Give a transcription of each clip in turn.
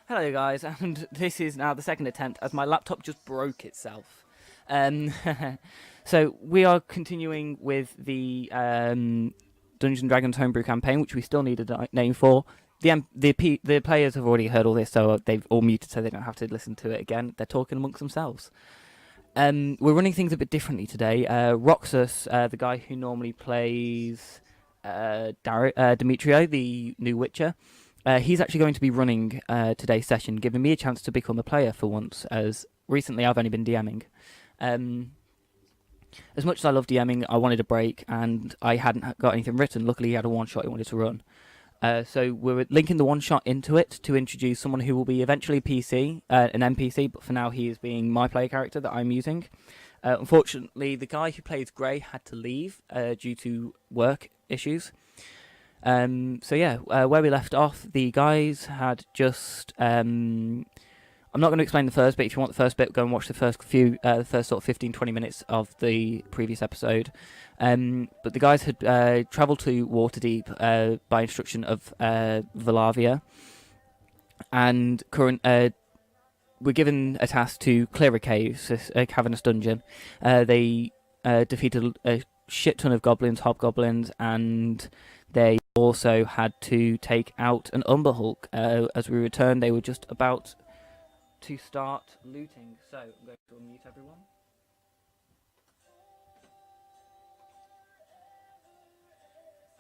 Hello guys, and this is now the second attempt as my laptop just broke itself. Um, so we are continuing with the Dungeons and Dragons homebrew campaign, which we still need a name for. The players have already heard all this, so they've all muted, so they don't have to listen to it again. They're talking amongst themselves. We're running things a bit differently today. Roxas, the guy who normally plays Demetrio, the new Witcher. He's actually going to be running today's session, giving me a chance to become a player for once, as recently I've only been DMing. As much as I love DMing, I wanted a break, and I hadn't got anything written. Luckily, he had a one-shot he wanted to run. So we're linking the one-shot into it to introduce someone who will be eventually an NPC, but for now he is being my player character that I'm using. Unfortunately, the guy who plays Grey had to leave due to work issues. Where we left off, the guys had just. I'm not going to explain the first bit. If you want the first bit, go and watch the first sort of 15-20 minutes of the previous episode. But the guys had travelled to Waterdeep by instruction of Valavia, and were given a task to clear a cavernous dungeon. They defeated a shit ton of hobgoblins, and they also had to take out an Umber Hulk. As we returned, they were just about to start looting. So I'm going to unmute everyone.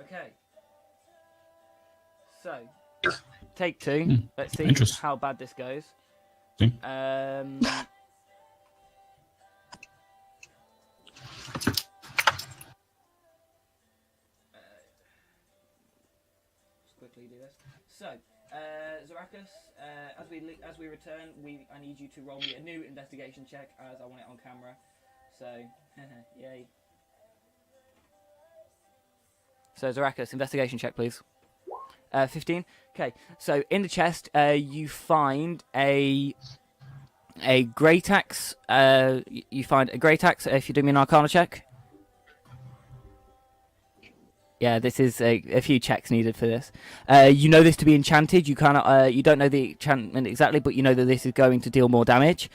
Okay. So, take two. Let's see how bad this goes. Quickly do this. So, Zaracus, as we return, I need you to roll me a new investigation check, as I want it on camera. So, yay. So, Zaracus, investigation check, please. 15. Okay. So, in the chest, you find a great axe. You find a great axe. If you do me an Arcana check. Yeah, this is a few checks needed for this. You know this to be enchanted. You you don't know the enchantment exactly, but you know that this is going to deal more damage.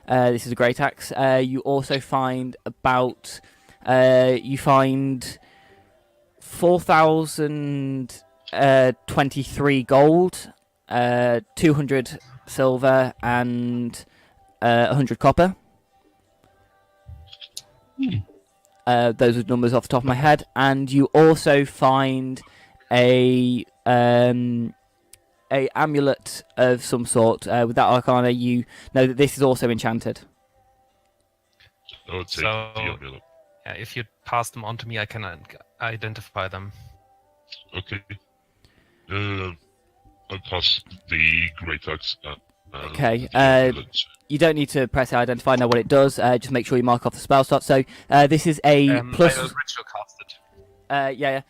This is a great axe. You also find 4,023 gold, 200 silver, and 100 copper. Those are numbers off the top of my head. And you also find a amulet of some sort. With that Arcana, you know that this is also enchanted. I would take the amulet. Yeah, if you pass them on to me, I can identify them. Okay. I'll pass the great axe. Okay. You don't need to press identify, know what it does. Just make sure you mark off the spell slot. So this is a plus. I ritual casted. Yeah.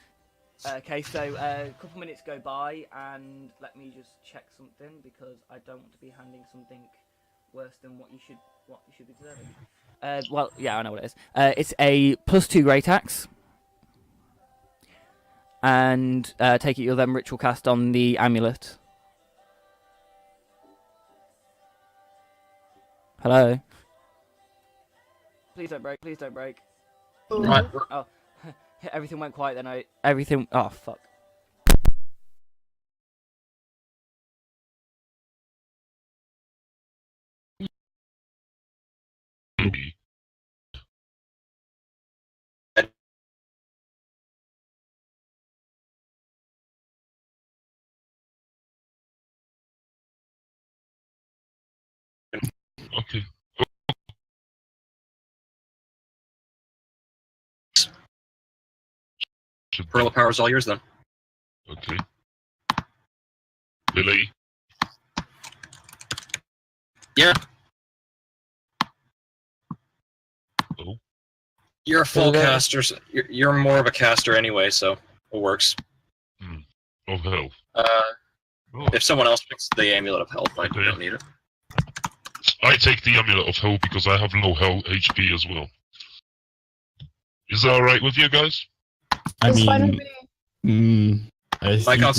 Okay, so a couple minutes go by, and let me just check something, because I don't want to be handing something worse than what you should be deserving. Well, yeah, I know what it is. It's a +2 great axe, and take it you'll then ritual cast on the amulet. Hello? Please don't break, please don't break. Right. Oh, everything went quiet then. Oh, fuck. Maybe. Okay. Pearl of Power is all yours then. Okay. Lily. Yeah. Oh. You're a full caster. So you're more of a caster anyway, so it works. Of health. If someone else picks the Amulet of Health, I don't need it. I take the Amulet of Health because I have low health HP as well. Is that alright with you guys? I think we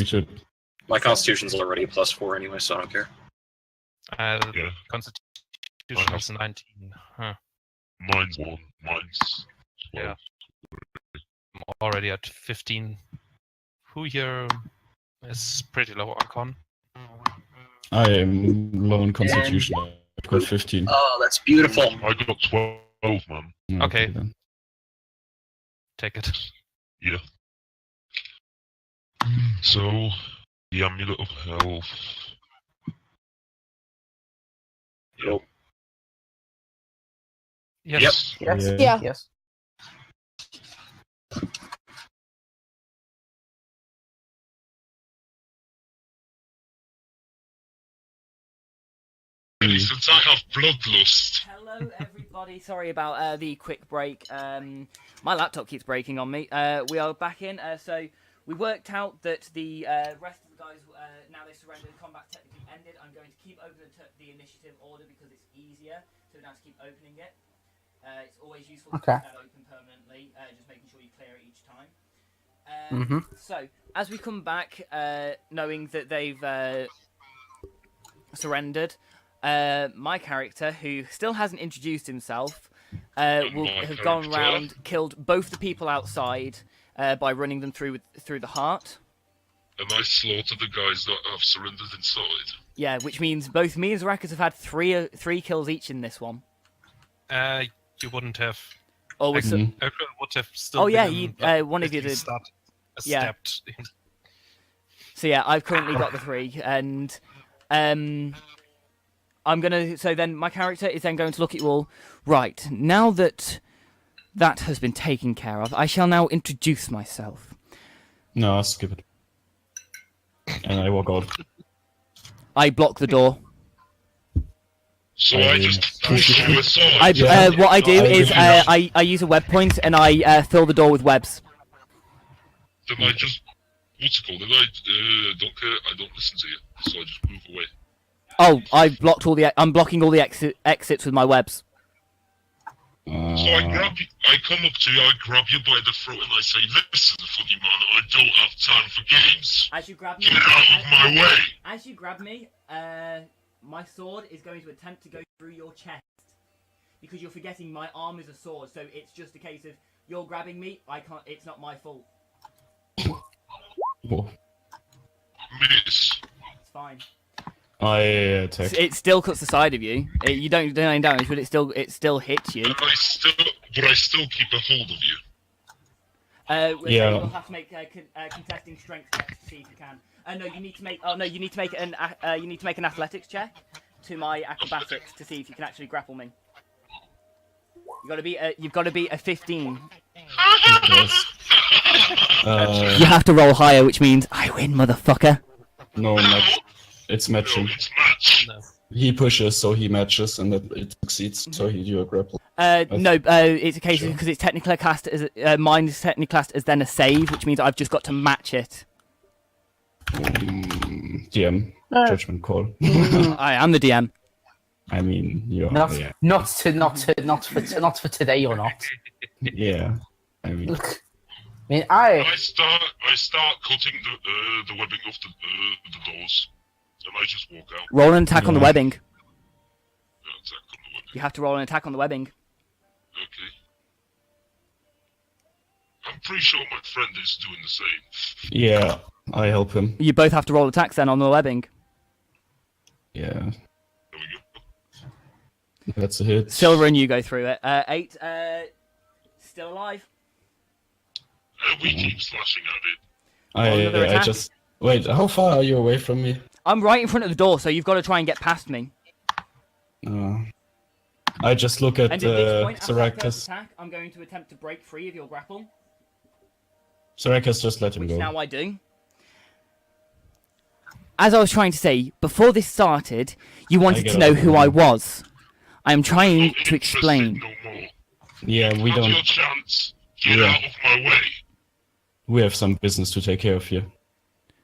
should. My Constitution's already +4 anyway, so I don't care. Yeah. Constitution is 19. Huh. Mine's 1. Mine's 12. Yeah. I'm already at 15. Who here is pretty low on con? I am low in Constitution. I've got 15. Oh, that's beautiful. I got 12, man. Okay. Then. Take it. Yeah. So, the Amulet of Health. Yep. Yes. Yes. Yeah. Yes. Since I have bloodlust. Hello, everybody. Sorry about the quick break. My laptop keeps breaking on me. We are back in. So we worked out that the rest of the guys, now they surrendered, combat technically ended. I'm going to keep open the initiative order because it's easier. So now to keep opening it. It's always useful to keep that open permanently. Just making sure you clear it each time. So as we come back, knowing that they've surrendered. My character, who still hasn't introduced himself, will have gone round, killed both the people outside by running them through the heart. And I slaughtered the guys that have surrendered inside. Yeah, which means both me and Zarakas have had three kills each in this one. You wouldn't have. Oh, Would have still. Oh yeah, been, one of you did. Yeah. Stepped. So yeah, I've currently got the 3, and I'm gonna. So then, my character is then going to look at you all. Right, now that has been taken care of, I shall now introduce myself. No, I'll skip it. And I walk out. I block the door. So I just push you aside. What I do is I use a web point and I fill the door with webs. Then I just what's it called? And I don't care. I don't listen to you, so I just move away. Oh, I'm blocking all the exits with my webs. So I grab you, I come up to you, I grab you by the throat, and I say, "Listen, funny man, I don't have time for games. As you grab me, Get out of my way!" As you grab me, my sword is going to attempt to go through your chest because you're forgetting my arm is a sword. So it's just a case of you're grabbing me. I can't. It's not my fault. Miss. It's fine. I attack. It still cuts the side of you. You don't do any damage, but it still hits you. But I still keep a hold of you. Yeah. You'll have to make contesting strength checks to see if you can. No, you need to make. Oh no, you need to make an athletics check to my acrobatics to see if you can actually grapple me. You've got to be a 15. You have to roll higher, which means I win, motherfucker. No, it's matching. It's match. No. He pushes, so he matches, and it succeeds. So he do a grapple. No, it's a case Sure. because it's technically classed as mine is technically classed as then a save, which means I've just got to match it. DM judgment call. I am the DM. I mean, you're Not yeah. not for today. You're not. Yeah. I mean, I start cutting the webbing off the doors, and I just walk out. Roll an attack on the Yeah. webbing. Attack on the webbing. You have to roll an attack on the webbing. Okay. I'm pretty sure my friend is doing the same. yeah. I help him. You both have to roll attacks then on the webbing. Yeah. There we go. That's a hit. Silver and you go through it. 8, still alive. We keep slashing at it. another I attack? just wait. How far are you away from me? I'm right in front of the door, so you've got to try and get past me. I just look at And at this point, after that first Sarakas. attack, I'm going to attempt to break free of your grapple, Sarakas, just let him which go. now I do. As I was trying to say, before this started, you wanted get to know up. who I was. I am trying Not to interested explain. No more. Yeah, we Have don't. your chance. Get Yeah. out of my way. We have some business to take care of here.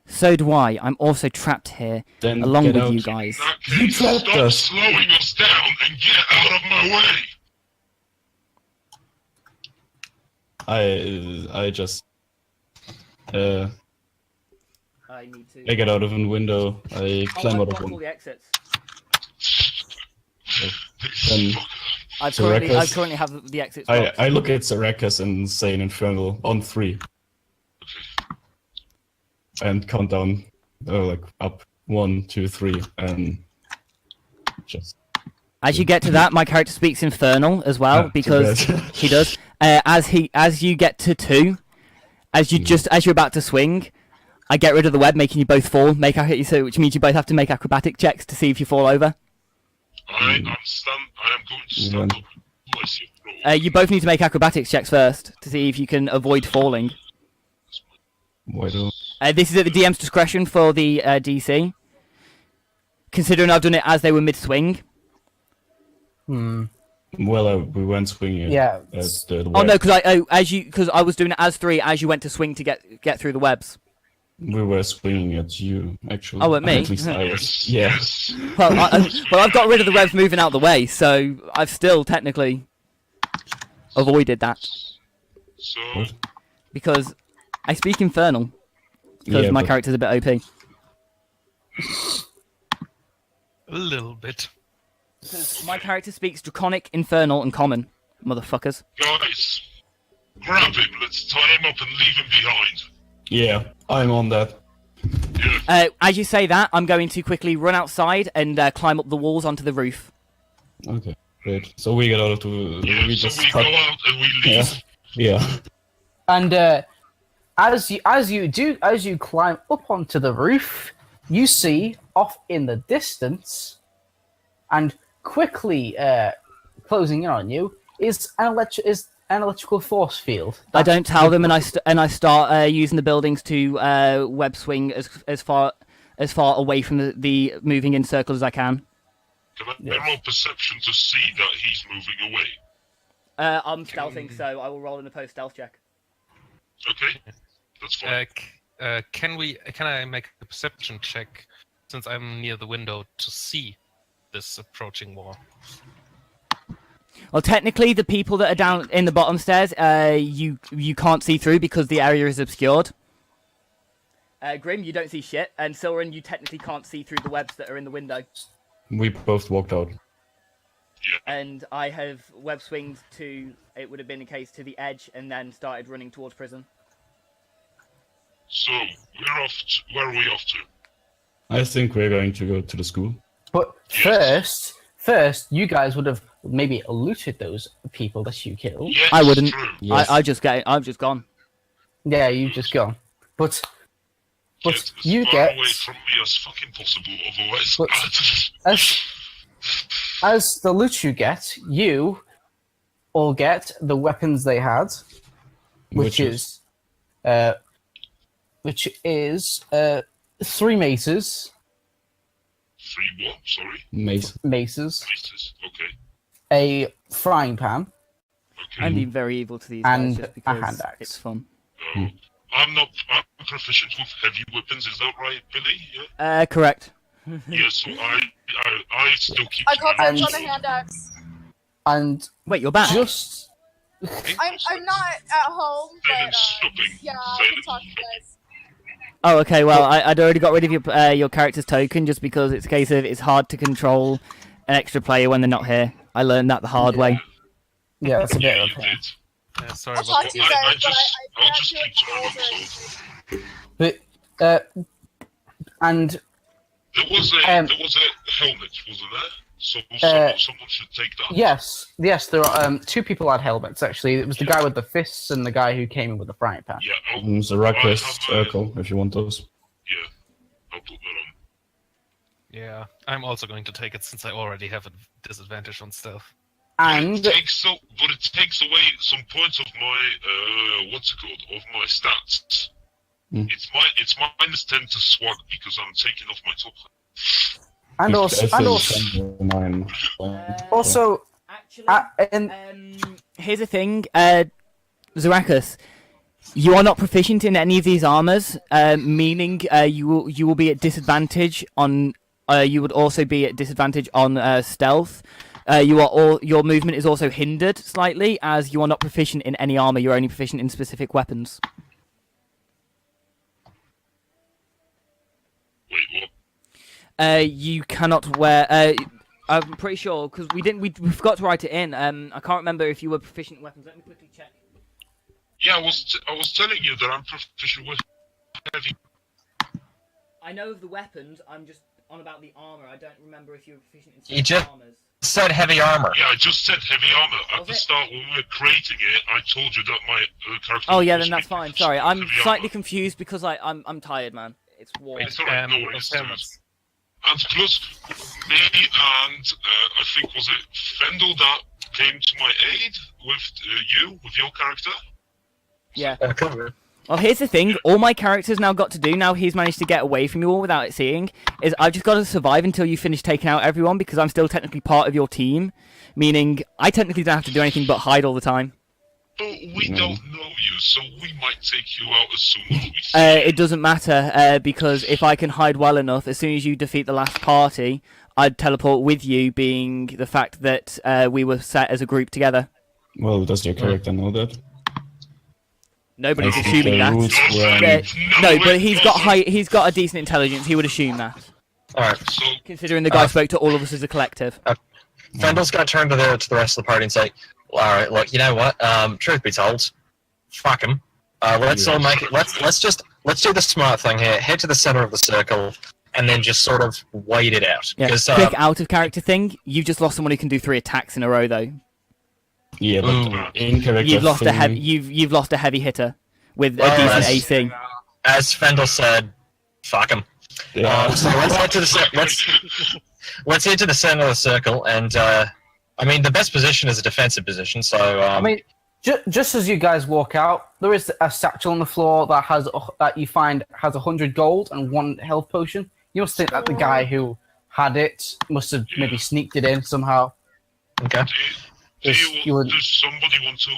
So do I. I'm also trapped here, Then along get with out. you guys. In that case, trapped stop us. slowing us down and get out of my way. I just I need to. I get out of a window. I climb out of block all one. the exits. Then I So currently Rekas- have the exits. I, blocked. I look at Zarakas and say an infernal on 3 and count down like up 1, 2, 3 and just As you get to that, my character speaks Infernal as well too because bad. he does. As you get to 2, as you're about to swing, I get rid of the web, making you both fall. Which means you both have to make acrobatic checks to see if you fall over. I am going to stand up. Place your throw. You both need to make acrobatics checks first to see if you can avoid falling. Why don't This is at the DM's discretion for the DC. Considering I've done it as they were mid-swing. well we weren't swinging Yeah. at the Oh web. no, because I was doing it as 3 as you went to swing to get through the webs. We were swinging at you actually. Oh, at me? At least I was. Yeah. Yes. Well, I've got rid of the webs moving out the way, so I've still technically avoided that So, What? because I speak Infernal because Yeah, my but- character's a bit OP. A little bit. My character speaks Draconic, Infernal, and Common. Motherfuckers. guys, grab him. Let's tie him up and leave him behind. Yeah, I'm on that. As you say that, I'm going to quickly run outside and climb up the walls onto the roof. Okay, great. So we get out of the. Yeah, we so just we cut. go out and we Yeah. leave. Yeah. And as you climb up onto the roof, you see off in the distance, and quickly closing in on you is an electrical force field. I don't tell them, and I start using the buildings to web swing as far away from the moving in circles as I can. Can I roll perception to see that he's moving away? I'm stealthing, so I will roll an opposed stealth check. Okay, that's fine. Can I make a perception check since I'm near the window to see this approaching war? Well, technically, the people that are down in the bottom stairs, you can't see through because the area is obscured. Grim, you don't see shit, and Silren, you technically can't see through the webs that are in the window. We both walked out. And I have web swinged to, it would have been a case, to the edge, and then started running towards prison. So, where are we off to? I think we're going to go to the school. But first, you guys would have maybe looted those people that you killed. Yes, I wouldn't. True. Yes. I've just gone. Yeah, you've just gone. But Get as you far get away from me as fucking possible, otherwise. But- as the loot you get, you all get the weapons they had, which is 3 maces, 3 what? Sorry? Mace. maces, Places. Okay. a frying pan, Okay. I'm being very evil to these And guys just a because hand axe. it's fun. I'm proficient with heavy weapons, is that right, Billy? Yeah? Correct. Yeah, so I still keep I got And- dibs on a hand axe. and Wait, you're back. just I'm not at home, Feeling but stopping. yeah, I can talk to you guys. Oh, okay. Well, I'd already got rid of your character's token just because it's a case of it's hard to control an extra player when they're not here. I learned that the hard way. yeah, it's a Yeah, bit you of a pain. did. Sorry I'll about talk to you I guys, just- but I I'll can't just do keep it to over. myself. But and There was a helmet, wasn't there? So someone should take that. yes, there are 2 people had helmets actually. It was the guy with the fists and the guy who came in with the frying pan. Yeah, I'll Zarakas I have, circle, if you want those. I'll put that on. Yeah, I'm also going to take it since I already have a disadvantage on stealth. And But it takes away some points of my what's it called? Of my stats. Mm. It's minus 10 to swag because I'm taking off my top hat. and also Actually, and here's the thing, Zarakas. You are not proficient in any of these armors, meaning you will be at disadvantage on. You would also be at disadvantage on stealth. Your movement is also hindered slightly as you are not proficient in any armor. You're only proficient in specific weapons. Wait, what? You cannot wear. I'm pretty sure because we forgot to write it in. I can't remember if you were proficient in weapons. Let me quickly check. Yeah, I was telling you that I'm proficient with heavy. I know of the weapons. I'm just on about the armor. I don't remember if you were proficient in You just- armors. Said heavy armor. Yeah, I just said heavy armor. At Was the it? start, when we were creating it, I told you that my character. Oh yeah, was then that's weak fine. to Sorry, I'm heavy slightly armor. confused because I'm tired, man. It's warm. It's alright, no worries. those helmets. And plus, me and I think was it Fendel that came to my aid with your character. Yeah. Cool. Well, here's the thing. All my characters now got to do, now he's managed to get away from you all without it seeing, is I've just got to survive until you finish taking out everyone because I'm still technically part of your team. Meaning, I technically don't have to do anything but hide all the time. But we don't know you, so we might take you out as soon as we see It doesn't matter, because if I can hide well enough, as soon as you defeat the last party, I'd teleport with you, being the fact that we were set as a group together. Well, does your character know that? Nobody's I think assuming the that. rules were, No, but he's got a decent intelligence. He would assume that, Alright. So, considering the guy spoke to all of us as a collective. Fendel's gonna turn to the rest of the party and say, alright, look, you know what? Truth be told, fuck him. Let's all make it. Let's do the smart thing here. Head to the center of the circle, and then just sort of wait it out. Yeah, 'Cause, quick out of character thing. You've just lost someone who can do 3 attacks in a row, though. yeah, but Ooh. in character You've lost a thing- heavy. You've lost a heavy hitter with a Well, decent that's- AC. as Fendel said, fuck him. Yeah. So let's head to the let's head to the center of the circle, and I mean the best position is a defensive position. So I mean, just as you guys walk out, there is a satchel on the floor that that you find has 100 gold and 1 health potion. You must think that the guy who had it must have maybe sneaked it in somehow. okay. does somebody want to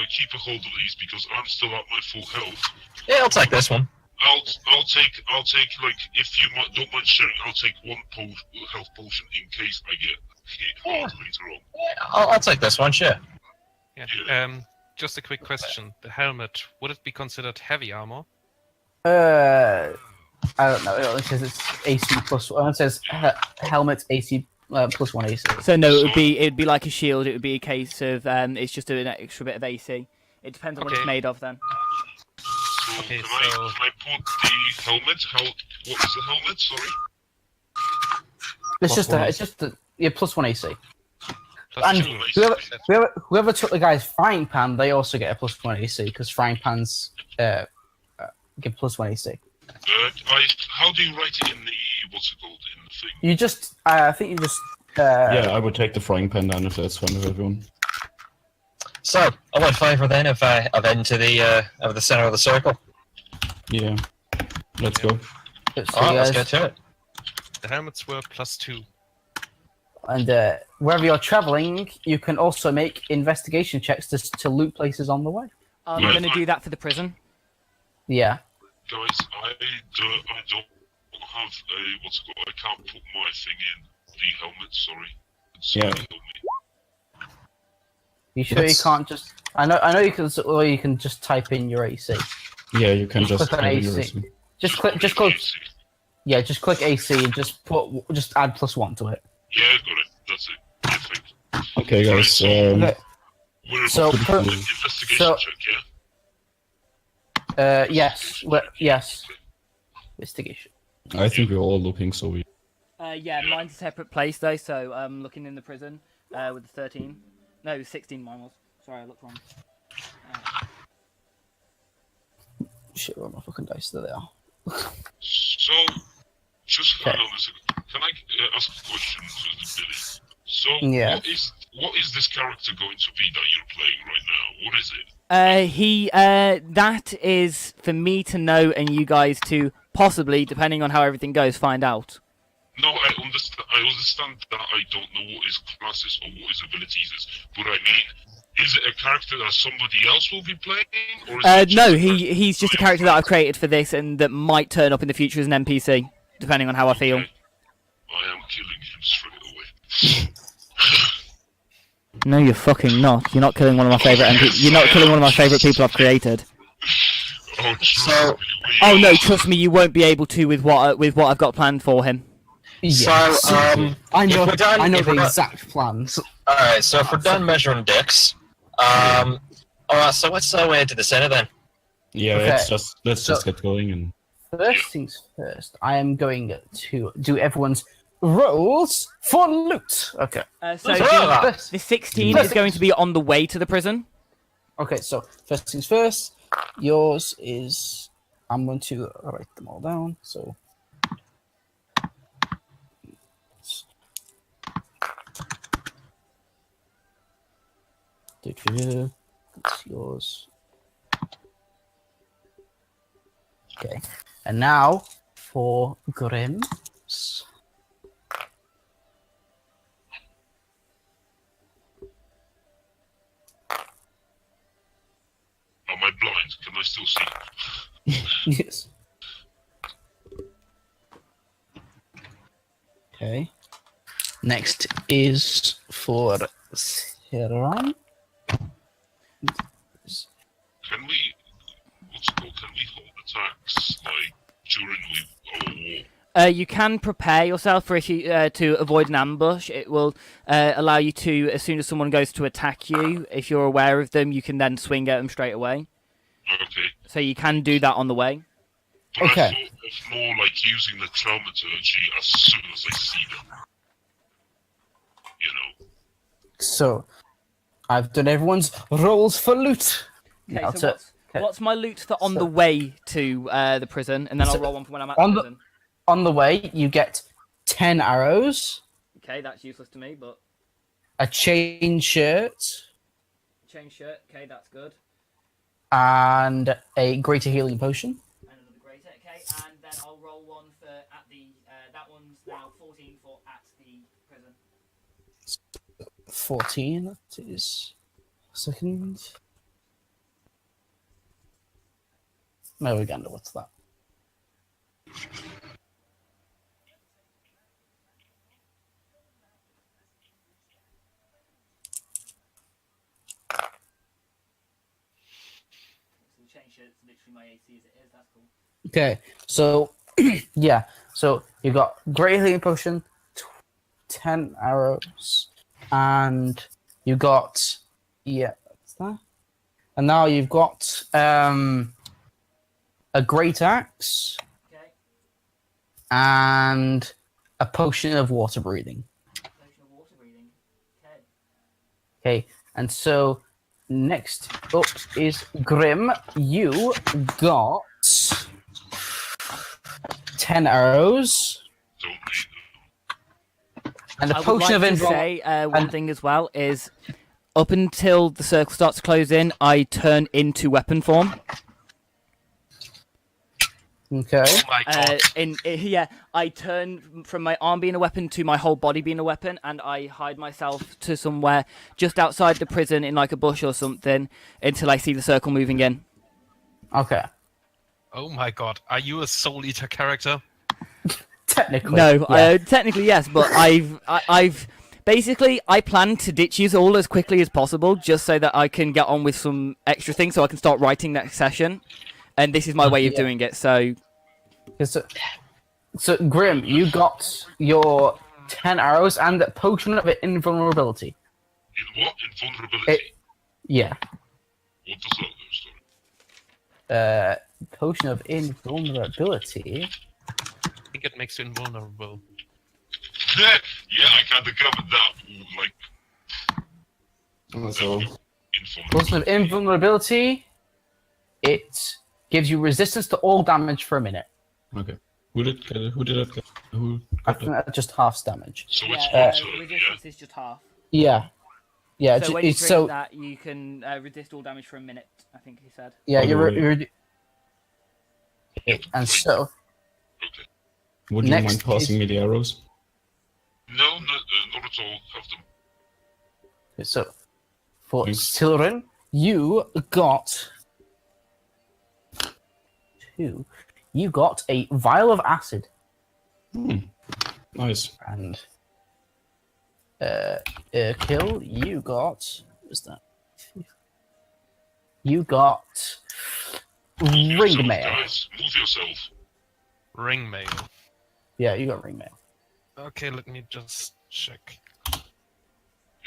keep a hold of these because I'm still at my full health? Yeah, I'll take this one. I'll take like if you don't mind sharing, I'll take 1 health potion in case I get hit hard later on. Yeah, I'll take this one. Sure. Yeah. Just a quick question. The helmet, would it be considered heavy armor? I don't know. It says it's AC plus. It says helmet AC plus 1 AC. So no, it'd be like a shield. It would be a case of it's just an extra bit of AC. It depends on what it's Okay. made of then. So Okay, can so- I put the helmet? What is the helmet? Sorry. It's Plus just one it's just plus 1 AC. Plus And 2. whoever took the guy's frying pan, they also get a plus 1 AC because frying pans give plus 1 AC. How do you write it in the what's it called in the thing? You just, I think you just. Yeah, I would take the frying pan down if that's fine with everyone. So I would favour then if I into the center of the circle. Yeah. Let's go. Let's see, All right, let's guys. get to it. The helmets were plus 2. And wherever you're traveling, you can also make investigation checks to loot places on the way. I'm Yeah. going to do that for the prison. Yeah. Guys, I don't have a what's it called? I can't put my thing in the helmet. Sorry. Yeah. Help me. You sure That's- you can't just? I know you can, or you can just type in your AC. Yeah, you can just Click on have your AC. Just click AC and just add plus 1 to it. Yeah, I got it. That's it. Perfect. Okay, guys. Okay. We're So, about to per- do an investigation so- check, yeah? Yes. Yes. Investigation. I think we're all looking, so we. Yeah, mine's a separate place though, so I'm looking in the prison with the 13. No, 16 mine was. Sorry, I looked wrong. Shit, where are my fucking dice? There they are. So, just Okay. hang on a second. Can I ask a question to Billy? So, Yeah. what is this character going to be that you're playing right now? What is it? That is for me to know and you guys to possibly, depending on how everything goes, find out. No, I understand that I don't know what his classes or what his abilities is, but I mean, is it a character that somebody else will be playing, or is it No, just he's just a character that I've created for this and that might turn up in the future as an NPC, depending on how I feel. Okay. I am killing him straight away. No, you're fucking not. You're not killing one of my favorite You're not killing one of my favorite people I've created. Oh, So- Oh no, trust me, you won't be able to with what I've got planned for him. Yes. I know. if we're done- I know if the we're done- exact plans. Alright, so if we're done measuring dicks, alright, so let's head to the center then. Yeah, Okay. let's just get going and First things first, I am going to do everyone's rolls for loot. Okay. So Ah! First, the 16 is going to be on the way to the prison. okay, so first things first, yours is. I'm going to write them all down. So. That's yours. Okay, and now for Grimm's. Am I blind? Can I still see? Yes. Okay. Next is for Siran. Can we? What's it called? Can we hold attacks like during our war? You can prepare yourself for if you, to avoid an ambush. It will allow you to, as soon as someone goes to attack you, if you're aware of them, you can then swing at them straight away. Okay. So you can do that on the way. But Okay. I thought of more like using the thaumaturgy as soon as I see them. You know. So, I've done everyone's rolls for loot. Okay, Now so to- what's my loot for on So- the way to the prison, and then I'll So, roll one for when I'm at on the the- prison. on the way, you get 10 arrows, Okay, that's useless to me, but a chain shirt, chain shirt. Okay, that's good. and a greater healing potion. And another greater. Okay, and then I'll roll one for at the. That one's now 14 for at the prison. 14, that is. Second. There we go, what's that? So the chain shirt's literally my AC as it is. That's cool. Okay, so yeah, so you got great healing potion, 10 arrows, and you got that's that. And now you've got a great axe Okay, and a potion of water breathing. potion of water breathing. Okay. Okay, and so next up is Grim. You got 10 arrows Don't need them. and a I would potion like of to invulnerability. say one and- thing as well is, up until the circle starts to close in, I turn into weapon form. Okay. Oh my god. Yeah, I turn from my arm being a weapon to my whole body being a weapon, and I hide myself to somewhere just outside the prison in like a bush or something until I see the circle moving in. Okay. Oh my god. Are you a Soul Eater character? Technically. No, yeah. technically yes, but I've basically I plan to ditch you all as quickly as possible, just so that I can get on with some extra things, so I can start writing next session. And this is my way of Yeah. doing it. So So, Grim, you got your 10 arrows and a potion of invulnerability. In what? Invulnerability? Yeah. What does that do? Sorry. Potion of invulnerability. I think it makes you invulnerable. Yeah, I kind of covered that. Like, so Potion of invulnerability. It gives you resistance to all damage for a minute. okay. Who did it get? Who I got think it? that's just half damage. so it's yeah, one turn, yeah. resistance is just half. Yeah. Yeah. So ju- when you it's drink so that, you can resist all damage for a minute. I think he said. yeah. Okay. And so Okay. Would you Next mind passing is- me the arrows? No, not at all. Have them. so for Thanks. Silrin, you got 2. You got a vial of acid. Nice. And Kill, you got what was that? You got ring Yourself, mail. Guys. Move yourself. Ring mail. Yeah, you got ring mail. Okay, let me just check.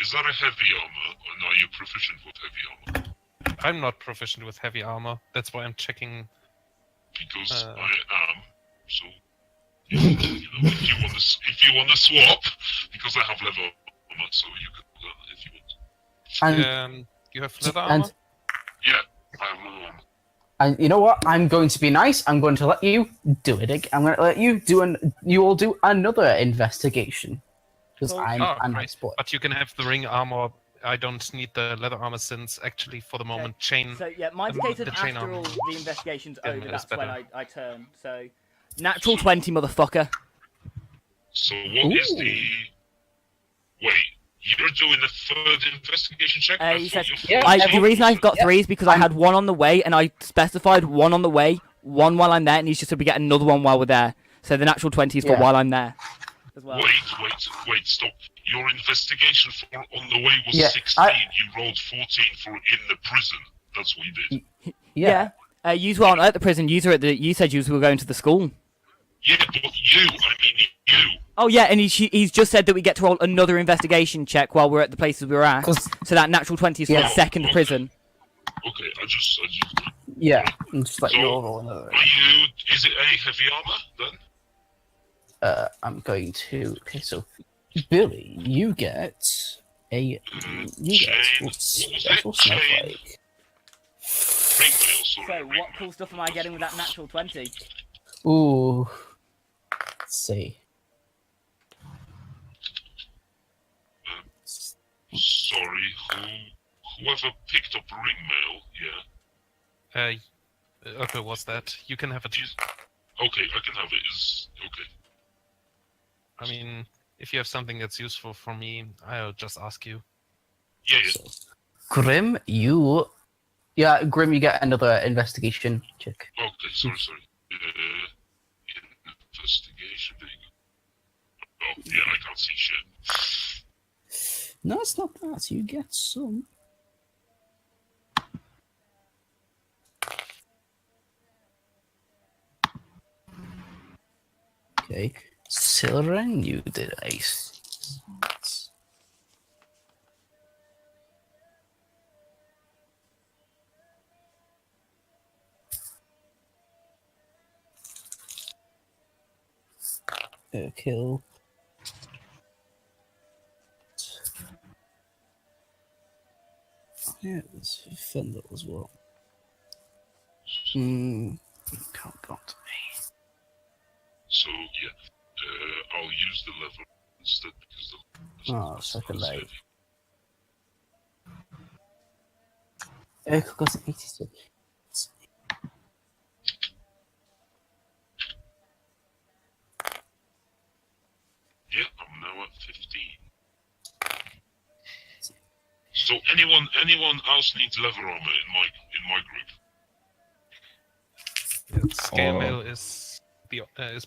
Is that a heavy armor, or are you proficient with heavy armor? I'm not proficient with heavy armor. That's why I'm checking. Because Uh. I am. So, if you want to swap, because I have leather armor, so you can do that if you want. And You have leather armor? and Yeah, I have leather armor. and you know what? I'm going to be nice. I'm going to let you do it. I'm going to let you do you all do another investigation because Cool. I'm Oh, a great. nice boy. But you can have the ring armor. I don't need the leather armor since actually for the moment chain. So yeah, mine's a case of The chain after armor. all the investigation's Yeah, over, that that's is when better. I turn. So natural 20, motherfucker. So what is the... Wait, you're doing a third investigation check? I He thought says, your Yeah, first the one reason was I've got a- 3 is because I had 1 on the way, and I specified 1 on the way, 1 while I'm there, and he's just going to get another 1 while we're there. So the natural 20 is for Yeah. while I'm there as well. Wait, stop. Your investigation for on the way was Yeah, 16. I- You rolled 14 for in the prison. That's what you did. Yeah. You weren't at the prison. You said you were going to the school. Yeah, but you. Oh yeah, and he's just said that we get to roll another investigation check while we're at the places we were at. 'Cause- So that natural 20 is for Yeah. the second Okay. prison. Okay, I just. Yeah. I'm just let So, you all roll another. Are you? Is it a heavy armor then? I'm going to. Okay, so Billy, you get a Chain. special What was it? Chain. snowflake. Ringmail, So sorry. what ringmail. cool stuff am I getting with that natural 20? Ooh. Let's see. Sorry, whoever picked up ringmail, yeah. Okay, what's that? You can have it. Okay, I can have it. Is okay. I mean, if you have something that's useful for me, I'll just ask you. Yeah, yeah. So, Grim, Grim, you get another investigation check. Okay, sorry. Investigation. There you go. Oh, yeah, I can't see shit. No, it's not that. You get some. Okay. Silren, you did ace. Kill. Yeah, there's Fendel as well. Can't go to me. So yeah, I'll use the lever instead because the. Oh, second that's leg. heavy. Urkel got 86. Yeah, I'm now at 15. So anyone else needs leather armor in my group? Scale Oh. mail is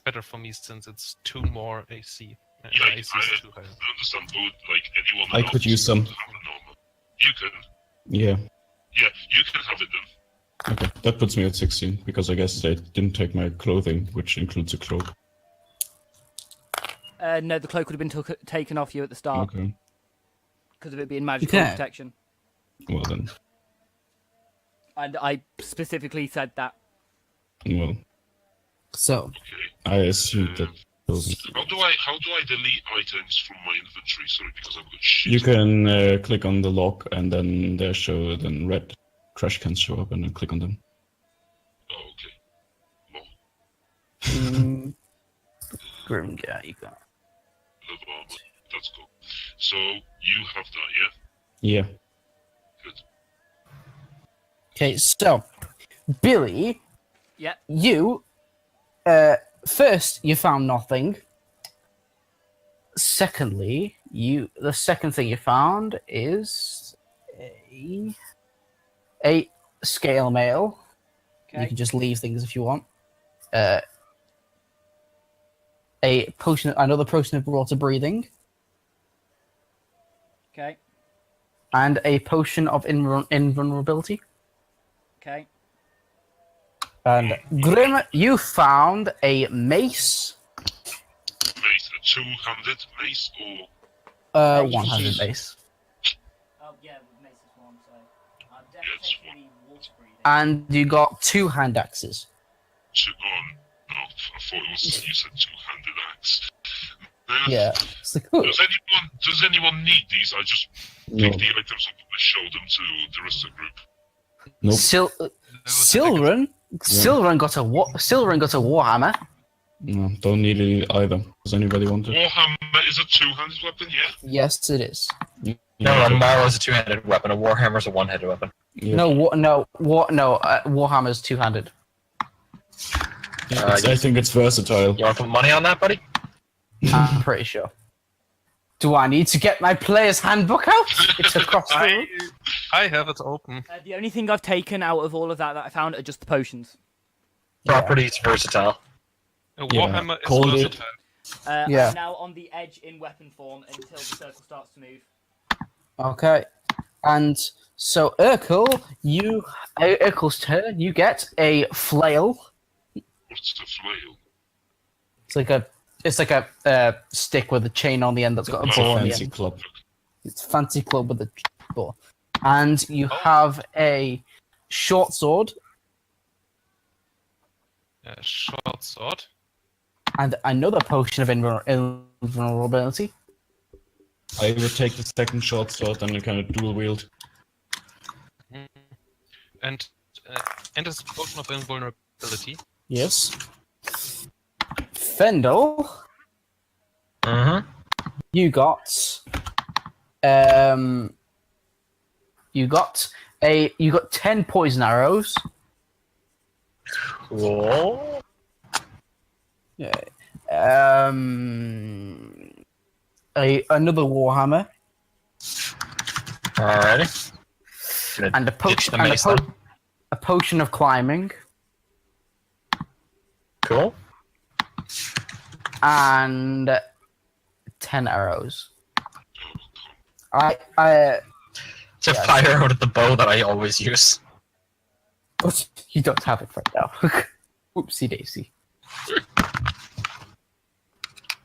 better for me since it's 2 more AC. Yeah, AC is too high. I understand, but like anyone I else could use some. have an armor. You can. Yeah. Yeah, you can have it then. Okay, that puts me at 16 because I guess they didn't take my clothing, which includes a cloak. No, the cloak would have been taken off you at the start Okay. because of it being magical Okay. protection. Well then. And I specifically said that. Well, So, Okay. I assumed that clothing. How do I delete items from my inventory? Sorry, because I've got shit. You can click on the lock and then then red trash cans show up and then click on them. Oh, okay. Well, Grim, yeah, you got. leather armor. That's cool. So you have that, yeah? Yeah. Good. Okay, so Billy, Yeah. you first you found nothing. Secondly, the second thing you found is a scale mail. You Okay. can just leave things if you want. Another potion of water breathing, Okay. and a potion of invulnerability. Okay. And Grim, you found a mace. Mace, a two-handed mace or? One-handed mace. Oh yeah, with Mace is one, so I'm Yes, definitely water breathing. And you got 2 hand axes. Two, no, I thought it was you said two-handed axe. Yeah. It's like, oh. Does anyone need these? I just No. pick the items up and show them to the rest of the group. Nope. Silverin got a warhammer. No, don't need it either. Does anybody want it? Warhammer is a two-handed weapon, yeah? Yes, it is. Yeah, No, okay. a Marrow is a two-handed weapon. A Warhammer is a one-handed weapon. Yeah. No, warhammer's two-handed. I think it's versatile. You want to put money on that, buddy? I'm pretty sure. Do I need to get my player's handbook out? It's across the room. I have it open. The only thing I've taken out of all of that I found are just the potions. Properties versatile. A Yeah, Warhammer is called it. versatile. Yeah. I'm now on the edge in weapon form until the circle starts to move. Okay. And so Urkel's turn. You get a flail. What's the flail? It's like a stick with a chain on the end that's got a It's a ball on the fancy end. club. It's a fancy club with a ball. And you have a short sword A short sword. and another potion of invulnerability. I would take the second short sword and kind of dual wield. And enters potion of invulnerability. Yes. Fendel, Mm-hmm. you got you got 10 poison arrows. Cool. Yeah. Another warhammer Alrighty. Gonna and a ditch potion the mace then. a potion of climbing Cool. and 10 arrows. I It's a Yeah. fire arrow at the bow that I always use. but you don't have it right now. Oopsie daisy.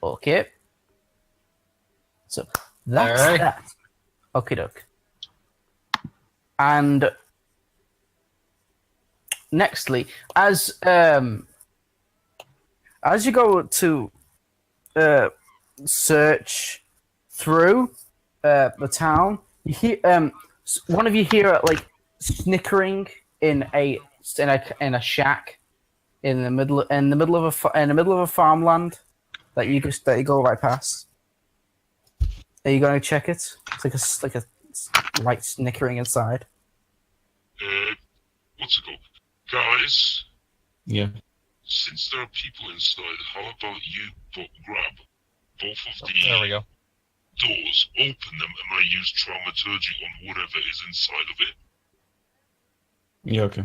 Okay. So that's Alright. that. Okay, doke. And nextly, as you go to search through the town, you hear one of you hear like snickering in a shack in the middle of a farmland that you go right past. Are you going to check it? It's like a light snickering inside. What's it called? Guys, Yeah. since there are people inside, how about you grab both of the There we go. doors, open them, and I use Traumaturgy on whatever is inside of it? Yeah, okay.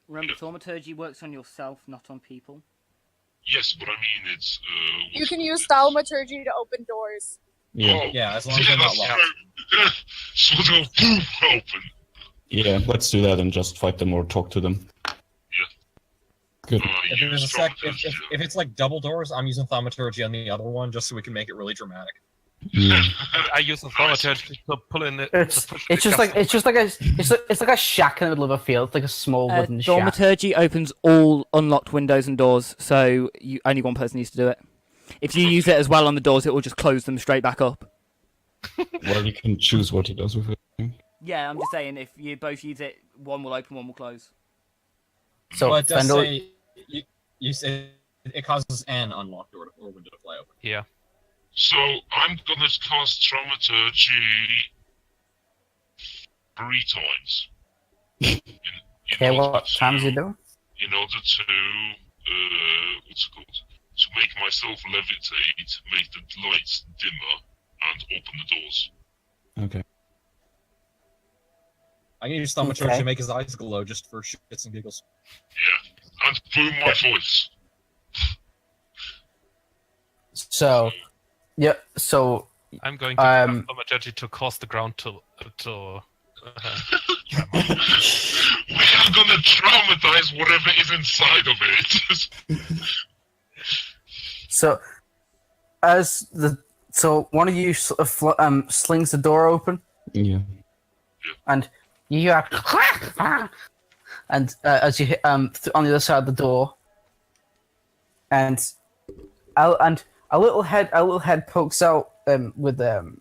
Remember, thaumaturgy works on yourself, not on people. Yes, but I mean, it's, You can use thaumaturgy to open doors. Yeah. Oh, Yeah, as long as they're not that's locked. right. So they'll boom open. Yeah, let's do that and just fight them or talk to them. Good. If there's a Use sec, Traumaturgy. if it's like double doors, I'm using thaumaturgy on the other one just so we can make it really dramatic. Yeah. I use the thaumaturgy to pull in the. It's to push it's the just like custom. it's like a shack in the middle of a field, it's like a small wooden shack. Thaumaturgy opens all unlocked windows and doors, so only one person needs to do it. If you use it as well on the doors, it will just close them straight back up. Well, you can choose what he does with it. Yeah, I'm just saying, if you both use it, one will open, one will close. So But it does Fendel, say you say it causes an unlocked door or window to fly open. Yeah. So I'm gonna cast Traumaturgy 3 times. okay, what times you do? In order to, what's it called? To make myself levitate, make the lights dimmer, and open the doors. Okay. I can use thaumaturgy Okay. to make his eyes glow just for shits and giggles. Yeah, and boom my voice. So yeah, so I'm going to use thaumaturgy to cause the ground to We are gonna traumatize whatever is inside of it. so so one of you sort of slings the door open, Yeah. and you hear and as you hit on the other side of the door, and a little head pokes out with a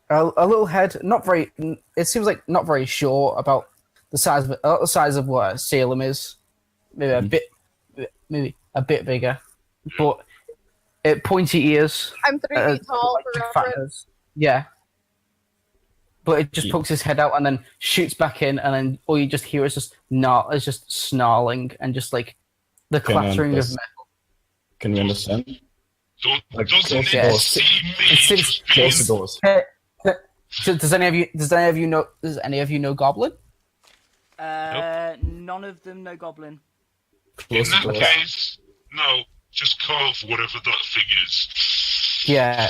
little head, not very. It seems like not very sure about the size of what a Salem is, maybe a bit bigger, but pointy ears. I'm 3 feet tall for like fat reference. nose. Yeah. But it just pokes his head out and then shoots back in, and then all you just hear is just snarling and just like the clattering of metal. Can you understand? Like, Doesn't close the it doors. see me It seems- just Close the being... doors. Does any of you know Goblin? None of them know Goblin. In Close the that doors. case, no, just carve whatever that thing is. Yeah.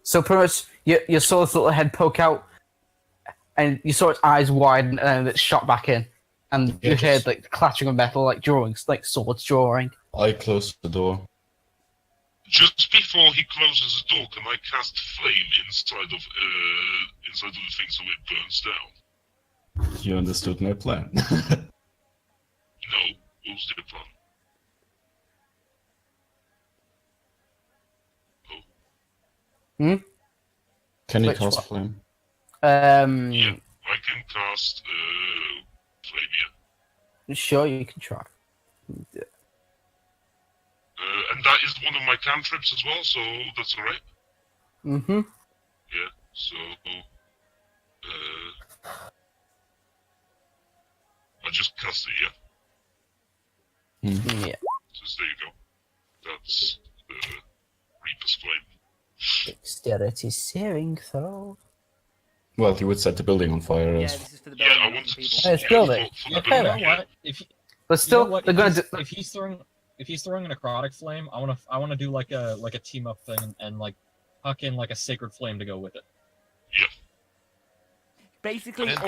So pretty much, you saw this little head poke out, and you saw its eyes widen, and then it shot back in, and Yeah, you heard just- like the clattering of metal, like drawings, like swords drawing. I close the door. Just before he closes the door, can I cast flame inside of the thing so it burns down? You understood my plan. No, what's the plan? Can you Which cast one? flame? Yeah, I can cast flame, yeah. Sure, you can try. And that is one of my cantrips as well, so that's alright. Mm-hmm. Yeah, so... I just cast it, yeah? Yeah. So there you go. That's Reaper's Flame. Dexterity saving throw. Well, you would set the building on fire Yeah, as this is for the Yeah, building. I not want for to... people. Hey, it's building. For the Okay, You know building, yeah. what? If But still, you know what? they're gonna do. If he's throwing a necrotic flame, I wanna do like a team up thing and like huck in like a sacred flame to go with it. Basically, And-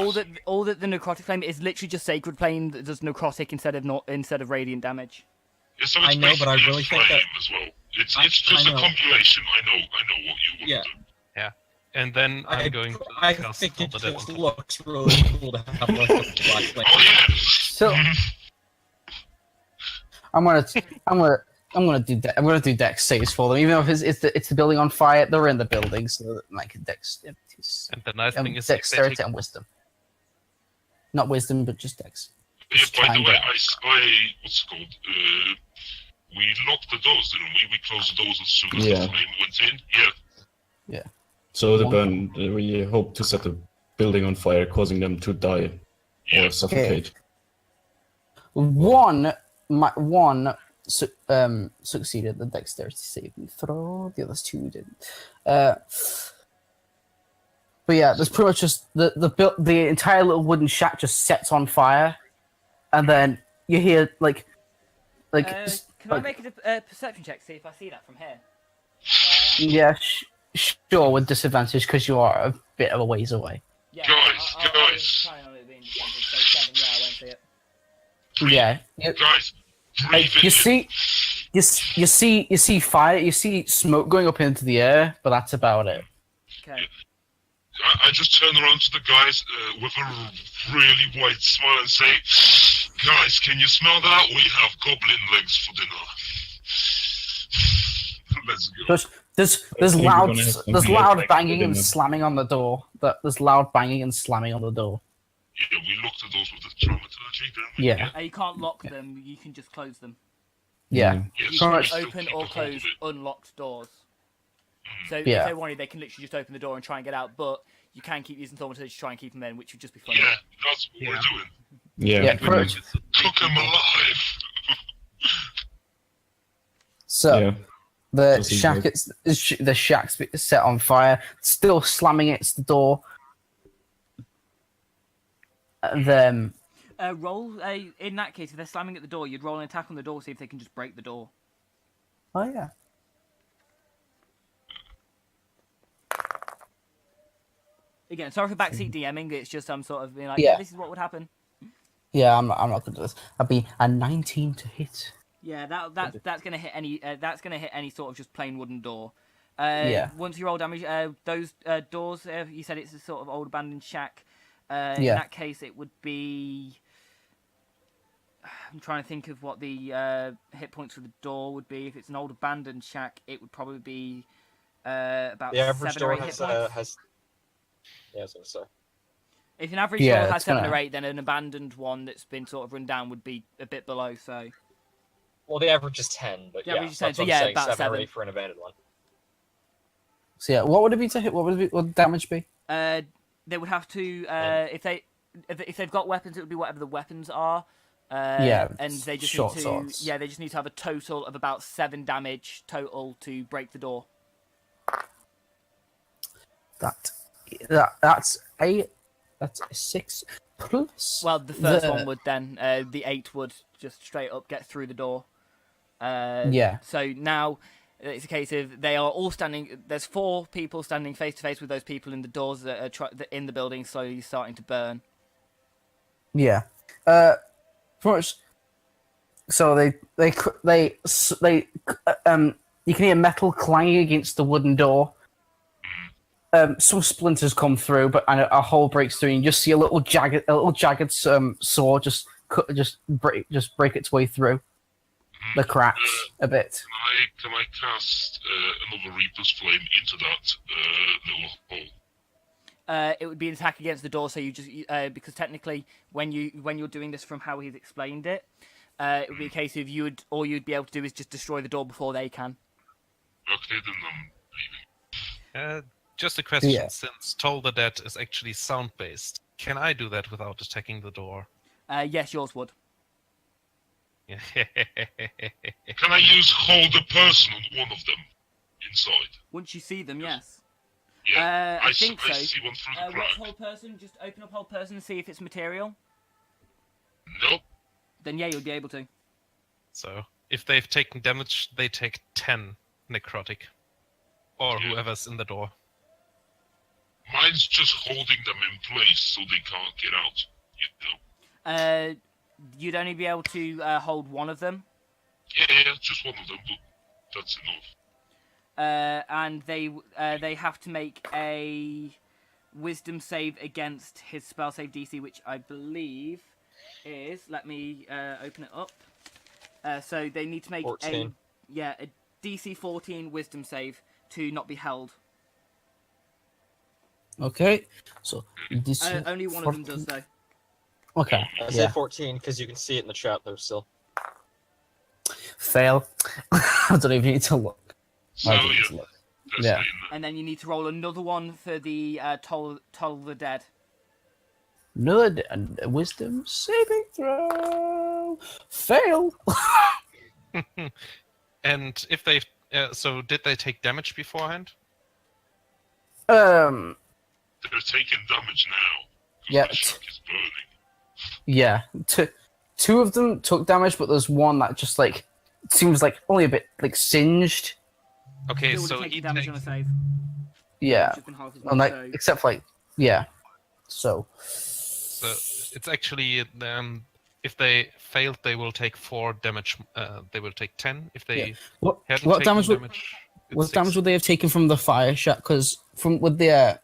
all that the necrotic flame is literally just sacred flame that does necrotic instead of radiant damage. Yeah, so I it's know, but I basically a really think flame that- as well. It's I just a know. compilation. I know what you want Yeah. to do. And then I'm going to I cast think it Undead just on top. looks really cool to have like a black flame. Oh yeah. So I'm gonna do that. I'm gonna do dex saves for them, even though it's the building on fire. They're in the building, so make a dex. And the nice thing is, if they Dexterity take, and wisdom. Not wisdom, but just dex. Yeah, Just by the time way, down. what's it called? We locked the doors, didn't we? We closed the doors as soon as Yeah. the flame went in. Yeah. so the burn. We hope to set the building on fire, causing them to die or suffocate. One succeeded the dexterity saving throw. The others two didn't. But yeah, there's pretty much just the entire little wooden shack just sets on fire, and then you hear like Can I make a perception check to see if I see that from here? yeah, sure, with disadvantage because you are a bit of a ways away. Yeah, Guys, I was guys. planning on it being disadvantage, so 7, yeah, I won't see it. Yeah, Guys, breathe you in. you see fire, you see smoke going up into the air, but that's about it. Okay. I just turn around to the guys with a really wide smile and say, "Guys, can you smell that? We have goblin legs for dinner." Let's go. There's think we're loud gonna have something there's like loud that banging for and dinner. slamming on the door. There's loud banging and slamming on the door. Yeah, we looked at those with the dramaturgy, didn't we? Yeah. You can't lock them, you can just close them. Yeah. Yeah, You so can we still open keep or a hold of close it. unlocked doors. So Yeah. if they wanted, they can literally just open the door and try and get out, but you can keep using thaumaturgy to try and keep them in, which would just be funny. Yeah, that's what we're doing. Yeah. Yeah, we pretty know. much. Cook them alive. So Yeah. the Does he shack go- the shack's set on fire, still slamming against the door. And then Roll in that case, if they're slamming at the door, you'd roll an attack on the door, see if they can just break the door. oh yeah. Again, sorry for backseat DMing. It's just I'm sort of being like, Yeah. yeah, this is what would happen. Yeah, I'm not gonna do this. I'd be a 19 to hit. Yeah, that's gonna hit any sort of just plain wooden door. Yeah. Once you roll damage, those doors. You said it's a sort of old abandoned shack. In Yeah. that case, it would be. I'm trying to think of what the hit points for the door would be. If it's an old abandoned shack, it would probably be about The average 7 or door 8 hit has points. Yeah, I was gonna say. If an average Yeah, door has it's 7 or gonna- 8, then an abandoned one that's been sort of run down would be a bit below. So Well, the average is 10, but The yeah, average is 10, that's so what I'm yeah, saying, about 7 or seven. 8 for an abandoned one. So yeah, what would it be to hit? What would the damage be? they would have to if they've got weapons, it would be whatever the weapons are. Yeah, and they just short need to swords. they just need to have a total of about 7 damage total to break the door. That's a 6 plus. Well, the first one would then the 8 would just straight up get through the door. Yeah. So now it's a case of they are all standing. There's 4 people standing face to face with those people in the doors that are in the building, slowly starting to burn. Yeah. Pretty much. So they you can hear metal clanging against the wooden door. Some splinters come through, but and a hole breaks through, and you just see a little jagged saw just break its way through the cracks a bit. Can I cast another Reaper's Flame into that little hole? It would be an attack against the door, so you just because technically when you're doing this from how he's explained it, it would be a case of all you'd be able to do is just destroy the door before they can. Okay, then I'm leaving. Just a question, Yeah. since Toll the Dead is actually sound-based, can I do that without attacking the door? Yes, yours would. Yeah. Can I use hold a person on one of them inside? Once you see them, yes. Yeah, I think I so. see one through the What's crack. whole person? Just open up whole person and see if it's material. Nope. Then yeah, you'll be able to. So, if they've taken damage, they take 10 necrotic. Or Yeah. whoever's in the door. Mine's just holding them in place so they can't get out. You know. You'd only be able to hold one of them, Yeah, just one of them, but that's enough. and they have to make a Wisdom save against his spell save DC, which I believe is. Let me open it up. So they need to make 14. a DC 14 Wisdom save to not be held. Okay, so this Only one of them does though. Okay, I yeah. said 14 because you can see it in the chat there still. Fail. I don't even need to look. So I don't need yeah, to look. that's Yeah. fine. And then you need to roll another one for the Toll the Dead. Another wisdom saving throw. Fail. And if they've... so, did they take damage beforehand? They're taking damage now. Yeah. The shack is burning. Yeah. Two of them took damage, but there's one that just like seems like only a bit like singed. Okay, Still would so have taken he damage takes... on a save. Yeah. Which has been half as much, And like so- except for like yeah. So So, it's actually... if they failed, they will take 4 damage. They will take 10. If they what hadn't what taken damage would it's what 6. damage would they have taken from the fire shot? Because from with the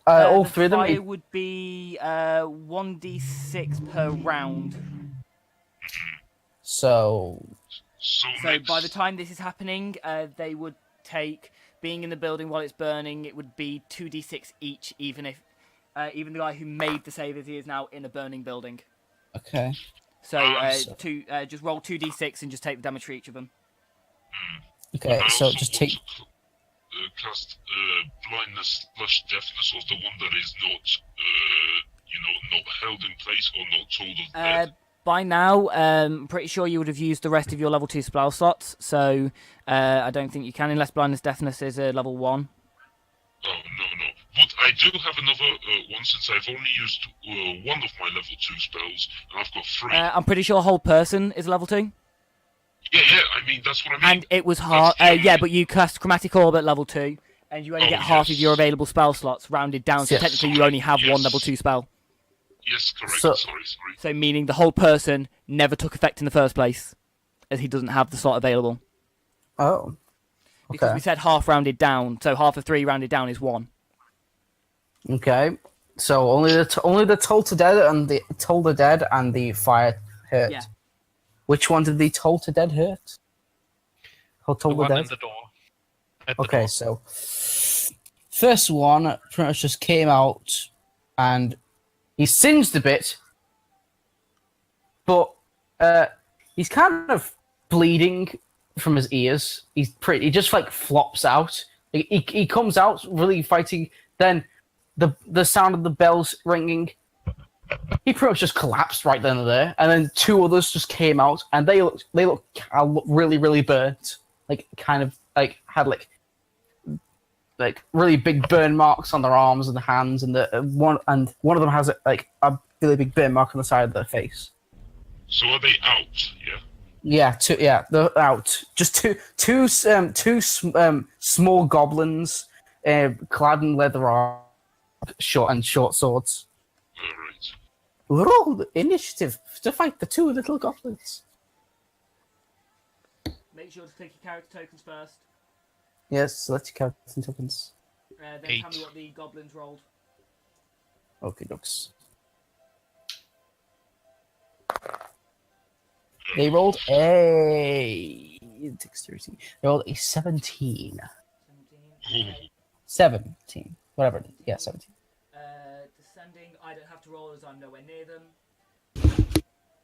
all the 3 of them. fire would be 1d6 per round. So So By the time this is happening, they would take, being in the building while it's burning, it would be 2d6 each, even if even the guy who made the save as he is now in a burning building. okay. So So- just roll 2d6 and just take the damage for each of them. Okay, I so also just want take to cast blindness / deafness, or the one that is not, not held in place or not told of death. By now, I'm pretty sure you would have used the rest of your level 2 spell slots, so I don't think you can, unless blindness deafness is a level 1. Oh, no. But I do have another one, since I've only used one of my level 2 spells, and I've got 3. I'm pretty sure whole person is level 2. Yeah, I mean, that's what I mean. And it was hard. Yeah, but you cast Chromatic Orb at level 2, and you only Oh, get half of yes. your available spell slots rounded down, so Yes. technically you only have one Yes. level 2 spell. Yes, correct. So- Sorry. So meaning the whole person never took effect in the first place. as he doesn't have the slot available. Oh. Because we said half rounded down, so half of 3 rounded down is 1. Okay. So only the Toll to Dead and the Fire hurt. Yeah. Which one did the Toll to Dead hurt? The Toll to one Dead. in the door. At the Okay, door. so first one pretty much just came out and he singed a bit, but he's kind of bleeding from his ears. He just like flops out. He comes out really fighting. Then the sound of the bells ringing. He pretty much just collapsed right then and there. And then 2 others just came out, and they look really really burnt. Like kind of like had like really big burn marks on their arms and the hands, and one of them has like a really big burn mark on the side of their face. So are they out? Yeah. Yeah, they're out. Just two small goblins, clad in leather armor, short swords. Alright. Roll initiative to fight the 2 little goblins. Make sure to click your character tokens first. Yes, select your character tokens. Then 8. tell me what the goblins rolled. Okay, looks. They rolled a dexterity. They rolled a 17. 17. Ooh. 17. Whatever. Yeah, 17. Descending, I don't have to roll as I'm nowhere near them.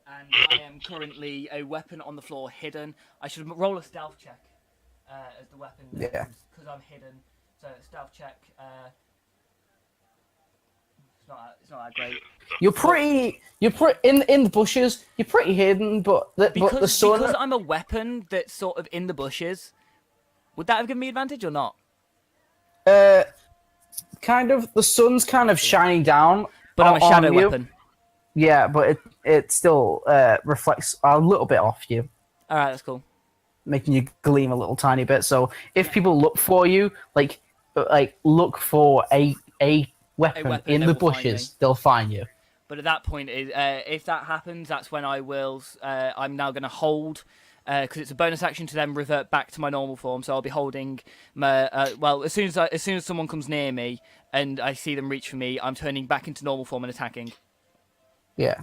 And I am currently a weapon on the floor hidden. I should roll a stealth check as the weapon. Yeah. Because I'm hidden. So stealth check. It's not that great. You're pretty in the bushes. You're pretty hidden, but the sun. Because I'm a weapon that's sort of in the bushes. Would that have given me advantage or not? Kind of. The sun's kind of shining down. But I'm a on shadow you. weapon. Yeah, but it still reflects a little bit off you, All right, that's cool. making you gleam a little tiny bit. So if people look for you, like look for a weapon in they the will find bushes, me. they'll find you. But at that point, if that happens, that's when I will. I'm now going to hold, because it's a bonus action to then revert back to my normal form. So I'll be holding my. Well, as soon as someone comes near me and I see them reach for me, I'm turning back into normal form and attacking. Yeah.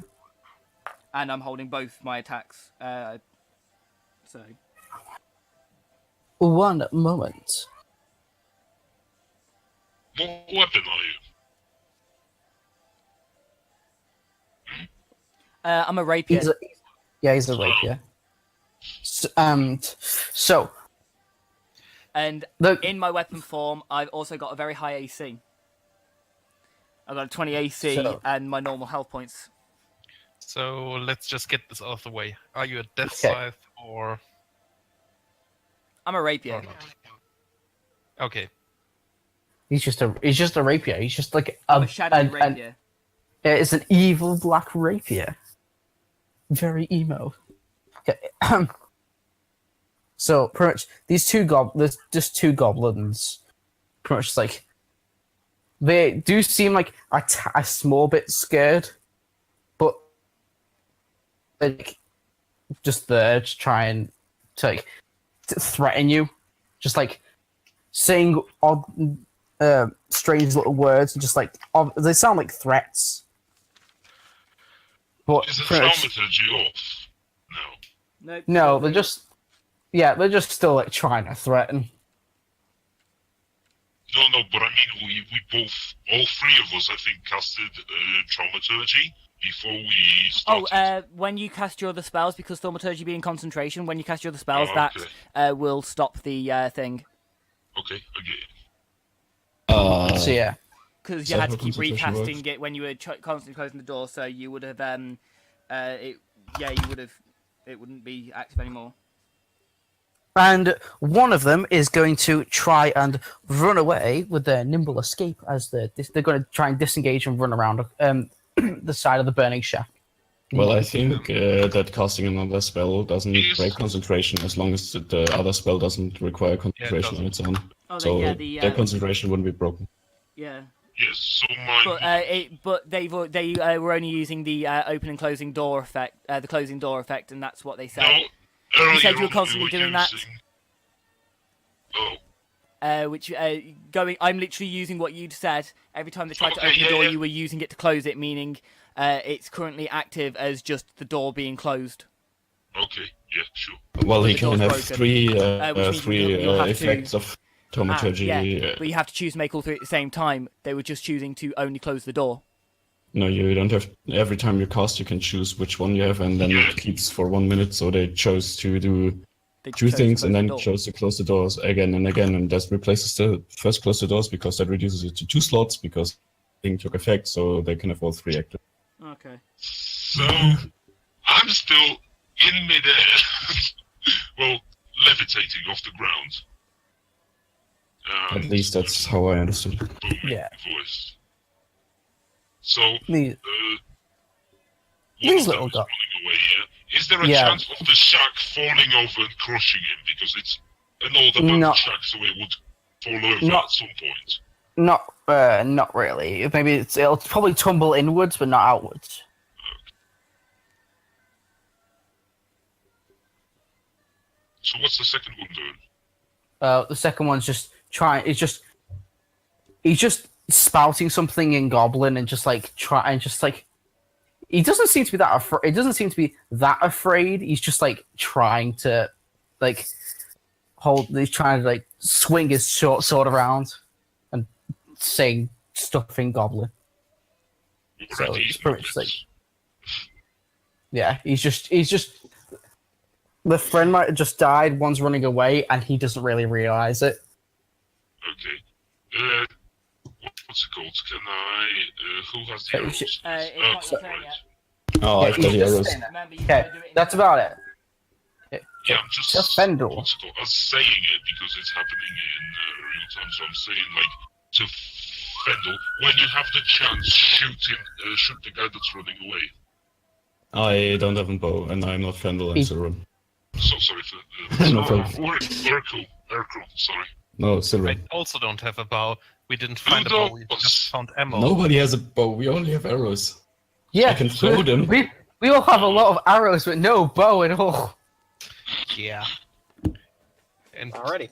And I'm holding both my attacks. So. One moment. What weapon are you? I'm a rapier. He's a rapier. So, And the in my weapon form, I've also got a very high AC. I've got a 20 AC So- and my normal health points. So let's just get this out of the way. Are you a death Okay. scythe or I'm a rapier. not? Okay. he's just a rapier. He's just like I'm a shadow rapier. It's an evil black rapier. Very emo. Okay. So pretty much these there's just 2 goblins. Pretty much like they do seem like a small bit scared, but like just there to try and to threaten you, just like saying odd, strange little words, and just like they sound like threats. But Is the pretty much- thaumaturgy off? No. Nope. no, they're just still like trying to threaten. No, but I mean, we both, all 3 of us, I think, casted thaumaturgy before we started. When you cast your other spells, because thaumaturgy being concentration, when you cast your other spells, Oh, that okay. will stop the thing. Okay, I get it. So yeah, Because So you had how to keep concentration recasting works? it when you were constantly closing the door, so you would have, it wouldn't be active anymore. and one of them is going to try and run away with their nimble escape as they're going to try and disengage and run around the side of the burning shack. Well, I think that casting another spell doesn't break concentration as long as the other spell doesn't require concentration on its own. Oh, then, So yeah, their concentration wouldn't be broken. Yeah. Yes, so mine. But they were only using the open and closing door effect, the closing door effect, and that's what they said. No, Earlier said you were on, constantly we doing that. using... Oh, I'm literally using what you'd said. Every time they tried to Okay, open yeah, the door, yeah. you were using it to close it, meaning it's currently active as just the door being closed. okay, yeah, sure. Well, he the can door's have broken. three Which means you'll have to- effects of thaumaturgy. Yeah, but you have to choose to make all three at the same time. They were just choosing to only close the door. No, you don't have. Every time you cast, you can choose which one you have, and then it keeps for 1 minute. So they chose to do They two chose to things, close and the then door. chose to close the doors again and again, and that replaces the first close the doors because that reduces it to 2 slots because thing took effect, so they can have all 3 active. Okay. So, I'm still in midair. Well, levitating off the ground. At least that's how I understood. Booming Yeah. voice. So, These, one these of them little is guys. running away, yeah? Is there a Yeah. chance of the shack falling over and crushing him? Because it's an old abandoned No. shack, so it would fall over Not- at some point. Not really. Maybe it'll probably tumble inwards, but not outwards. So what's the second one doing? The second one's just trying. He's just spouting something in Goblin and just like he doesn't seem to be that afraid. It doesn't seem to be that afraid. He's just like trying to like hold. He's trying to like swing his short sword around and saying stuff in Goblin. So Already it's pretty much noticed. like yeah. He's just. The friend might have just died. One's running away, and he doesn't really realize it. Okay. What's it called? Can I... who has the Okay, arrows? it's not your turn yet. Oh, I've got the he's just arrows. saying that. Remember, you Okay, gotta do it in that's turn. about it. Yeah, I'm just... Just Fendel. What's it called? I'm saying it because it's happening in real time, so I'm saying, like, to Fendel, when you have the chance, shoot the guy that's running away. I don't have a bow, and I'm not Fendel and He- Silrun. So sorry for... No problem. Urkel, sorry. No, I Silrun. also don't have a bow. We didn't find a don't. bow. We just found ammo. Nobody has a bow. We only have arrows. Yeah, I can throw them. We all have a lot of arrows, but no bow at all. Yeah. And Alrighty.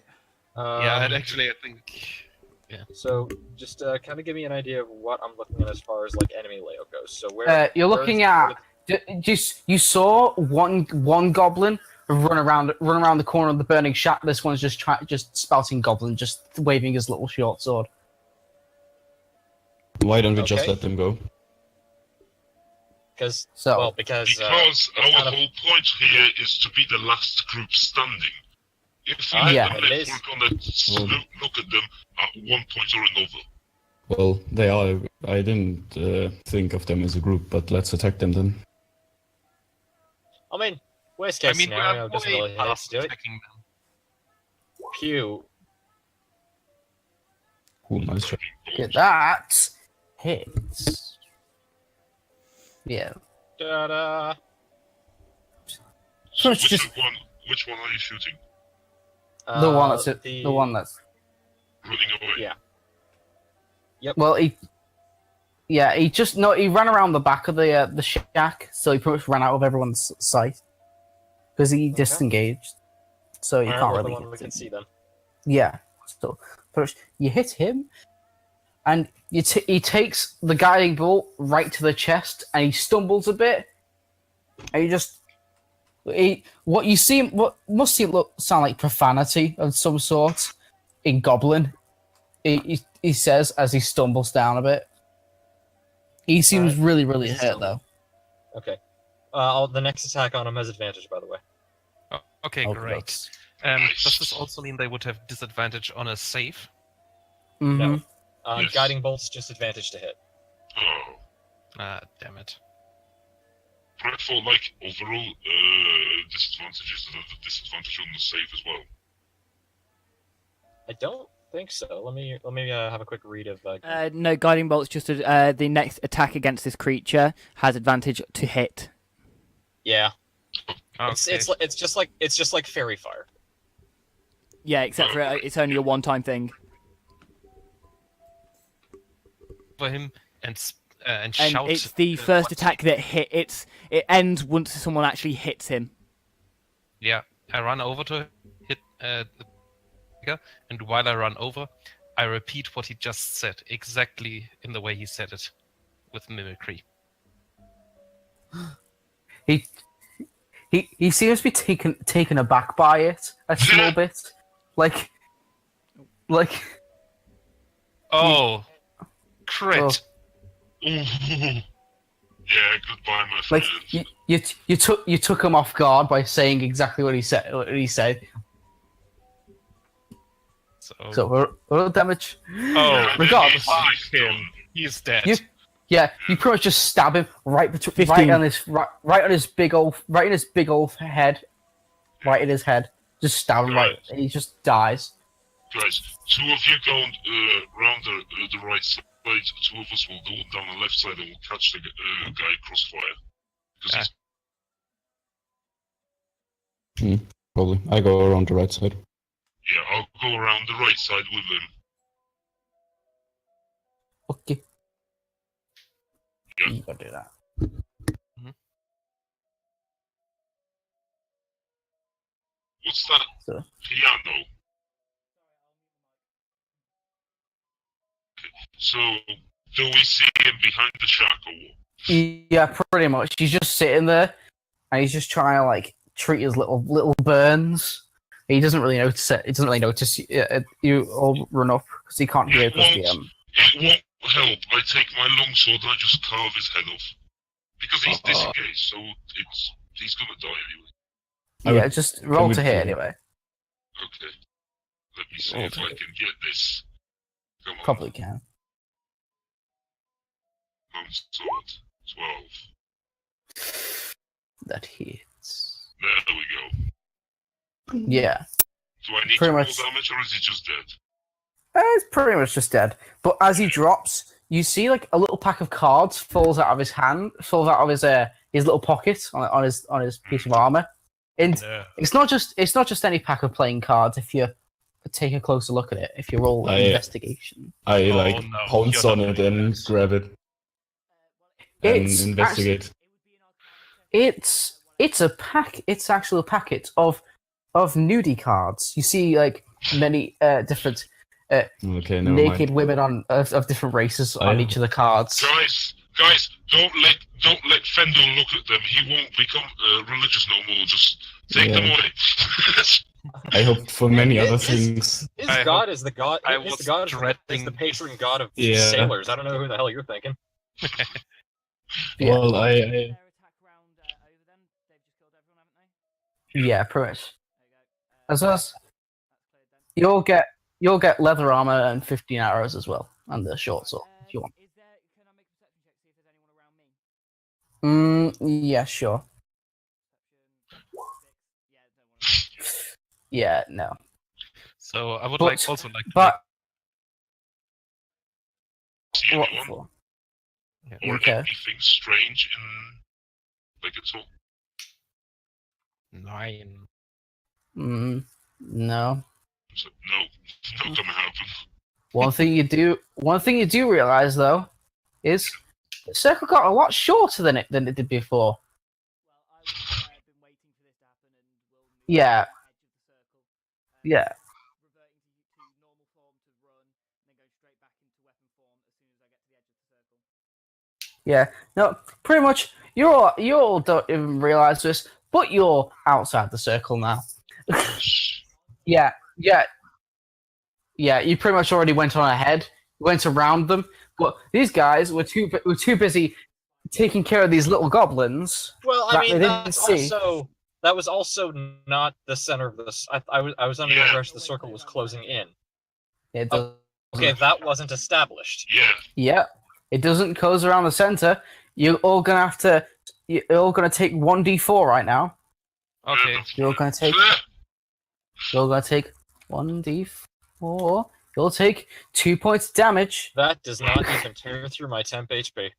yeah, and actually, I think. So just kind of give me an idea of what I'm looking at as far as like enemy layout goes. So where You're where's- looking at just you saw one goblin run around the corner of the burning shack. This one's just spouting Goblin, just waving his little short sword. Why don't we just Okay. let them go? Because So because Because our kind of- whole point here is to be the last group standing. If we Yeah, let it them is. live, we're gonna look at them at one point or another. Well, they are. I didn't think of them as a group, but let's attack them then. I mean, worst I case mean, we scenario are doesn't way really hurt past to do it. attacking them. Pew. Cool, nice shot. yeah, that hits. Yeah. Da-da. So it's just Which one are you shooting? the one that's the the one that's Running away? Yeah. well he ran around the back of the shack, so he pretty much ran out of everyone's sight because he disengaged, so you Alright, can't well, the really one we hit can him. see them. Yeah, so pretty much you hit him, and he takes the guiding bolt right to the chest, and he stumbles a bit, and what must sound like profanity of some sort in Goblin. He says as he stumbles down a bit. He seems Alright. really, really He's hurt still- though. Okay. The next attack on him has advantage, by the way. Oh, okay, Oh, great. gross. Does this also mean they would have disadvantage on a save? Mhm. No. Yes. Guiding bolts just advantage to hit. Oh. Ah, damn it. For like overall disadvantages, the disadvantage on the save as well. I don't think so. Let me have a quick read of. No, guiding bolt's just the next attack against this creature has advantage to hit. Yeah. Okay. It's just like fairy fire. Yeah, except for it's only a one-time thing. for him and And shout. it's the first attack that hit. It ends once someone actually hits him. Yeah, I run over to hit the trigger, and while I run over, I repeat what he just said exactly in the way he said it, with mimicry. He seems to be taken aback by it a small bit, like. Oh, crit! Oh. Yeah, goodbye, my Like friend. you took him off guard by saying exactly what he said. What he said. So roll damage. Oh, regardless. fuck him. He's dead. You pretty much just stab him right 15. right on his big old head, right in his head. Just stab him right. And he just dies. Guys, two of you go round the right side. Two of us will go down the left side and we'll catch the guy crossfire. Because he's Probably. I go around the right side. Yeah, I'll go around the right side with him. Okay. Yeah. You gotta do that. What's that? So- Piano. Okay. So, do we see him behind the shack or what? Yeah, pretty much. He's just sitting there, and he's just trying to like treat his little burns. He doesn't really notice it. He doesn't really notice you all run up because he can't hear because the It won't help. I take my longsword and I just carve his head off. Because he's disengaged, so he's gonna die anyway. Yeah, just roll to hit anyway. Okay. Let me see if I can get this. Come on. Probably can. Longsword. 12. That hits. There we go. Yeah. Do I need Pretty to roll much. damage or is he just dead? It's pretty much just dead. But as he drops, you see like a little pack of cards falls out of his hand, falls out of his little pocket on his piece of armor. And it's not just any pack of playing cards. If you take a closer look at it, if you roll investigation, I pounce on it and grab it and investigate. It's a pack. It's actually a packet of nudie cards. You see like many different Okay, never naked mind. women of different races on each of the cards. Guys, don't let Fendel look at them. He won't become religious no more. Just take them away. I hope for many other things. His god is the god. I His was god dreading- is the patron god of Yeah. sailors. I don't know who the hell you're thinking. Well, I Yeah, pretty much. As well as you'll get leather armor and 15 arrows as well, and the short sword if you want. Yeah, sure. Yeah, no. So I would But- also like to But See what anyone? for? Or Okay. anything strange in like at all? make 9. No. So, no, not gonna happen. One thing you do realize though is the circle got a lot shorter than it did before. Yeah. Yeah. Yeah. No, pretty much you all don't even realize this, but you're outside the circle now. Yeah. Yeah, you pretty much already went on ahead, went around them, but these guys were too busy taking care of these little goblins. Well, That I they mean, didn't that's see. also that was also not the center of this. I was under the impression the circle was closing in. It Oh, does, Okay, that wasn't established. Yeah. yeah, it doesn't close around the center. You're all gonna take 1d4 right now. Okay. You're gonna take 1d4. You'll take 2 points of damage. That does not even tear through my temp HP.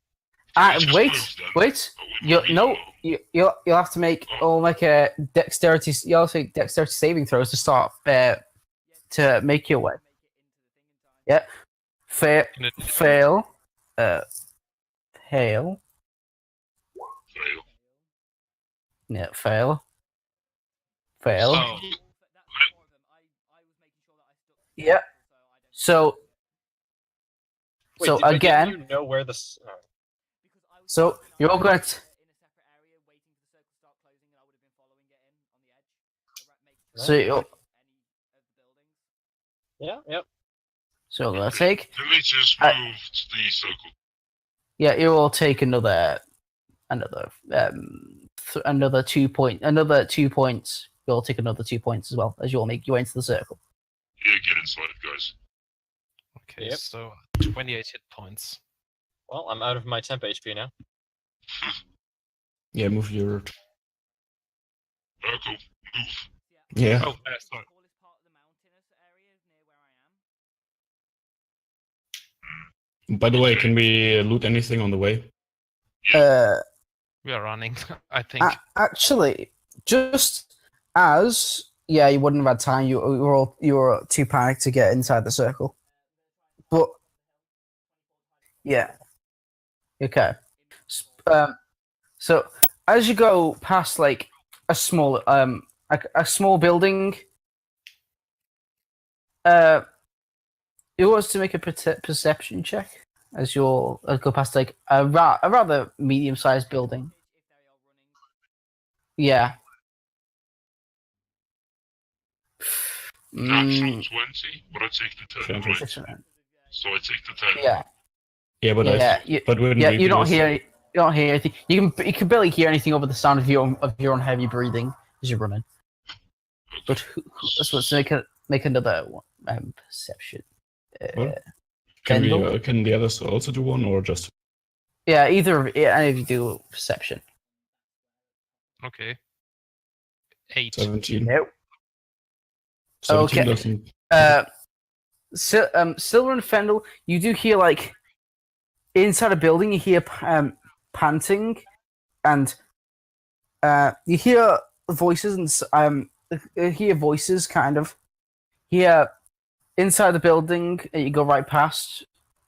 Wait. You'll have to make a dexterity. You'll have to make dexterity saving throws to start to make your way. Yeah. Fail. Fail. Fail. Yeah. Fail. Fail. Oh. Yeah. So Wait, So didn't again- you know where this? so you're all going to so you're, Yeah. Yep. so you're gonna take Then they just I- moved the circle. yeah, you will take another 2 points. You'll take another 2 points as well as you'll make your way into the circle. Yeah, get inside, guys. Okay, Yep. so 28 hit points. Well, I'm out of my temp HP now. Yeah, move your. Cool. Move. Yeah. Oh, sorry. By the way, can we loot anything on the way? We are running, I think. Actually, just as you wouldn't have had time. You were too panicked to get inside the circle. But yeah, okay. So as you go past like a small building, it was to make a perception check as you'll go past like a rather medium-sized building. Yeah. Natural 20, but I take the 10, right? Different. So I take the 10. Yeah. Yeah, but Yeah. but wouldn't Yeah, we you don't use- hear anything. You can barely hear anything over the sound of your own heavy breathing as you're running. But let's make another one, perception. What? Can Kendall? we? Can the others also do one, or just? Yeah, any of you do perception. Okay. 8. 17. Nope. 17 Okay. doesn't. Silver and Fendel, you do hear like inside a building. You hear panting, and you hear voices and you hear voices kind of. Here, inside the building, you go right past.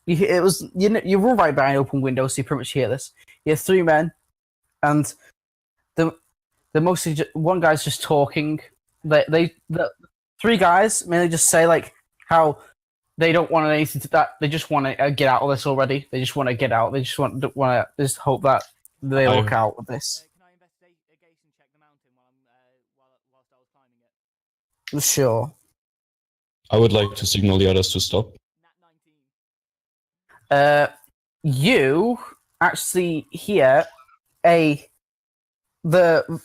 You run right by an open window, so you pretty much hear this. You hear 3 men, and the mostly one guy's just talking. The 3 guys mainly just say like how they don't want anything to that. They just want to get out of this already. They just want to get out. They just want to just hope that they look out of this. Can I investigation check the mountain whilst I was climbing it? Sure. I would like to signal the others to stop. Nat 19. You actually hear the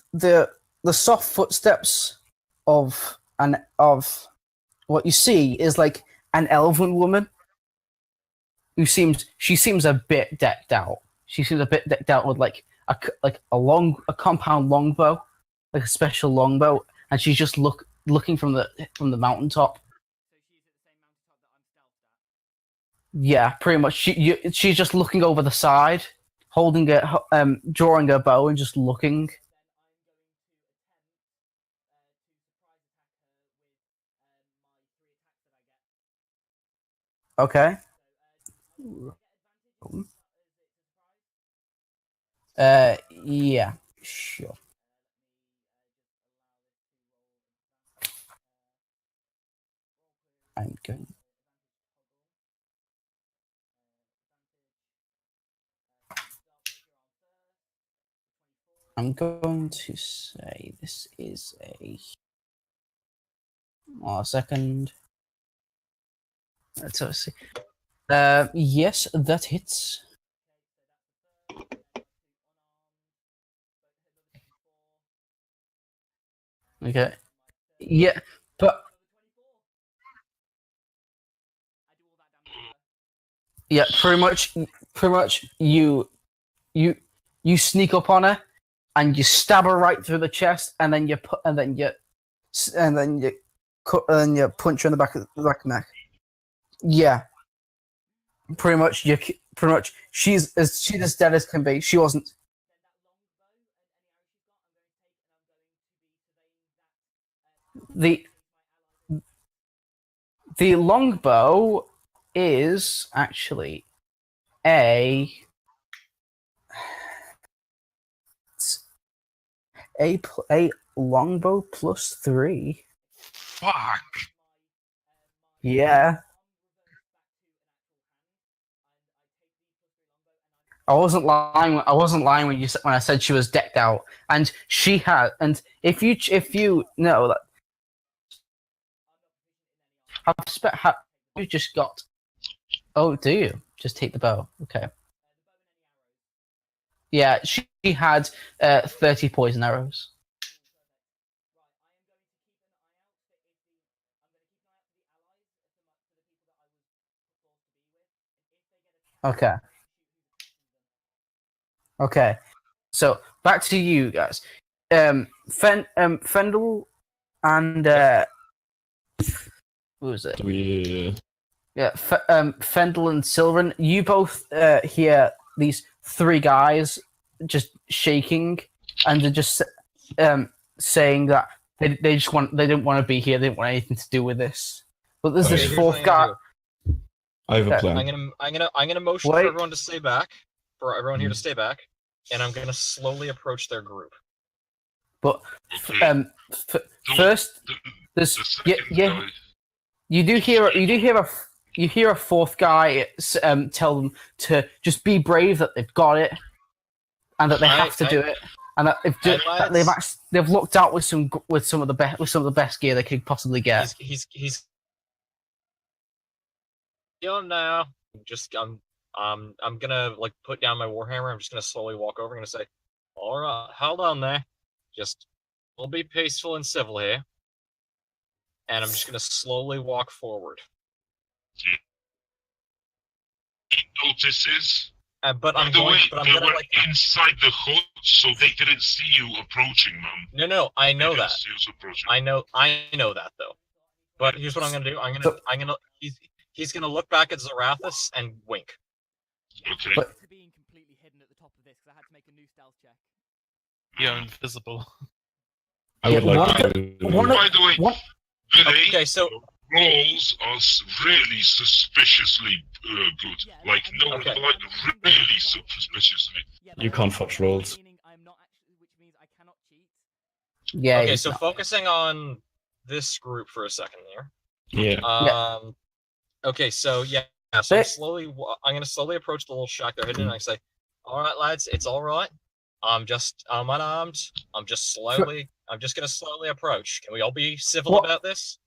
soft footsteps of what you see is like an elven woman who seems a bit decked out. She seems a bit decked out with like a compound longbow, like a special longbow, and she's just looking from the mountaintop. Yeah, pretty much. She's just looking over the side, holding it, drawing her bow, and just looking. Okay. Yeah, sure. I'm going. I'm going to say this is a. Oh, a second. Let's see. Yes, that hits. Okay. Yeah, but yeah, pretty much. You sneak up on her, and you stab her right through the chest, and then you punch her in the back of the neck. Yeah, pretty much. She's as dead as can be. She wasn't. The longbow is actually a longbow +3. Fuck. Yeah. I wasn't lying. I wasn't lying when I said she was decked out, and she had. And if you know that, you just got. Oh, do you just take the bow? Okay. Yeah, she had 30 poison arrows. Okay. Okay. So back to you guys. Fendel and who was it? Yeah, Fendel and Sylvan. You both hear these three guys just shaking, and they're just saying that they didn't want to be here. They didn't want anything to do with this. But there's Okay. this Here's fourth what I'm guy. I have a Yeah, plan. I'm gonna motion Wait. for everyone to stay back. For everyone here to stay back, and I'm gonna slowly approach their group. But Okay. first, The, there's the second yeah. guy. You hear a fourth guy tell them to just be brave, that they've got it, and that they have to do it, and that they've looked out with some of the best gear they could possibly get. He's now. I'm gonna like put down my warhammer. I'm just gonna slowly walk over. I'm gonna say, "All right, hold on there. Just we'll be peaceful and civil here." And I'm just gonna slowly walk forward. He notices. But I'm By the way, but I'm they gonna were like. inside the hut, so they didn't see you approaching, man. No, I know They didn't that. see us approaching. I know that though. But here's what I'm gonna do. I'm gonna. He's gonna look back at Zarathus and wink. Okay. But- To being completely hidden at the top of this because I had to make a new stealth check. You're invisible. I would Yeah, like one- to. one of- By the way, What? Billy, Okay, so rolls are really suspiciously good. Yeah, Like, no, Okay. like, really suspiciously. Yeah, You can't fudge rolls. Meaning I'm not actually, which means I cannot cheat. Yeah. okay, it's so not- focusing on this group for a second here. Yeah. Okay, so yeah, so They- I'm gonna slowly approach the little shack they're hidden, and I say, "All right, lads, it's all right. I'm unarmed. I'm just gonna slowly approach. Can we all be civil What- about this?"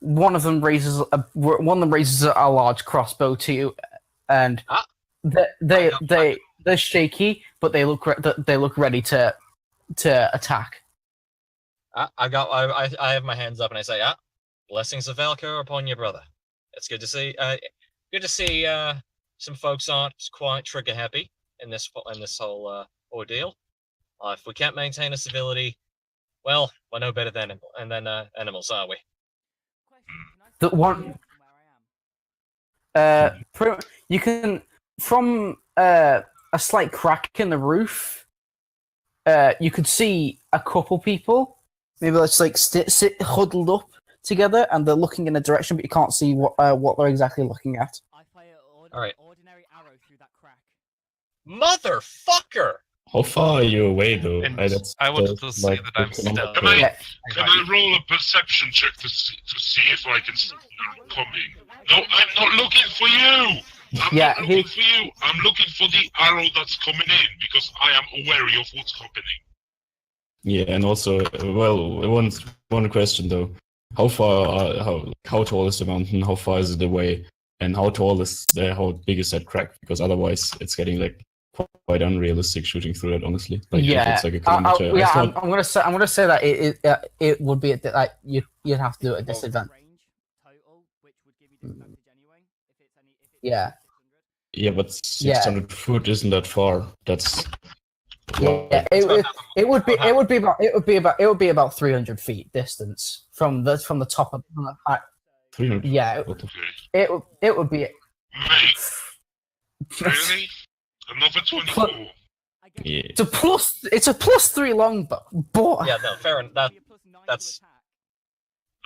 one of them raises a large crossbow to you, and Ah. they're shaky, but they look ready to attack. I have my hands up and I say, blessings of Valkyr upon your brother. It's good to see. Some folks aren't quite trigger happy in this whole ordeal. If we can't maintain a civility, well, we're no better than animals, are we? The one, you can from a slight crack in the roof. You could see a couple people, maybe let's like sit huddled up together, and they're looking in a direction, but you can't see what they're exactly looking at. I fire All right. ordinary arrow through that crack. Motherfucker! How far are you away, though? And That's I wanted to that's say like that the I'm still- kilometer. Can I, Yeah. can I roll a perception check to see if I can see them coming? No, I'm not looking for you! I'm Yeah, not looking for you! I'm looking for the arrow that's coming in, because I am wary of what's happening. Yeah, and also, well, one question though: how how tall is the mountain? How far is it away? And how big is that crack? Because otherwise, it's getting like quite unrealistic shooting through it. Honestly, like if Yeah, it's like a kilometer. I thought- I'm gonna say that it would be like you'd have to do it at disadvantage. Range total, which would give you disadvantage anyway. If it's Yeah. 600. Yeah, but 600 foot isn't that far. That's Yeah, it would be about 300 feet distance from the top of from the height. 300. Yeah, What the it would be. Mate, really? Another 24? I guess Yeah. It's a +3 longbow, but Yeah, no, fair enough. Be a +9 to that's- attack.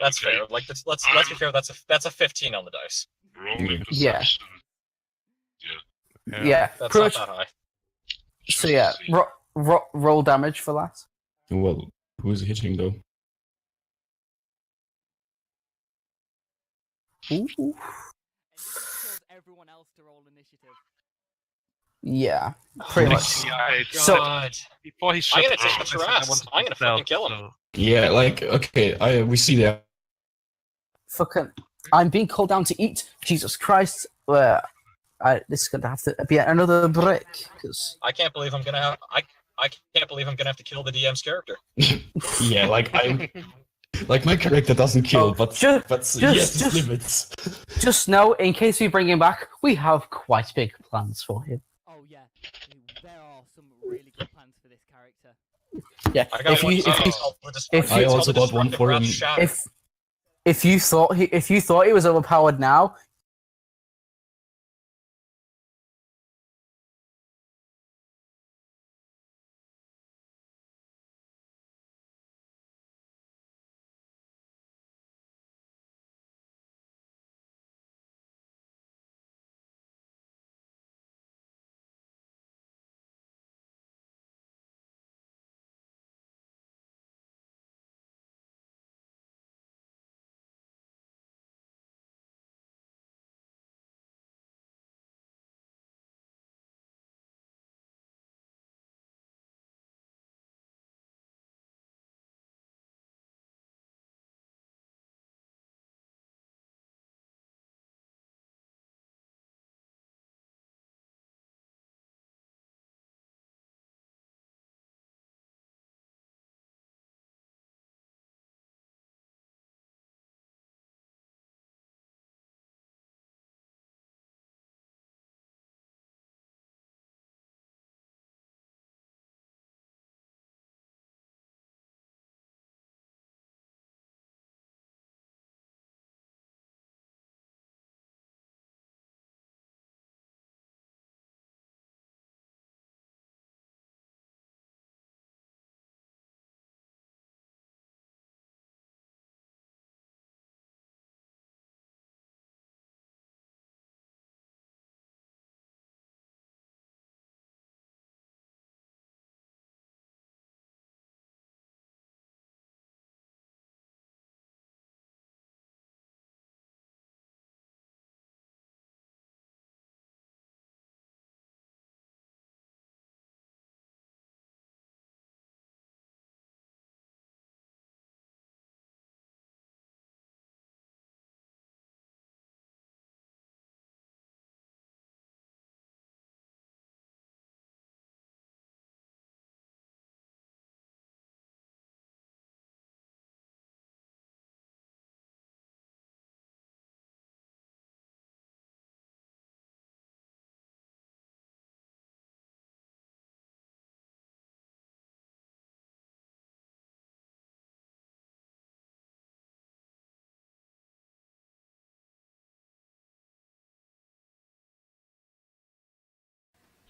That's Okay. fair. Like, let's be fair. That's a 15 on the dice. Rolling Yeah. perception. yeah, That's pretty not much. that high. So yeah, roll damage for that. Well, Who is hitting though? Ooh. Tells everyone else to roll initiative. Yeah, pretty much. Actually, I, So- God. before he shut gonna down, take I said your I ass. wanted I'm to gonna stealth, fucking kill him. so- Yeah, like okay, we see that. Fucking, I'm being called down to eat. Jesus Christ. This is gonna have to be another break because I can't believe I'm gonna have. I can't believe I'm gonna have to kill the DM's character. Yeah, like I'm like my character doesn't kill, Oh, but he has his limits. just know, in case we bring him back, we have quite big plans for him. Oh yeah, there are some really good plans for this character. Yeah, I got if one. you, if you, if I you, also got one for him. if you thought he was overpowered now,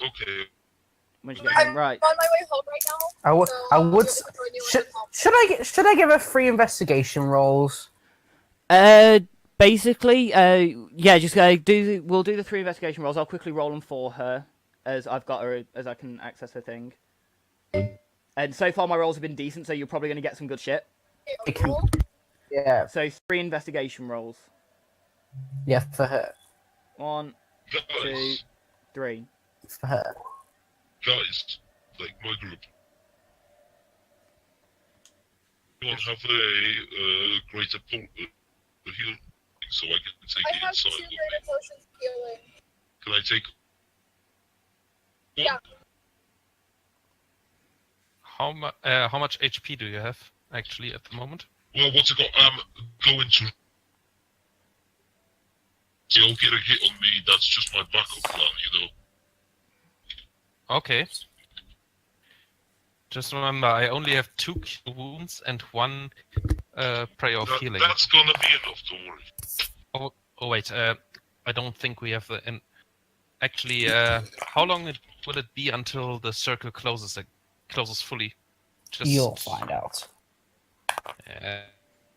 Okay. When you get home, right? I'm on my way home right now. I would. Should I give her 3 investigation rolls? Basically, yeah, just we'll do the 3 investigation rolls. I'll quickly roll them for her, as I've got her, as I can access her thing. And so far my rolls have been decent, so you're probably going to get some good shit. Yeah, So 3 investigation rolls. yeah, for her. 1, 2, Guys, 3. For her. guys, like my group. You want to have a greater heal so I can take I it have inside 2 with me. greater potions of healing. Can I take one? Yeah. How much HP do you have actually at the moment? Well, what's it got? Going to. You'll get a hit on me. That's just my backup plan, you know. Okay. Just remember, I only have 2 cure wounds and 1 prayer of healing. That's gonna be enough. Don't worry. Oh wait, I don't think we have the. Actually, how long will it be until the circle closes fully? Just, You'll find out.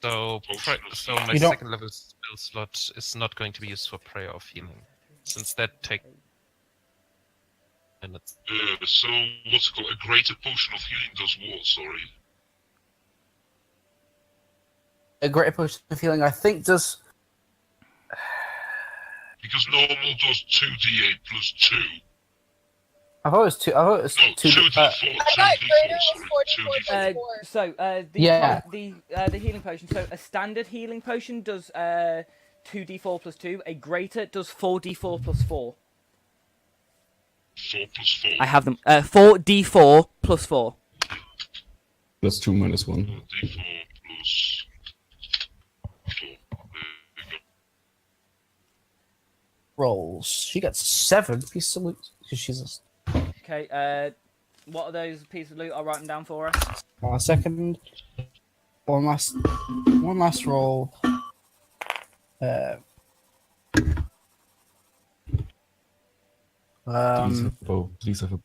So my You don't- second level spell slot is not going to be used for prayer of healing, since that takes minutes. So what's it called? A greater potion of healing does what? Sorry. a greater potion of healing, I think, does. Because normal does 2d8 plus 2. I thought it was two. I thought it was No, two. 2d4. I thought 2d4, greater was sorry. 44 2d4. plus 4. So Yeah. the healing potion. So a standard healing potion does 2d4 plus 2. A greater does 4d4 plus 4. 4 plus 4. I have them. 4d4 plus 4. Plus 2 minus 1. 4d4 plus 4. There we go. Rolls. She gets 7 pieces of loot because she's Okay. What are those pieces of loot? I'll write them down for us. a second. One last roll. Please have a bow. Please have a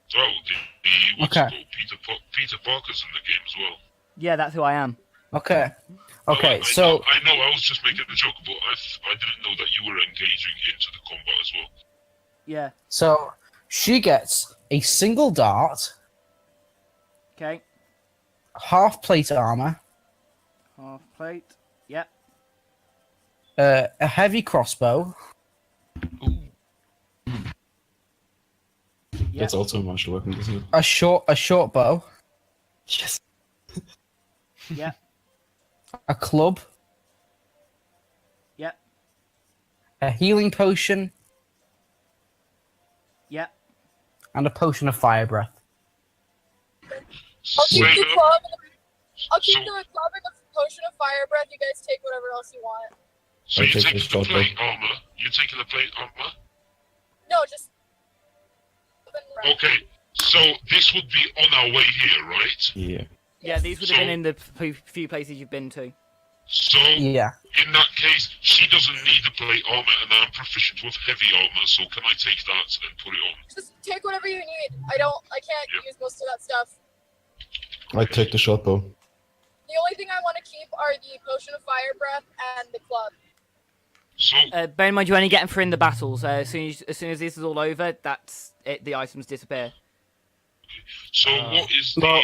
So, what's Okay. it called? Peter Parker's in the game as well. Yeah, that's who I am. Okay. Oh, Okay. I So know, I was just making a joke, but I didn't know that you were engaging into the combat as well. Yeah. so she gets a single dart, Okay. half plate armor, Half plate. Yep. a heavy crossbow, Ooh. Yep. That's also a martial weapon, isn't it? a short bow, Yes. Yep. a club, Yep. a healing potion, Yep. and a potion of fire breath. I'll keep the Straight up. club and I'll keep So- the club and the potion of fire breath. You guys take whatever else you want. So I you're take taking the the short plate armor. You're taking the plate armor. No, just. Okay. So this would be on our way here, right? Yeah. Yeah, these would have been in the few places you've been to. So Yeah. in that case, she doesn't need the plate armor, and I'm proficient with heavy armor. So can I take that and put it on? Just take whatever you need. I can't Yep. use most of that stuff. I take the short bow. The only thing I want to keep are the potion of fire breath and the club. So Bear in mind, you only get them for in the battles. As soon as this is all over, that's it. The items disappear. so what is the well,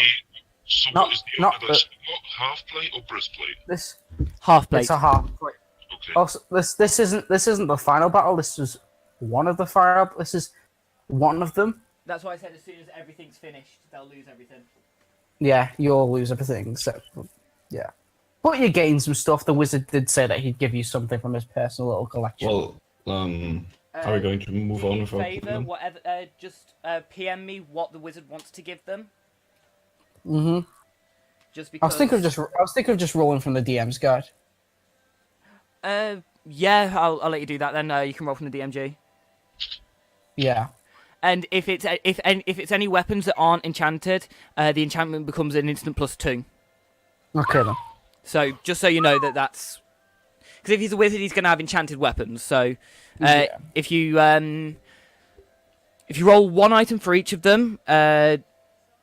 what is the not- armor that's what, half plate or breastplate? This Half plate. it's a half plate. Okay. Also, this isn't the final battle. This is one of the fire. This is one of them. That's why I said as soon as everything's finished, they'll lose everything. Yeah, you'll lose everything. So, yeah. But you gain some stuff. The wizard did say that he'd give you something from his personal little collection. Well, are we going to move on with our Favor, plan? whatever. Just PM me what the wizard wants to give them. Mm-hmm. Just I because. was thinking of just rolling from the DM's guide. Yeah, I'll let you do that then. You can roll from the DMG. Yeah. And if it's any weapons that aren't enchanted, the enchantment becomes an instant +2. Okay then. So just so you know that's because if he's a wizard, he's going to have enchanted weapons. So Yeah. if you roll one item for each of them,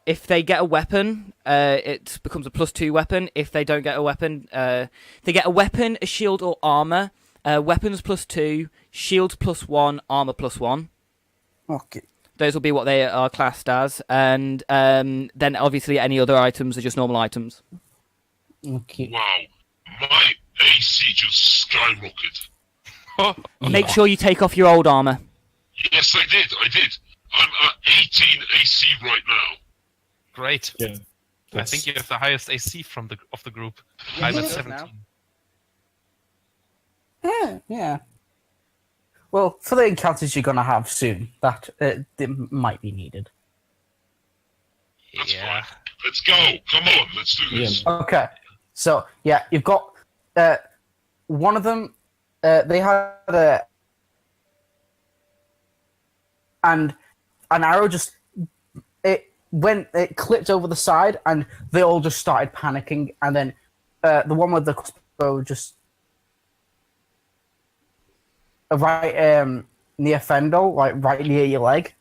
if they get a weapon, it becomes a +2 weapon. If they don't get a weapon, if they get a weapon, a shield, or armor. Weapons +2, shields +1, armor +1. Okay. Those will be what they are classed as, and then obviously any other items are just normal items. Okay. Wow, my AC just skyrocketed. Make sure you take off your old armor. Yes, I did. I'm at 18 AC right now. Great. Yeah. I think you have the highest AC of the group. Yeah, I'm he at does 17. now. Yeah. Well, for the encounters you're gonna have soon, that they might be needed. That's Yeah. fine. Let's go. Come on, let's do this. Okay. So yeah, you've got one of them. They had and an arrow just it clipped over the side, and they all just started panicking. And then the one with the crossbow just right near Fendel, like right near your leg,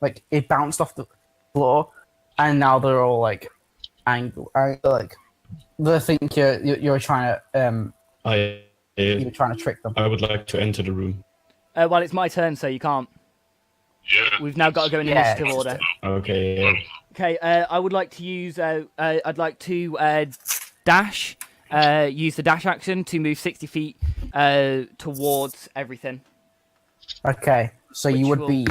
like it bounced off the floor, and now they're all like angry, like they think you're trying to I You were trying to trick them. I would like to enter the room. Well, it's my turn, so you can't. Yeah. We've now got to go in Yeah, initiative order. Okay. Okay, I would like to use. I'd like to dash. Use the dash action to move 60 feet towards everything. Okay, so you Which would be.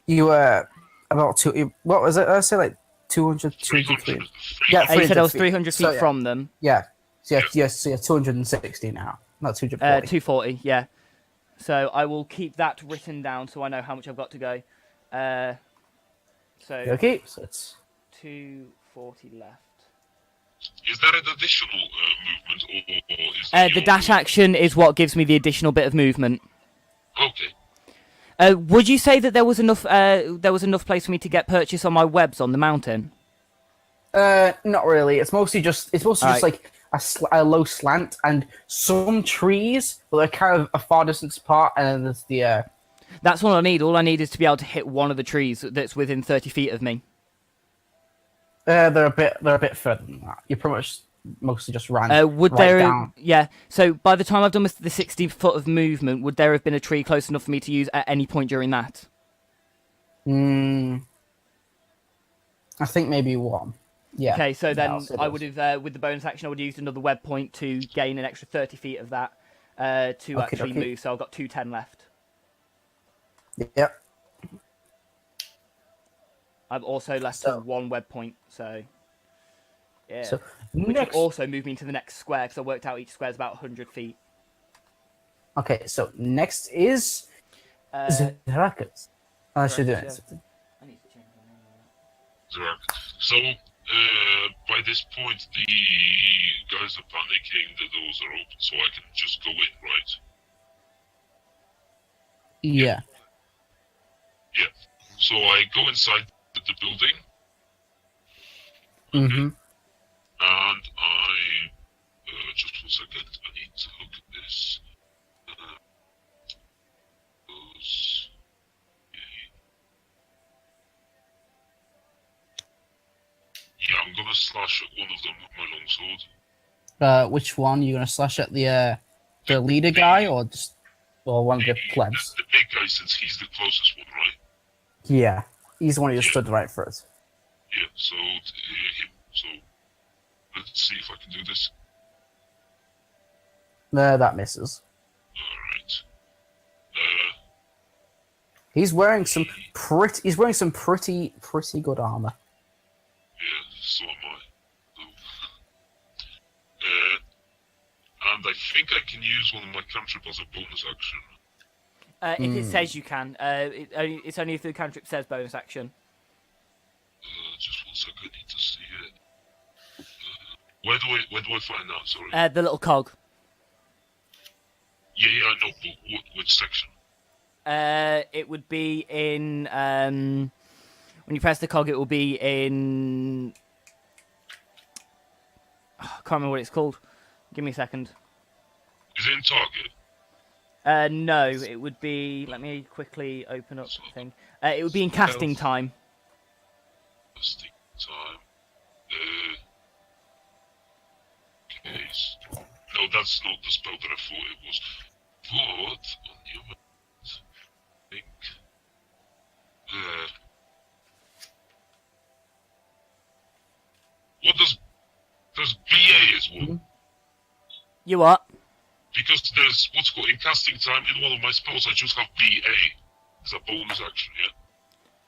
You were about two. What was it? I say like 200, 203. Yeah, You said I was 300 300 feet So, yeah. from them. Yeah. So so you're 260 now, not 240. 240, yeah. So I will keep that written down so I know how much I've got to go. So Okay, so it's 240 left. Is that an additional movement, or is it The dash action is what gives me the additional bit of movement. Okay. Would you say that there was enough place for me to get purchase on my webs on the mountain? not really. It's mostly just Alright. like a low slant and some trees, but they're kind of a far distance apart. And then there's the That's all I need. All I need is to be able to hit one of the trees that's within 30 feet of me. they're a bit further than that. You pretty much mostly just ran. Would right there? down. Yeah. So by the time I've done the 60 foot of movement, would there have been a tree close enough for me to use at any point during that? I think maybe one. Yeah. Okay. So then else it I is. would have, with the bonus action, I would have used another web point to gain an extra 30 feet of that to actually okay. move. So I've got 210 left. Yep. I've also left So- one web point. So yeah. So Which would next. also move me to the next square because I worked out each square is about 100 feet. Okay. So next is Zerakas. I should do correct, it. I need to change my name on that. Zerk. So, by this point, the guys are panicking, the doors are open, so I can just go in, right? Yeah. So I go inside the building, Mm-hmm. and I just 1 second. I need to look at this. Those. Yeah, I'm gonna slash at one of them with my longsword. Which one? You gonna slash at the leader guy or just one of the plebs? The big guy, since he's the closest one, right? Yeah, he's the one who just stood right for us. Yeah. So him. So let's see if I can do this. That misses. All right. He's wearing some pretty. He's wearing some pretty good armor. Yeah, so am I. So, and I think I can use one of my cantrip as a bonus action. If it says you can, it's only if the cantrip says bonus action. Just 1 second, I need to see it. Where do I find that? Sorry. The little cog. Yeah, I know, but which section? It would be in when you press the cog, it will be in. I can't remember what it's called. Give me a second. Is it in target? No, it would be. Let me quickly open up the thing. It would be in casting time. Casting time. Case. No, that's not the spell that I thought it was. But on the other hand, I think. What does BA as well? You what? Because there's what's called in casting time in one of my spells. I just have BA as a bonus action.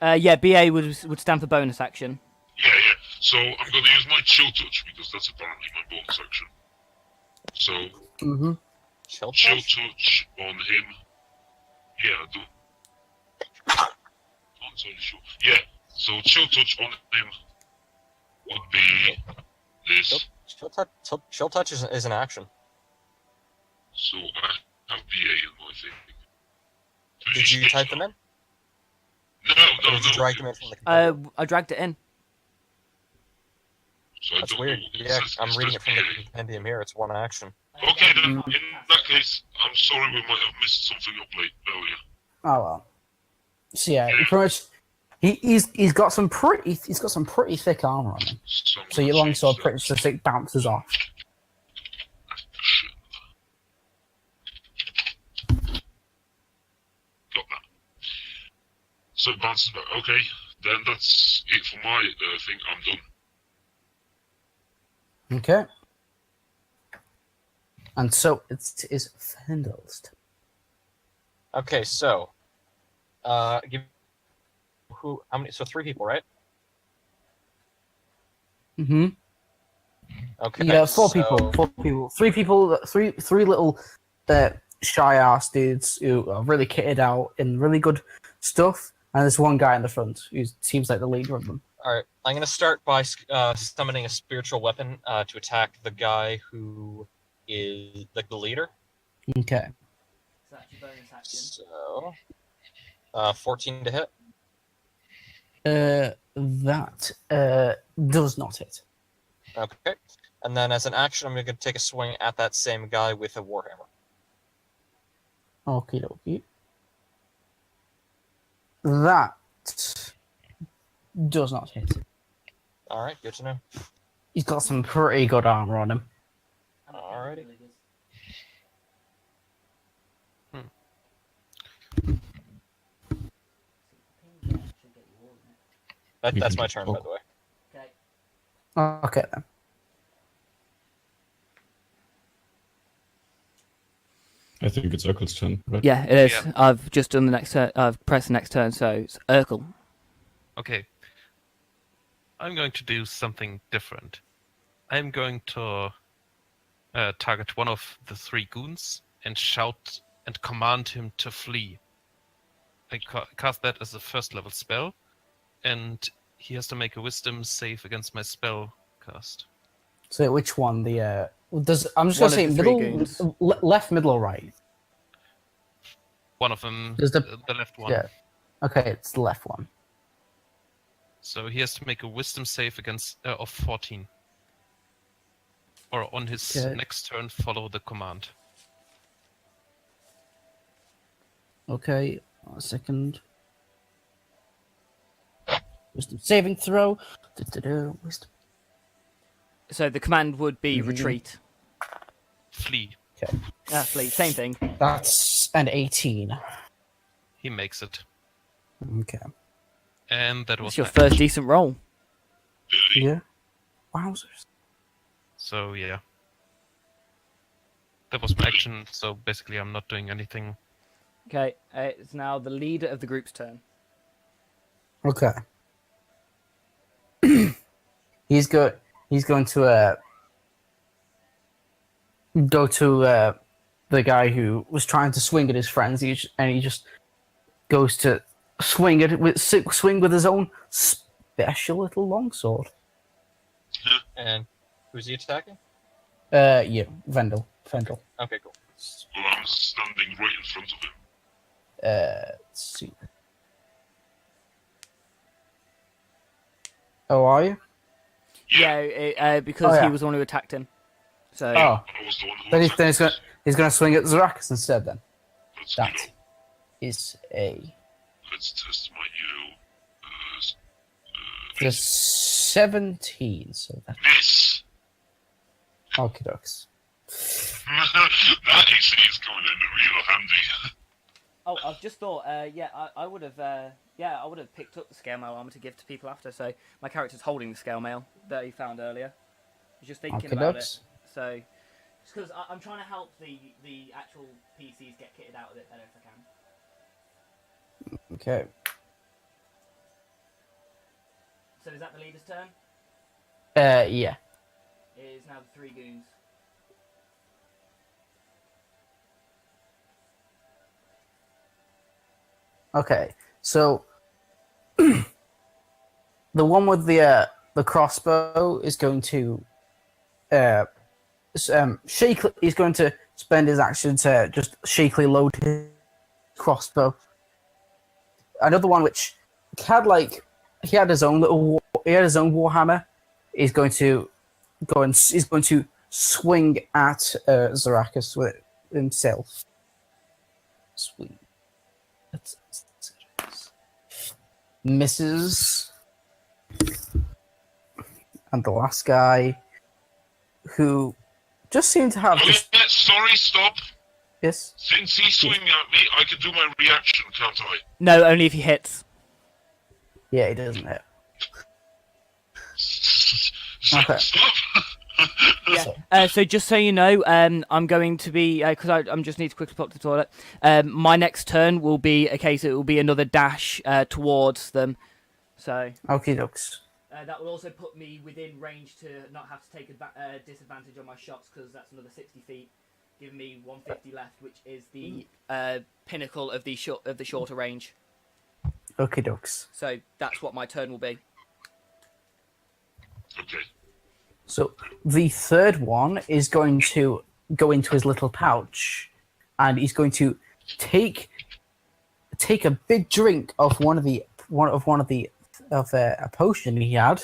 Yeah. Yeah, BA would stand for bonus action. Yeah. So I'm gonna use my chill touch because that's apparently my bonus action. So Mm-hmm. chill touch on him. Yeah, I do. Not entirely sure. Yeah. So chill touch on him would be this. Chill touch is an action. So I have BA in my thing. Did you type them in? No. Or did you drag them in from the compendium? I dragged it in. So I That's don't weird. know. Yeah, I'm It reading says it from the BA. compendium here. It's one action. Okay, then in that case, I'm sorry we might have missed something up late earlier. Oh well. So yeah, he pretty much. He's got some pretty thick armor on him. So your longsword pretty much just like bounces off. Shit. So it bounces back. Okay, then that's it for my thing. I'm done. Okay. And so it is Fendel's turn. Okay, so give who? How many? So 3 people, right? Mm-hmm. Okay. Yeah, 4 so- people. 4 people. 3 people. Three little shy ass dudes who are really kitted out in really good stuff, and there's one guy in the front who seems like the leader of them. All right, I'm gonna start by summoning a spiritual weapon to attack the guy who is like the leader. Okay. So that's your bonus action. So, 14 to hit. That does not hit. Okay, and then as an action, I'm gonna take a swing at that same guy with a warhammer. Okie dokie. That does not hit. All right, good to know. He's got some pretty good armor on him. Alrighty. That's my turn, by the way. Okay then. I think it's Urkel's turn, right? Yeah, it is. Yeah. I've just done the next turn. I've pressed the next turn, so it's Urkel. Okay. I'm going to do something different. I'm going to target one of the 3 goons and shout and command him to flee. I cast that as a first level spell, and he has to make a wisdom save against my spell cast. So which one? The does I'm just One gonna say of the 3 middle, goons. left, middle, or right? One of them, Does the- the left one. Yeah. Okay, it's the left one. So he has to make a wisdom save against of 14. Or on his Okay. next turn, follow the command. Okay, a second. Wisdom saving throw. Wisdom. So the command would be Mhm. retreat. Flee. Flee, same thing. That's an 18. He makes it. Okay. And that It's was your my first action. decent roll. Yeah. Wowzers. So yeah. That was my action, so basically I'm not doing anything. Okay, it's now the leader of the group's turn. Okay. He's going to go to the guy who was trying to swing at his friends. He just goes to swing with his own special little longsword. And who's he attacking? Yeah, Vendel. Okay, cool. Well, I'm standing right in front of him. Let's see. Oh, are you? Yeah, because Oh, yeah. he was the one who attacked him. So Oh, I was the one who then attacked. he's gonna swing at Zarakis instead. Then Let's that go. is a Let's test my new. the 17. So that This. okie dokes. That AC is coming in real handy. Oh, I've just thought. I would have. I would have picked up the scale mail armor to give to people after. So my character's holding the scale mail that he found earlier. I was just thinking Okie about it. dokes. So, just because I'm trying to help the actual PCs get kitted out of it better if I can. Okay. So is that the leader's turn? Yeah. It is now the 3 goons. Okay. So the one with the crossbow is going to shake. He's going to spend his action to just shakily load his crossbow. Another one which he had his own warhammer. He's going to swing at Zarakis with himself. Sweet. Misses. And the last guy who just seemed to have Oh, this. yeah, sorry, stop. Yes. Since he's swinging at me, I can do my reaction, can't I? No, only if he hits. Yeah, he doesn't hit. Okay. Stop! Yeah. So just so you know, I'm going to be because I'm just need to quickly pop to the toilet. My next turn will be a case. It will be another dash towards them. So Okie dokes. that will also put me within range to not have to take a disadvantage on my shots because that's another 60 feet, giving me 150 left, which is the pinnacle of the shorter range. Okie dokes. So that's what my turn will be. Okay. So the third one is going to go into his little pouch, and he's going to take a big drink of a potion he had,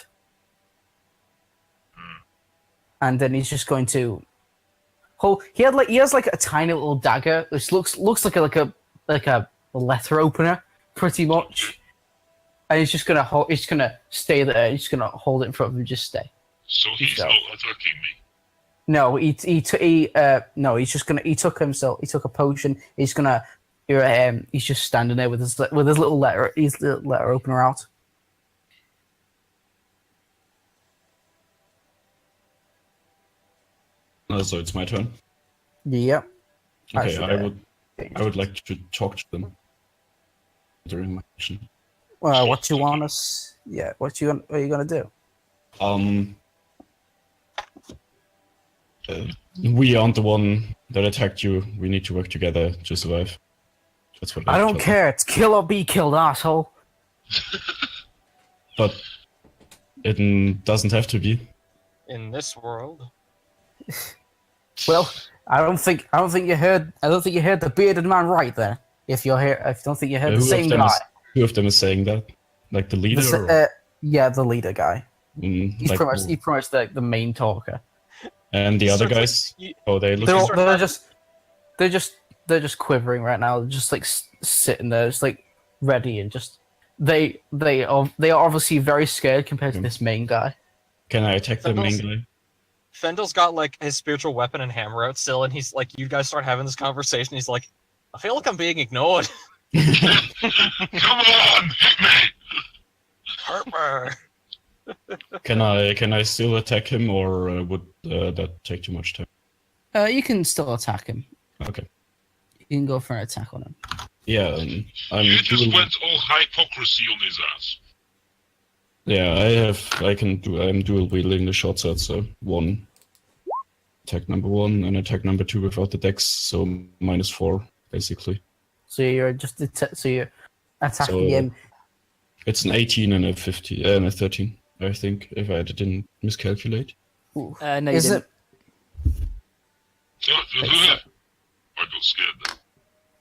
and then he's just going to hold. He has like a tiny little dagger, which looks like a letter opener, pretty much. And he's just gonna stay there. He's just gonna hold it in front of him, just stay. So he's So- not attacking me. No, he took a potion. He's just standing there with his little letter opener out. So it's my turn. Yep. Okay, Actually, I would like to talk to them during my action. What you want us? Yeah. What are you gonna do? We aren't the one that attacked you. We need to work together to survive. That's what I don't told them. care. It's kill or be killed, asshole. But it doesn't have to be. In this world, Well, I don't think you heard. I don't think you heard the bearded man right there. If you don't think you heard the same guy. Who of them is saying that? Like the leader? Yeah, the leader guy. He's like, pretty much the main talker. and the other Sort of- guys? you- Oh, they look. They're just quivering right now. They're just like sitting there, just like ready and just they are obviously very scared compared to this main guy. Can I attack the main Fendel's- guy? Fendel's got like his spiritual weapon and hammer out still, and he's like, you guys start having this conversation. He's like, I feel like I'm being ignored. Come on, hit me! Harper. Can I still attack him, or would that take too much time? You can still attack him. Okay. You can go for an attack on him. Yeah, I'm You just doing. went all hypocrisy on his ass. Yeah, I'm dual wielding the short sword, so one attack number 1 and attack number 2 without the dex, so -4 basically. So you're you're attacking So- him. It's an 18 and a 50 and a 13, I think, if I didn't miscalculate. Ooh. No, you Is didn't. it? I got scared then.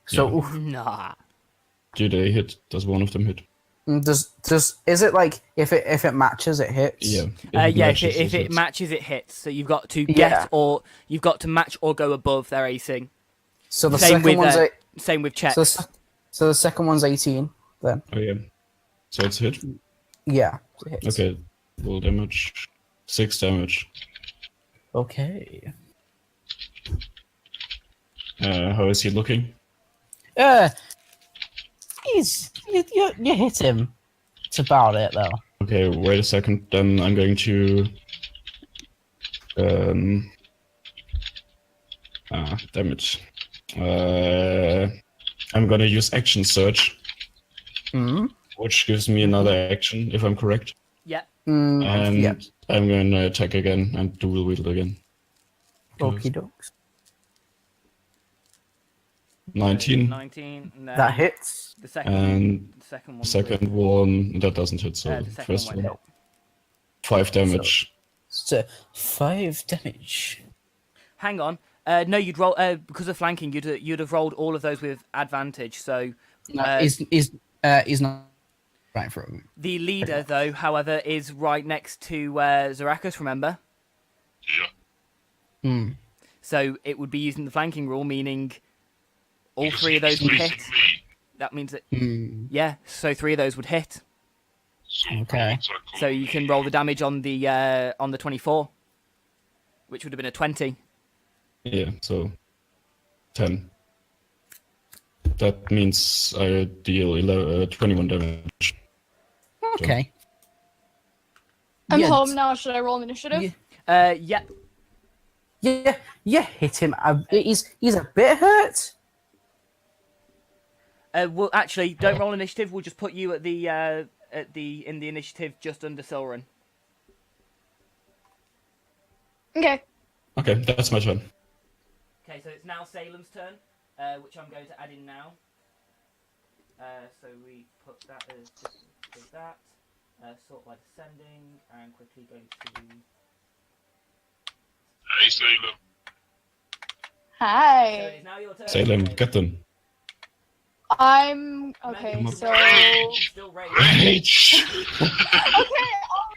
So Nah. Do they hit? Does one of them hit? is it like if it matches it hits? Yeah. If it matches, it hits. So you've got to get you've got to match or go above their acing. So the Same second with one's same with checks. so the second one's 18 then. Oh yeah. So it's a hit. Yeah. It hits. Okay. Full damage. 6 damage. Okay. How is he looking? You hit him. It's about it though. Okay, wait a second. Then I'm going to. Damage. I'm gonna use action surge, Hmm. which gives me another action if I'm correct. Yeah. And Yeah. I'm gonna attack again and dual wield again. Okie dokes. 19 19. And then That hits. The second. and The second one. second one that doesn't hit. So The second first one one, went hit. 5 damage. So 5 damage. Hang on. No, you'd roll because of flanking. You'd have rolled all of those with advantage. So No, he's not right for him. the leader, though, however, is right next to Zarakis. Remember, Yeah. Hmm. so it would be using the flanking rule, meaning all Because 3 of those he's would facing hit. me, That means that Hmm. yeah, so 3 of those would hit. so Okay. attack on So you can me. roll the damage on the 24, which would have been a 20. Yeah, so 10. That means I deal 21 damage. Okay. I'm Yeah, home now. Should I roll initiative? Yeah. Yep. Yeah, hit him. He's a bit hurt. Well, actually, don't roll initiative. We'll just put you at the in the initiative just under Silren. Okay. Okay, that's my turn. Okay, so it's now Salem's turn, which I'm going to add in now. So we put that as just that. Sort by descending, and quickly go to. Hey, Salem. So Hi. it's now your turn. Salem, get them. I'm okay. Remember, So Rage. Still rage. Rage! okay. I'll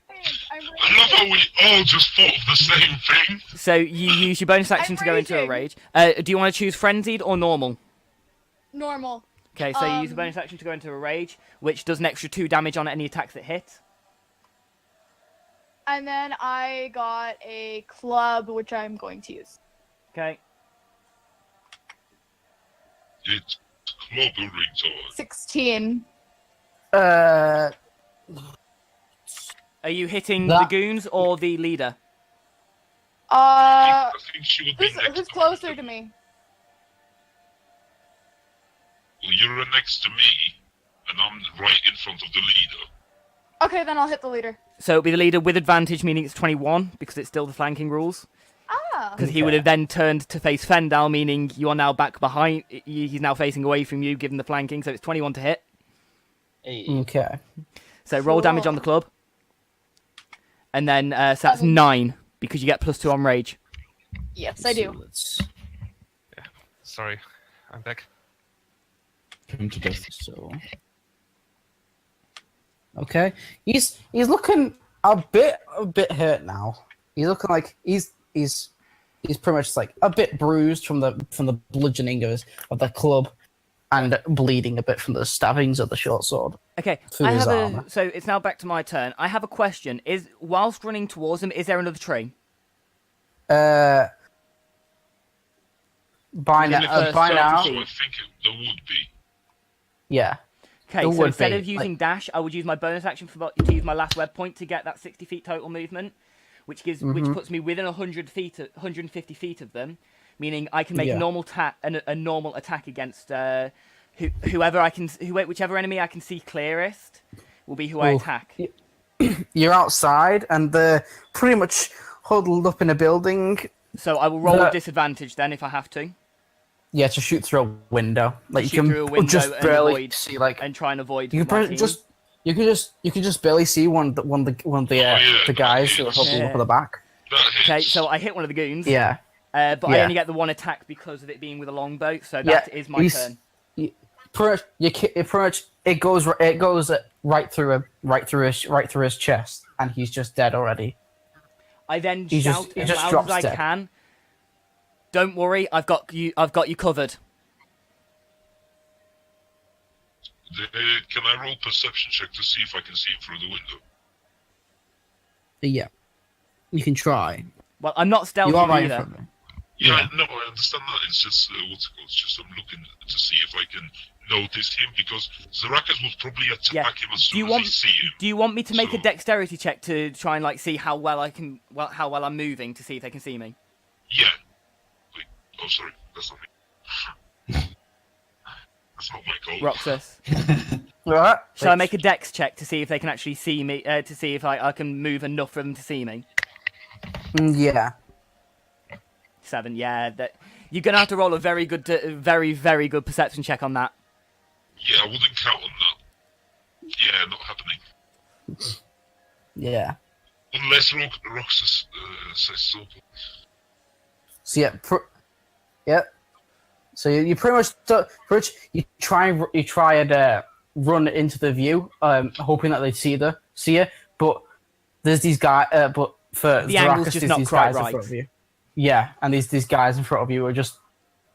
rage. I'm I love how we all just thought of the same thing. So you use your bonus action to go into a raging. rage. Do you want to choose frenzied or normal? normal. Okay, so you use a bonus action to go into a rage, which does an extra 2 damage on any attacks that hit. And then I got a club, which I'm going to use. Okay. It's clobbering time. 16. Are you hitting the That- goons or the leader? I think she would be next. Who's closer to me? Well, you're next to me, and I'm right in front of the leader. Okay, then I'll hit the leader. So it'll be the leader with advantage, meaning it's 21, because it's still the flanking rules. Ah. Because he would have then turned to face Fendal, meaning you are now back behind. He's now facing away from you, given the flanking, so it's 21 to hit. Hey. Okay. So roll damage on the club. And then, so that's 9, because you get +2 on rage. Yes, I do. Sorry, I'm back. Come to death. So. Okay. He's looking a bit hurt now. He's looking like he's pretty much like a bit bruised from the bludgeoning of the club, and bleeding a bit from the stabbings of the short sword. Okay, Through I his have armor. so it's now back to my turn. I have a question. Is whilst running towards him, is there another tree? By Within the now, first by 30 now, feet. So I think there would be. yeah. Okay, There so would instead be, of using dash, I would use my bonus action to use my last web point to get that 60 feet total movement, which puts me within 150 feet of them, meaning I can make Yeah. a normal attack against whichever enemy I can see clearest will be who I Ooh. attack. You're outside, and they're pretty much huddled up in a building. So I will roll The- with disadvantage then if I have to, Yeah, to shoot through a window. Like Shoot you can through a window just and barely avoid- see like and try and avoid you my can team. you can just barely see one of the guys who are huddled up at the back. That hits. Okay, so I hit one of the goons. Yeah. But I Yeah. only get the one attack because of it being with a longbow, so Yeah, that is my he's- turn. It goes right through his chest, and he's just dead already. I then He shout just- he as just loud as drops I dead. can. Don't worry, I've got you covered. Can I roll perception check to see if I can see him through the window? Yeah, you can try. Well, I'm not stealthy You are right in either. front of him. Yeah, no, I understand that. It's just what's it called? It's just I'm looking to see if I can notice him because Zarakas will probably attack Yeah. him as Do you soon as want he see him. Do you want me to make a So- dexterity check to try and see how well I'm moving to see if they can see me? Yeah. Wait. Oh, sorry. That's not me. That's not my goal. Roxas, Right? shall I make a dex check to see if they can actually see me? To see if I can move enough for them to see me? Yeah. 7. Yeah, that you're gonna have to roll a very good good perception check on that. Yeah, I wouldn't count on that. Yeah, not happening. Yeah. Unless Roxas says so. So yeah. So you pretty much you try and run into the view, hoping that they see you. But there's these guys. But for The angle's Zarakas, just there's not these quite guys in right. front of you. Yeah, and these guys in front of you are just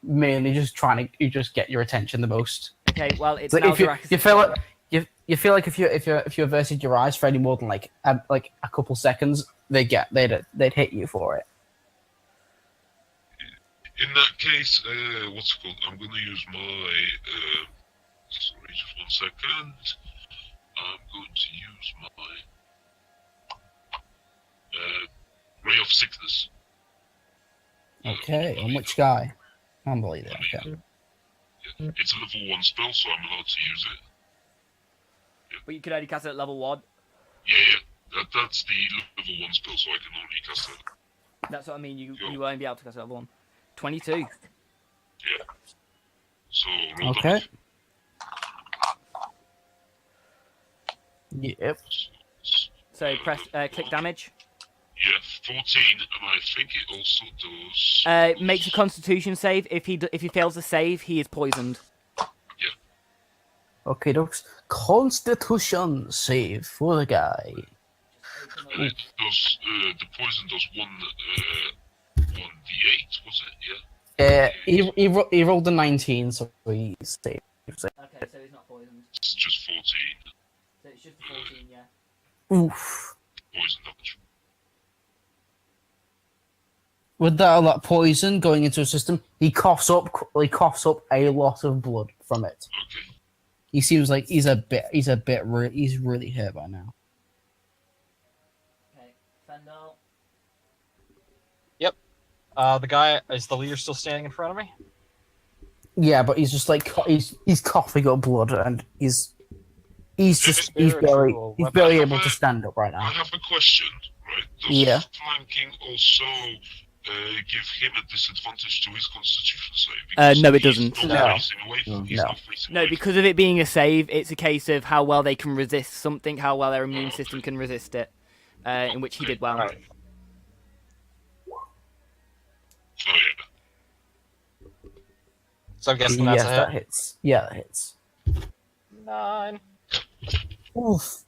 mainly just trying to just get your attention the most. Okay, well it's So now if you Zarakas' feel turn. like you feel like if you averted your eyes for any more than like a couple seconds, they'd hit you for it. In that case, what's it called? I'm gonna use my. Sorry, just 1 second. I'm going to use sickness. Okay, on which guy? Can't believe it. Okay. It's a level 1 spell, so I'm allowed to use it. But you can only cast it at level 1. Yeah. That's the level 1 spell, so I can only cast it. That's what I mean. You won't be able to cast it at level 1. 22. Yeah. So roll Okay. damage. Yep. So press click damage. Yeah, 14, and I think it also does. Makes a Constitution save. If he fails to save, he is poisoned. Okay, dogs. Constitution save for the guy. And it does. The poison does 1d8, was it? Yeah. He rolled a 19, so he saved. Okay, so he's not poisoned. It's just 14 So it's just 14, yeah. Oof. poison damage. With that poison going into his system, he coughs up a lot of blood from it. Okay. He seems like he's really hurt by now. Okay, Fendel. The guy is the leader still standing in front of me. Yeah, but he's just like he's coughing up blood, and he's barely able to stand up right I now. have a question, right? Does Yeah. flanking also give him a disadvantage to his constitution save? No, it he's doesn't. not No. facing away from- he's No. not facing No, away because of it being a save, it's a case of how well they can resist something, how well their immune system can resist it. In which he did well. Alright. from- Oh, yeah. So I'm guessing Yes, that's a that hit. hits. Yeah, that hits. 9. Oof,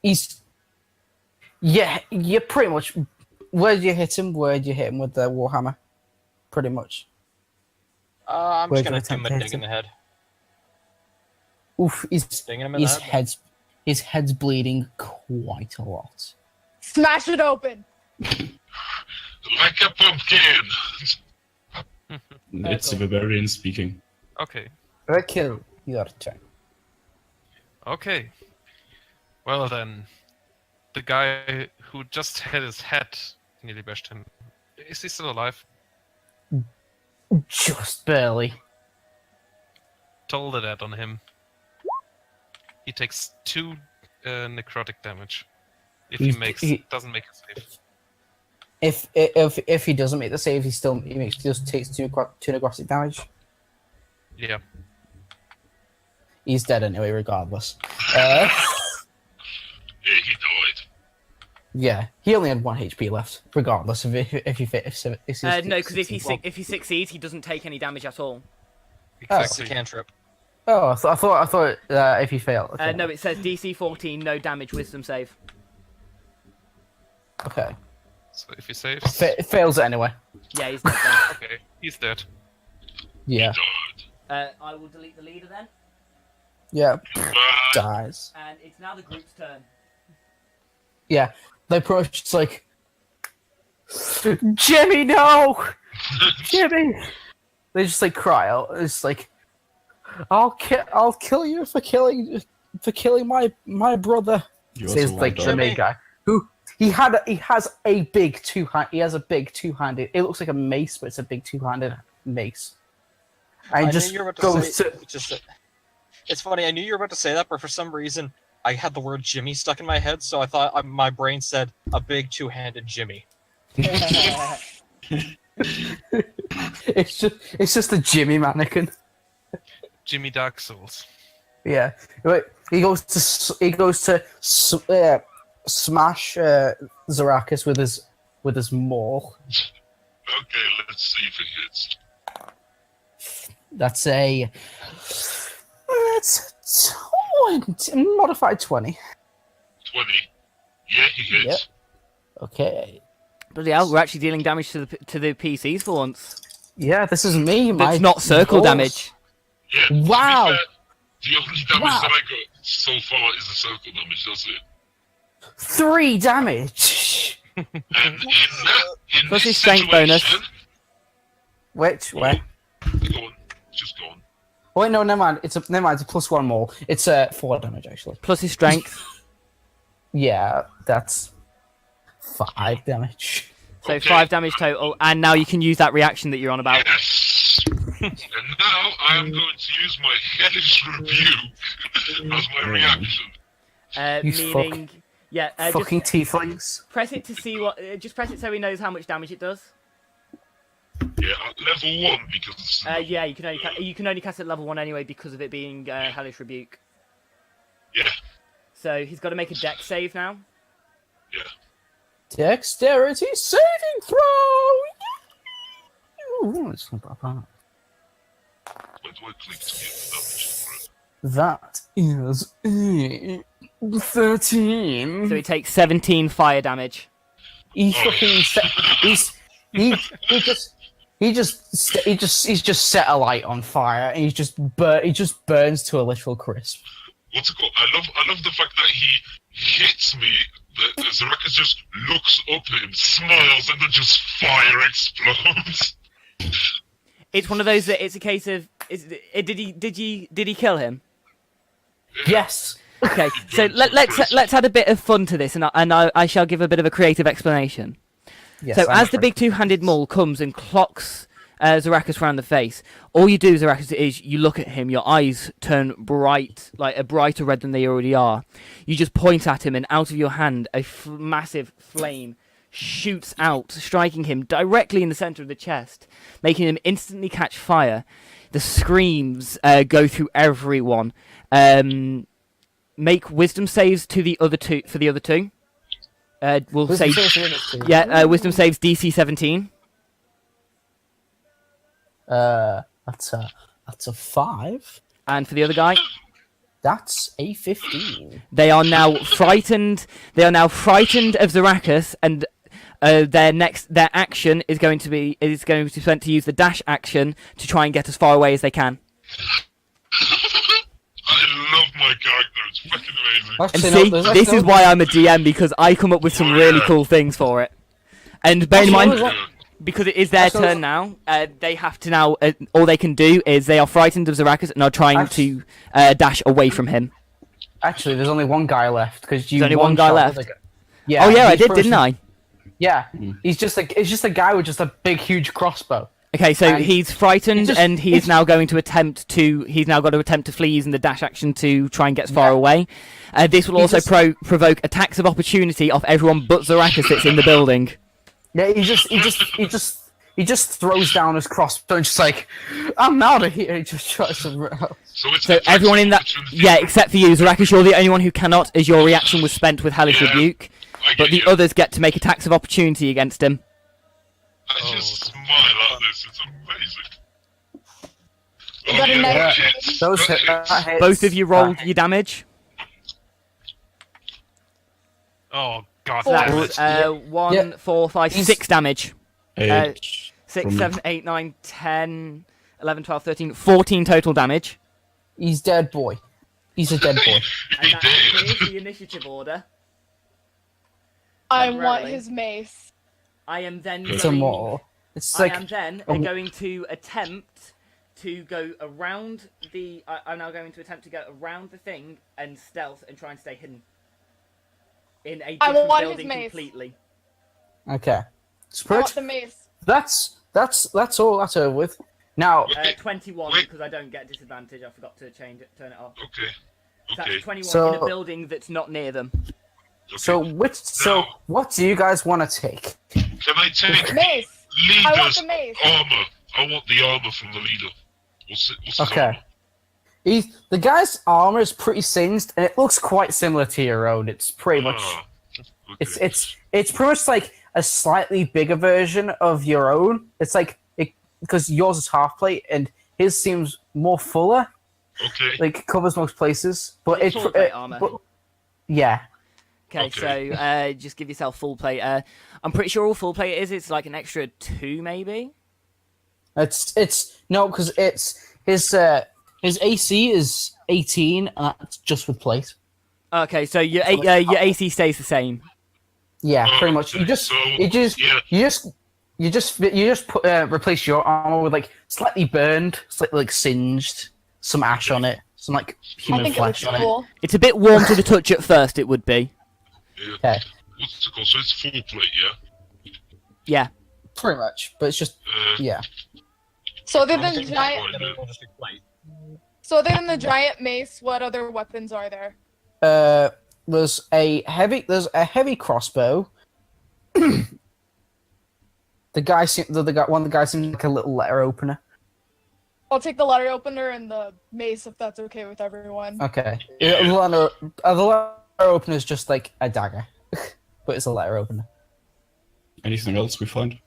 you're pretty much. Where'd you hit him? Where'd you hit him with the warhammer? Pretty much. I'm Where'd just you gonna do him a attempt to dig hit in the head. Oof, Dinging him in the head. his head's bleeding quite a lot. Smash it open. Like a pumpkin! It's a barbarian speaking. Okay. Kill your turn. Okay. Well then, the guy who just had his head nearly bashed him. Is he still alive? Just barely. Told the dead on him. He takes 2 necrotic damage. If he doesn't make a save. If he doesn't make the save, he just takes two necrotic damage. Yeah. He's dead anyway, regardless. Yeah, he died. Yeah, he only had 1 HP left, regardless of if No, because if he succeeds, he doesn't take any damage at all. That's a Exactly. cantrip. Oh, I thought if he failed. Okay. No, it says DC 14, no damage, wisdom save. Okay. So if he saves. It fails it anyway. Yeah, he's dead then. Okay, he's dead. Yeah. I will delete the leader then, Yeah. But Dies. and it's now the group's turn. Yeah. They approach. It's like, Jimmy, no, Jimmy. They just like cry out. It's like, I'll kill you for killing my brother. You Says also like want the that. main guy who he has a big two-handed. It looks like a mace, but it's a big two-handed mace. I And knew just you were about goes to say, to. It's funny. I knew you were about to say that, but for some reason, I had the word Jimmy stuck in my head, so I thought my brain said a big two-handed Jimmy. It's just a Jimmy mannequin. Jimmy Dark Souls. Yeah, Wait, he goes to smash Zarakis with his maul. okay, let's see if it hits. That's it's 20, modified 20. 20. Yeah, he hits. Yep. Okay. Bloody hell, we're actually dealing damage to the PCs for once. Yeah, this is me. That's not circle balls. damage. Yeah, to be Wow. fair, the only damage Wow. that I got so far is the circle damage, that's it. 3 damage. And in Plus this his strength situation, Which way? Go on, just go on. Oh, wait, no, never mind. It's a +1 more. It's 4 damage actually. Plus his strength. Yeah, that's 5 damage. So Okay. 5 damage total, and now you can use that reaction that you're on about. Yes. And now I am going to use my hellish rebuke as my reaction. You Meaning, yeah, Fucking tieflings. press it to see what. Just press it so he knows how much damage it does. Yeah, at level 1 because. Yeah, you can only cast it at level 1 anyway because of it being hellish rebuke. Yeah. So he's got to make a dex save now. Yeah. Dexterity saving throw! Ooh, it's not that bad. Where do I click to get damage for it? That is a 13. So he takes 17 fire damage. He fucking he's just set a light on fire and he just burns to a literal crisp. What's it called? I love the fact that he hits me. The Zarekas just looks up at him, smiles, and then just fire explodes. It's one of those that it's a case of did he kill him? Yes. Okay, so let's add a bit of fun to this, and I shall give a bit of a creative explanation. Yes, So I'm as the big two-handed maul comes and clocks Zarekas round the face, all you do, Zarekas, is you look at him, your eyes turn bright, like a brighter red than they already are. You just point at him, and out of your hand, a massive flame shoots out, striking him directly in the centre of the chest, making him instantly catch fire. The screams go through everyone. Make wisdom saves to the other two. For the other two, we'll say wisdom saves DC 17. That's a 5. And for the other guy, That's a 15. they are now frightened. They are now frightened of Zarekas, and their action is going to be spent to use the dash action to try and get as far away as they can. I love my character. It's fucking amazing. And Actually, see, no, this is why I'm a DM, because I come up with some really cool things for it. And bear in mind, because it is their turn now, they have to now. All they can do is they are frightened of Zarekas and are trying to dash away from him. Actually, there's only one guy left because you. There's only one guy left. Yeah. Oh yeah, I he's did, didn't I? Yeah. It's just a guy with just a big, huge crossbow. Okay, so And he's frightened, and he is it's- now going to attempt to. He's now got to attempt to flee using the dash action to try and get as far Yeah. away. This will He also just- provoke attacks of opportunity off everyone but Zarekas that's in the building. Yeah, he just throws down his crossbow and just like, I'm out of here. He just tries to. So it's So attacks everyone of in that, opportunity. yeah, except for you, Zarekas, you're the only one who cannot, as your reaction was spent with Hellish Yeah. Rebuke. I But get the you. others get to make attacks of opportunity against him. I just smile at this. It's amazing. You got a yeah, negative. that hits. Those That hit, hits. that hits, Both of you rolled that your damage. Oh god Four. damn That's it. 1, Yeah. 4, 5, He's- 6 damage. H 6, from- 7, 8, 9, 10, 11, 12, 13, 14 total damage. He's dead, boy. He's a dead boy. And that is the initiative order. I want Temporarily. his mace. I am then It's going, a more. It's I like am then um, going to attempt to go around the. I'm now going to attempt to go around the thing and stealth and try and stay hidden in a I different want his building mace. completely. okay. I Spirit. want the mace. That's all that's over with. Now 21 Wait. because I don't get disadvantage. I forgot to change it, turn it off. Okay. So that's Okay. 21 So- in a building that's not near them. Okay. so what do you guys want to take? Can I take Mace. I want leader's the mace. armor? I want the armor from the leader. What's his Okay. armor? The guy's armor is pretty singed and it looks quite similar to your own. It's pretty much Ah, okay. it's pretty much like a slightly bigger version of your own. It's like because yours is half plate and his seems more fuller, Okay. like covers most places. But It's it's full plate armor. yeah. Okay, Okay. so just give yourself full plate. I'm pretty sure all full plate is it's like an extra 2 maybe. It's no because it's his AC is 18 and that's just with plate. Okay, so your AC stays the same. Yeah, Oh, pretty much. okay, yeah. You just put replace your armor with like slightly burned, slightly like singed, some ash on it, some like I human think it looks flesh on it. cool. It's a bit warm to the touch at first. It would be. Yeah. Okay. What's it called? So it's full plate, yeah? Yeah. Pretty much, but it's just yeah. So other I'm than thinking giant, that we'll just explain. so other than the giant mace, what other weapons are there? There's a heavy crossbow. The guy one of the guys seems like a little letter opener. I'll take the letter opener and the mace if that's okay with everyone. Okay. The letter opener is just like a dagger, but it's a letter opener. Anything else we find?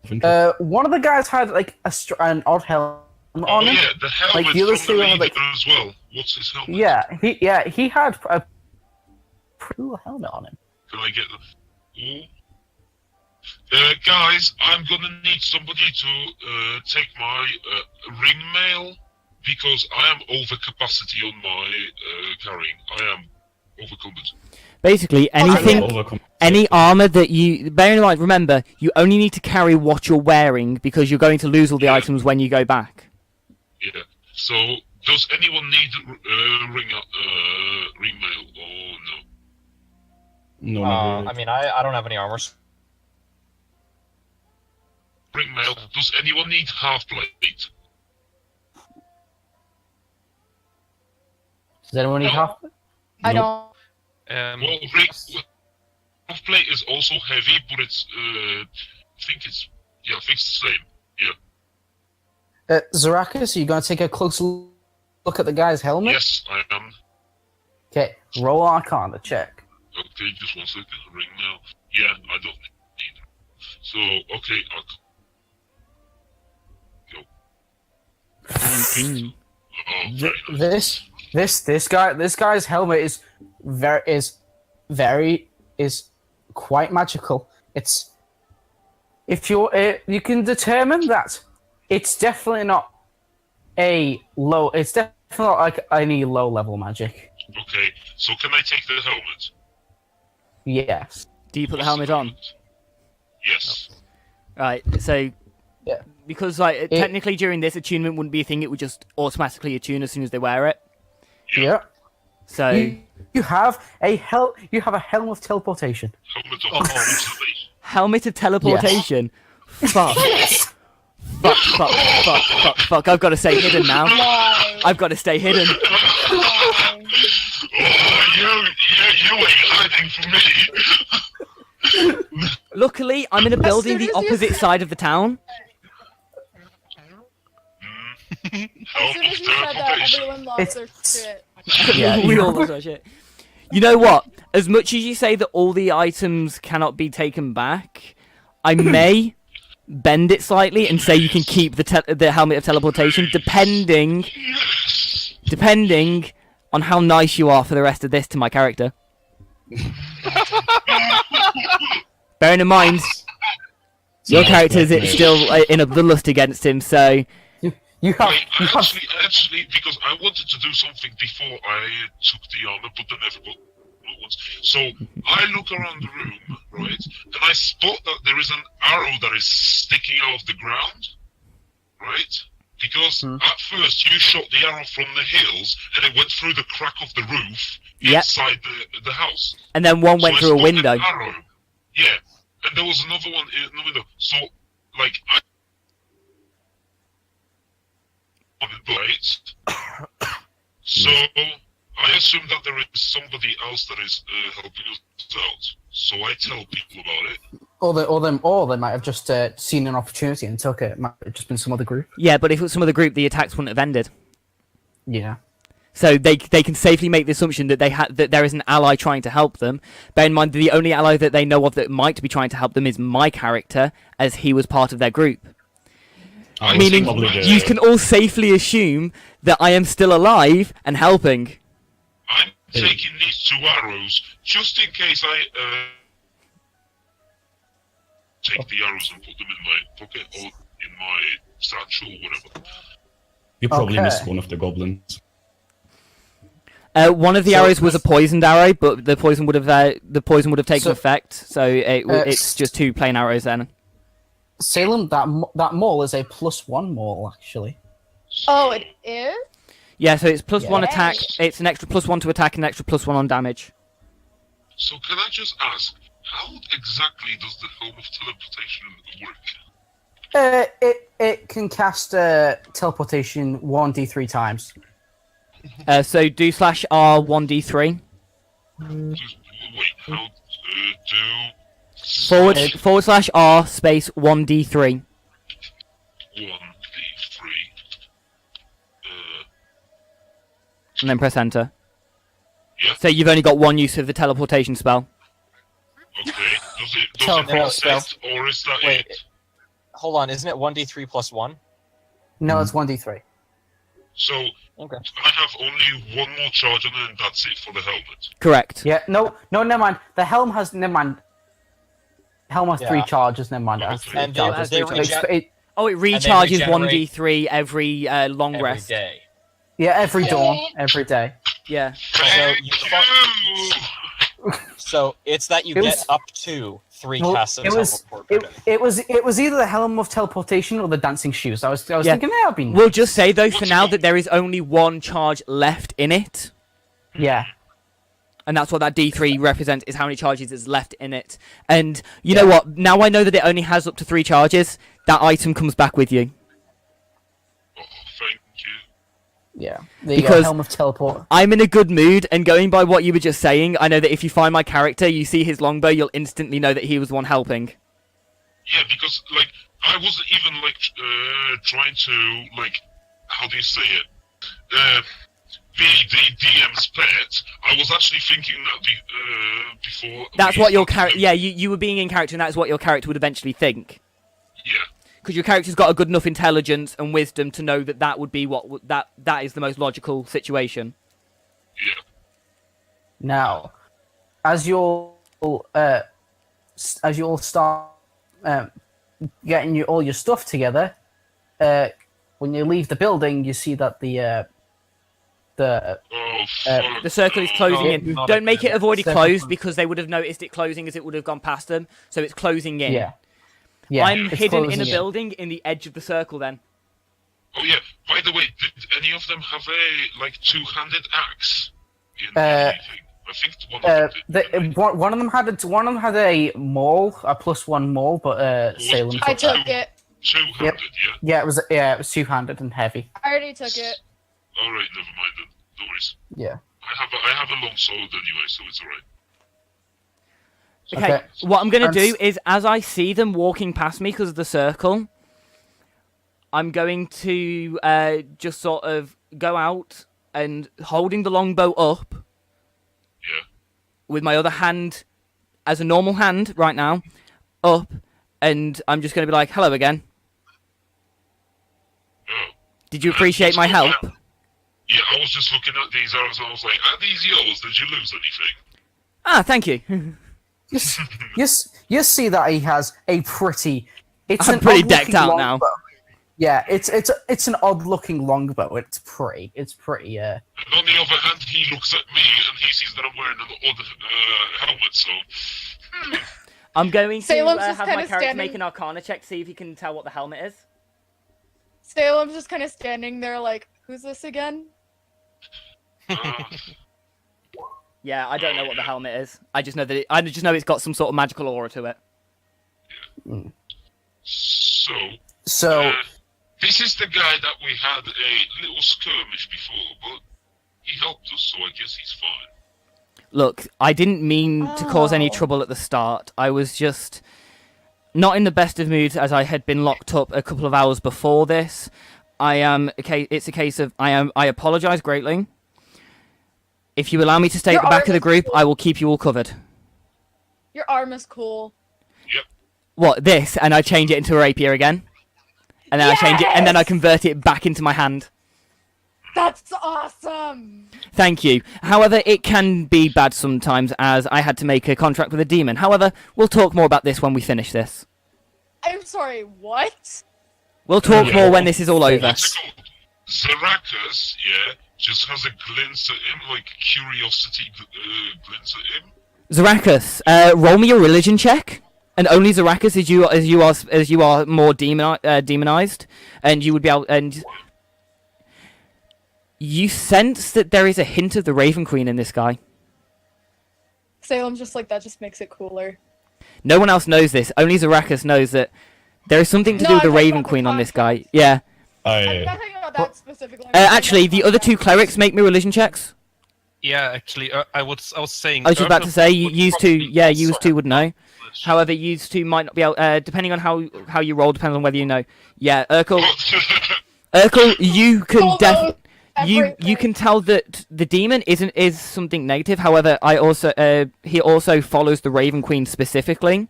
Of interest? One of the guys had like an odd helmet Oh on him. yeah, the helmet the other from the two are, leader like- as well. What's his helmet? He had a pretty cool helmet on him. Can I get the? Ooh. Guys, I'm gonna need somebody to take my ring mail because I am over capacity on my carrying. I am overcommitted. Basically, any armor that you bear in mind. Remember, you only need to carry what you're wearing because you're going to lose all the items when you go back. Yeah. So, does anyone need ring mail or no? No, not really. I mean, I don't have any armor. Ring mail. Does anyone need half plate? Does anyone need half? I Nope. don't. Well, half plate is also heavy, but it's I think it's the same. Yeah. Zarakis, are you going to take a closer look at the guy's helmet? Yes, I am. Okay, roll Arcana check. Okay, just 1 second. Ring mail. Yeah, I don't need it. So, okay, I'll 19. Oh, very nice. This guy's helmet is quite magical. It's if you're you can determine that it's definitely not it's definitely not like any low level magic. Okay, so can I take the helmet? Yes. Do you put the helmet on? Yes. Right. So. Yeah. Because technically during this attunement wouldn't be a thing; it would just automatically attune as soon as they wear it. Yeah. So you have a helm of teleportation. Helmet of observation. helmet of teleportation. Fuck. Fuck. I've got to stay hidden now. Why? I've got to stay hidden. Why? Oh, you ain't hiding from me. Luckily, I'm in a building the soon as you opposite said- side of the town. As soon Helmet as of you said that, teleportation. everyone lost their shit. Yeah, We you- all lost our shit. You know what? As much as you say that all the items cannot be taken back, I may bend it slightly and say you can keep the helmet of teleportation, depending on how nice you are for the rest of this to my character. Bearing in mind, your character is still in a bloodlust against him, so You have Wait, actually, because I wanted to do something before I took the armor, but then everybody at once. So I look around the room, right, and I spot that there is an arrow that is sticking out of the ground, right? Because at first you shot the arrow from the hills, and it went through the crack of the roof Yep. inside the house. and then one went So I through a spotted window. an arrow. Yeah, and there was another one in the window. So, like, on the blades. So I assume that there is somebody else that is helping us out. So I tell people about it. or they might have just seen an opportunity and took it. It might have just been some other group. Yeah, but if it was some other group, the attacks wouldn't have ended. Yeah. So they can safely make the assumption that that there is an ally trying to help them. Bear in mind, the only ally that they know of that might be trying to help them is my character, as he was part of their group. I Meaning, probably the- you can all safely assume that I am still alive and helping. I'm taking these 2 arrows just in case I take the arrows and put them in my pocket or in my satchel or whatever. You probably Okay. missed one of the goblins. One of the arrows was a poisoned arrow, but the poison would have taken So- effect. So it's just 2 plain arrows then. Salem, that maul is a +1 maul actually. Oh, it is? Yeah, so it's +1 Yeah. attack. It's an extra +1 to attack and an extra +1 on damage. So can I just ask, How exactly does the Helm of Teleportation work? It can cast teleportation 1d3 times. So do /R 1d3 Just, wait, how do /R space 1d3. 1d3? And then press enter. Yeah. So you've only got one use of the teleportation spell. Okay. Does it Teleport have spell. set, or is that Wait. it? Hold on, isn't it 1d3 plus 1? No, it's 1d3. So Okay. I have only one more charge, and then that's it for the helmet. Correct. Yeah, no, never mind. The helm has, never mind. Helm has 3 Yeah. charges, never mind. It has Okay. 3 And they- charges. they It- Oh, it they recharges regenerate 1d3 every long Every rest. day. yeah, every dawn, every day. Yeah. Thank you you! So it's that you It get was- up to 3 Well, casts of it was teleport per day. it was either the helm of teleportation or the dancing shoes. I was Yeah. thinking that would be We'll just say though for now that there is only one charge left in it. yeah. And that's what that D3 represents, is how many charges is left in it. And you know what? Now I know that it only has up to 3 charges. That item comes back with you. Oh, thank you. Yeah. There you go, Because- helm of teleport. I'm in a good mood, and going by what you were just saying, I know that if you find my character, you see his longbow, you'll instantly know that he was the one helping. Yeah, because like I wasn't even like trying to like how do you say it? Be the DM's pet. I was actually thinking that before. That's we what your started character... to- Yeah, you were being in character, and that's what your character would eventually think. Yeah. Because your character's got a good enough intelligence and wisdom to know that that would be that is the most logical situation. Yeah. Now, as you'll start getting all your stuff together, when you leave the building, you see that the Oh, fuck. The circle is closing no, in. not Don't make it again. avoided Circle closed closed. because they would have noticed it closing as it would have gone past them. So it's closing in. yeah. I'm it's hidden in closing a building in the edge of the circle then. Oh yeah. By the way, did any of them have a like two-handed axe in Uh, anything? I think one of them did. One of them had a maul, a +1 maul, but Salem I took that. took it. Two-handed, yeah. Yeah, it was 2-handed and heavy. I already took it. All right, never mind then. No worries. Yeah. I have a long sword anyway, so it's alright. Okay, Okay. what I'm going to And do is, as I see them walking past me because of the circle, I'm going to just sort of go out and holding the longbow up Yeah. with my other hand as a normal hand right now, up, and I'm just going to be like, hello again. Oh. Did you appreciate my help? Yeah, I was just looking at these arrows and I was like, are these yours? Did you lose anything? Ah, thank you. You see that he has a pretty. It's I'm an pretty odd-looking decked out now. longbow. Yeah, it's an odd-looking longbow. It's pretty. And on the other hand, he looks at me and he sees that I'm wearing an odd helmet, so... I'm going to Salem's just have my kinda character standing- make an Arcana check to see if he can tell what the helmet is. Salem's just kind of standing there like, who's this again? Yeah, I don't know what the helmet is. I just know that I just know it's got some sort of magical aura to it. So, this is the guy that we had a little skirmish before, but he helped us, so I guess he's fine. Look, I didn't mean to cause any Oh. trouble at the start. I was just not in the best of moods as I had been locked up a couple of hours before this. It's a case of I apologize greatly. If you allow me to stay Your at the back of arm the is group, cool. I will keep you all covered. Your arm is cool. What, this? And I change it into a rapier again? And then I change it, and then I Yes! convert it back into my hand. That's awesome! Thank you. However, it can be bad sometimes, as I had to make a contract with a demon. However, we'll talk more about this when we finish this. I'm sorry, what? We'll talk more when this is all over. What's it called? Zarakas, yeah, just has a glint at him, like curiosity glints at him. Zarakas, roll me a religion check, and only Zarakas, as you are more demonized, and you would be able, and you sense that there is a hint of the Raven Queen in this guy. Salem's just like, that just makes it cooler. No one else knows this. Only Zarakas knows that there is something to No, do with the I'm talking Raven about the Queen on this concept. guy. Yeah. I'm not talking about that specifically. Actually, the other two clerics make me religion checks. Yeah, actually, I was saying. I was just about to say, you would used to, probably yeah, also you two have would know. knowledge. However, you two might not be able, depending on how you roll, depends on whether you know. Yeah, Urkel, you can Although you everything- can tell that the demon is something negative. However, he also follows the Raven Queen specifically.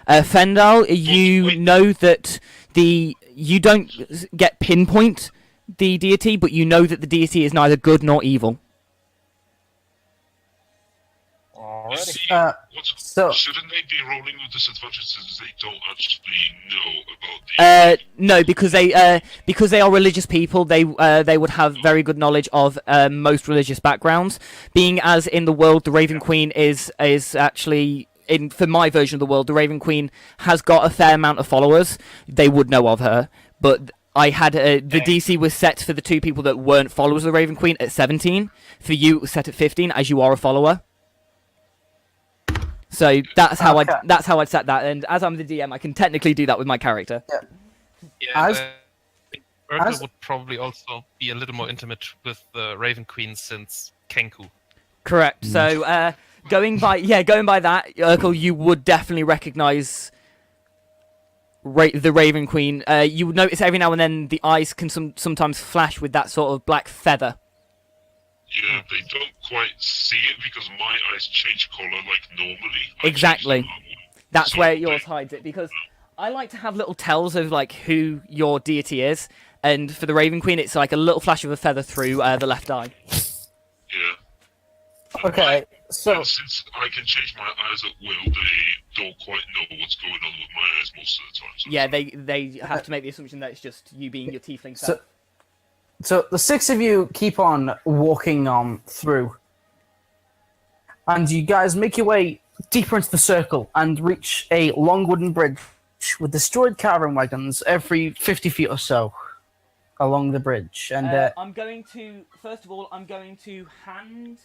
Fendal, you wait. know that you don't get pinpoint the deity, but you know that the deity is neither good nor evil. You see, so- shouldn't they be rolling with disadvantage since they don't actually know about the... No, because they are religious people. They would have very good knowledge of most religious backgrounds. Being as in the world, the Raven Queen is actually for my version of the world, the Raven Queen has got a fair amount of followers. They would know of her, but I had the DC was set for the two people that weren't followers of the Raven Queen at 17. For you, it was set at 15, as you are a follower. So that's how Okay. I'd set that, and as I'm the DM, I can technically do that with my character. Yeah, As- Urkel as- would probably also be a little more intimate with the Raven Queen since Kenku. Correct. So going by that, Urkel, you would definitely recognise the Raven Queen. You would notice every now and then the eyes can sometimes flash with that sort of black feather. Yeah, they don't quite see it because my eyes change color like normally. I change Exactly. them that way. That's So where they- yours hides it, because I like to have little tells of like who your deity is, and for the Raven Queen, it's like a little flash of a feather through the left eye. Yeah. Okay, so And since I can change my eyes at will, they don't quite know what's going on with my eyes most of the time. So Yeah, they have to make the assumption that it's just you being your tiefling self. so the six of you keep on walking on through, and you guys make your way deeper into the circle and reach a long wooden bridge with destroyed caravan wagons every 50 feet or so along the bridge. And I'm going to first of all, I'm going to hand.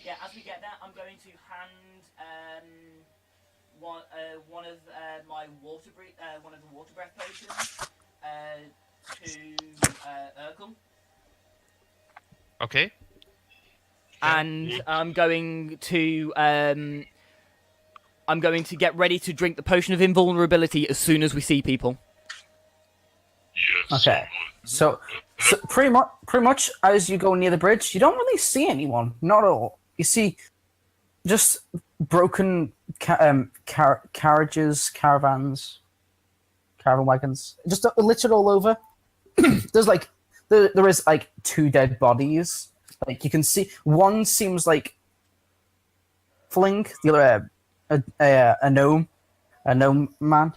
Yeah, as we get there, I'm going to hand one of my water breath potions to Urkel. Okay. And I'm going to get ready to drink the potion of invulnerability as soon as we see people. yes. Okay. so pretty much as you go near the bridge, you don't really see anyone. Not at all. You see just broken carriages, caravans, caravan wagons, just littered all over. There's like there is like two dead bodies. Like you can see, one seems like Fling, the other a gnome man.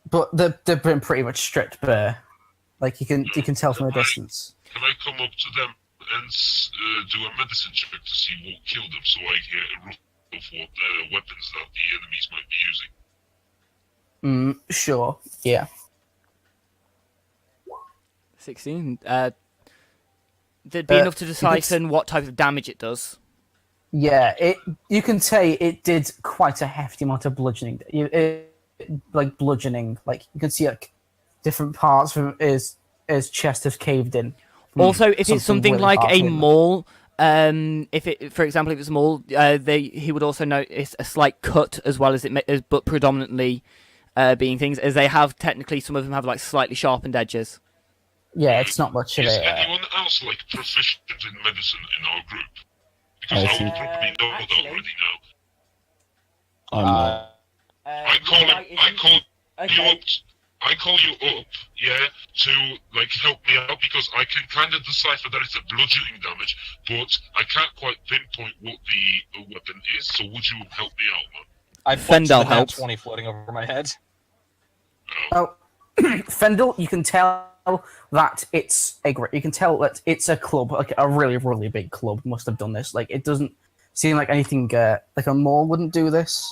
But they've been pretty much stripped bare. Like you can tell from a distance. Can I come up to them and do a medicine check to see what killed them, so I get a rough of what weapons that the enemies might be using? Sure. Yeah. 16. There'd be enough to decipher what type of damage it does. Yeah. You can say it did quite a hefty amount of bludgeoning. Like bludgeoning. Like you can see like different parts from his chest have caved in. Also, if it's something really like a hard. maul, for example, if it's a maul, he would also notice a slight cut as well as but predominantly being things, as they have technically, some of them have like slightly sharpened edges. Yeah, it's not much of Is it. anyone else like proficient in medicine in our group? Because I will probably know actually- that already now. I'm not. I call you up, yeah, to like help me out because I can kind of decipher that it's a bludgeoning damage, but I can't quite pinpoint what the weapon is. So would you help me out, man? I Fendel flipped the nat helps. 20 floating over my head. Oh, Fendel, you can tell that it's you can tell that it's a club, like a really, really big club must have done this. Like it doesn't seem like anything like a mall wouldn't do this,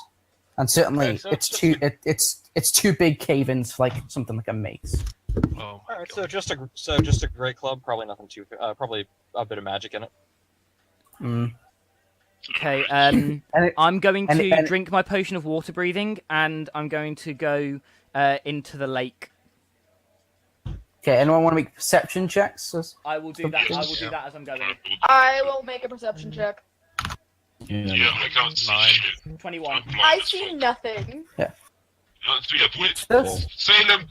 and certainly Okay, so it's it's it's too big cave-ins for like something like a maze. Oh my Alright, god. so just a great club, probably nothing too probably a bit of magic in it. Okay. And it- I'm going and- to and- drink my potion of water breathing, and I'm going to go into the lake. Okay, anyone want to make perception checks? I will do that. I will do Yeah. that as I'm going. I will make a perception check. Yeah, I can't see 9. shit. 21. I'm blind I as see fuck. nothing. Yeah, wait. That's- Salem,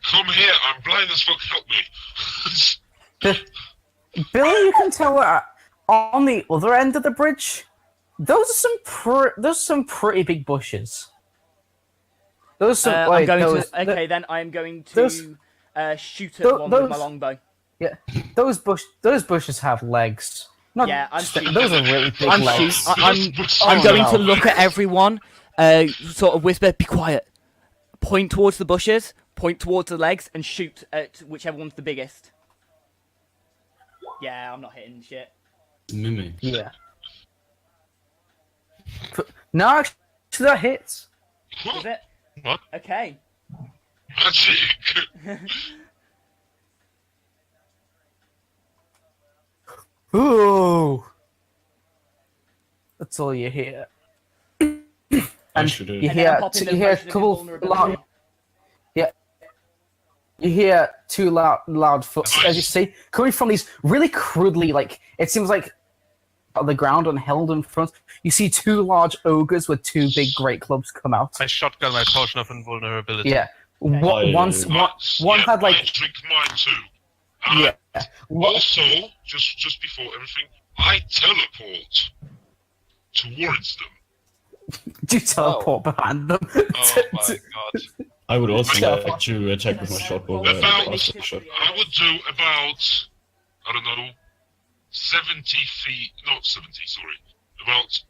come here. I'm blind as fuck. Help me. Billy, you can tell on the other end of the bridge, those are some pretty big bushes. Those are some I'm like going those, to. Okay, then I'm going to those- shoot at one with my those- longbow. those bushes have legs. Not Yeah, I'm shooting. those are really big I'm legs. shooting. I'm going to look at everyone. Sort of whisper, "Be quiet." Point towards the bushes. Point towards the legs, and shoot at whichever one's the biggest. Yeah, I'm not hitting shit. Mimic. Yeah. No, actually, that hits. Is it? What? Okay. Magic. Ooh. That's all you hear. And should have- you And then hear, I'm popping you the hear a potion of couple invulnerability. loud, you hear two loud footsteps, as you see, coming from these really crudely, like, it seems like on the ground and held in front. You see two large ogres with two big great clubs come out. I shotgun my potion of invulnerability. Yeah. One Yeah, had I like, drink mine too. yeah. What, Also, just before everything, I teleport towards them. do you teleport behind them? Oh my god. I would also Yeah. like to attack with my shotbow. About- also shot. I would do about, I don't know, 70 feet, not 70, sorry, about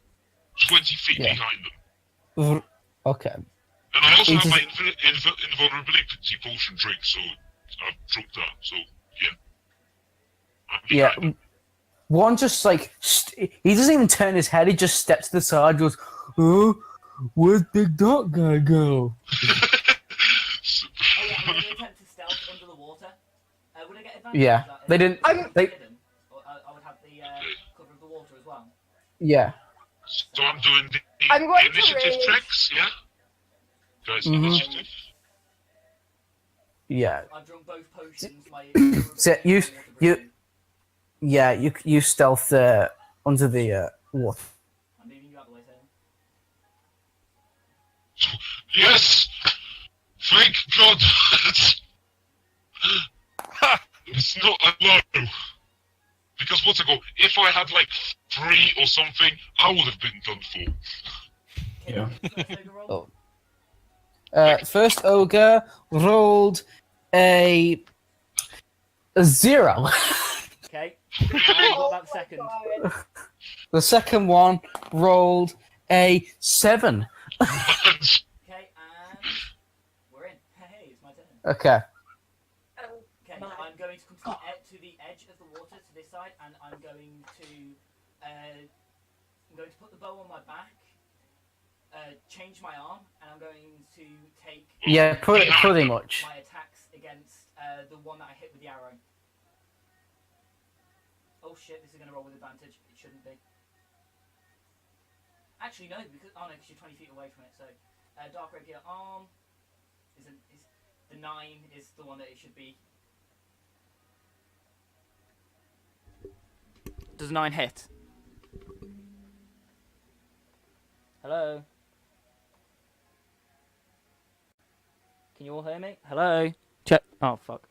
20 feet Yeah. behind them. Okay. And I also It have is- my invulnerability potion drink, so I've drunk that, so yeah. I'm Yeah. behind them. One just like he doesn't even turn his head. He just steps to the side. Goes, "Oh, where'd Big Dot guy go?" So- Oh yeah, I'm going to attempt to stealth under the water. Would I get advantage? Yeah, of that they if didn't- I I'm- they- hidden? Or I would have the cover of the water as well. Yeah. So I'm doing the I'm going to initiative rage. checks, yeah? Guys, Mhm. initiative? Yeah. I've drunk both potions. My So you stealth under the water. I'm leaving you out the way, Sam. Yes! Thank God! It's not a low. Because what's it called? If I had like 3 or something, I would have been done for. Yeah. First ogre rolled a 0. Okay. And what Oh about the second? my God. The second one rolled a 7. Okay, and we're in. Hey, it's my turn. Okay. Oh, Okay, my I'm going to come to the edge of the water to this side, and I'm going to put the bow on my back, change my arm, and I'm going to take Yeah, pretty much. my attacks against the one that I hit with the arrow. Oh shit, this is going to roll with advantage. It shouldn't be. Actually, no, because you're 20 feet away from it. So, Dark Rapier arm is the 9 is the one that it should be. Does 9 hit? Hello? Can you all hear me? Hello? Check. Oh, fuck.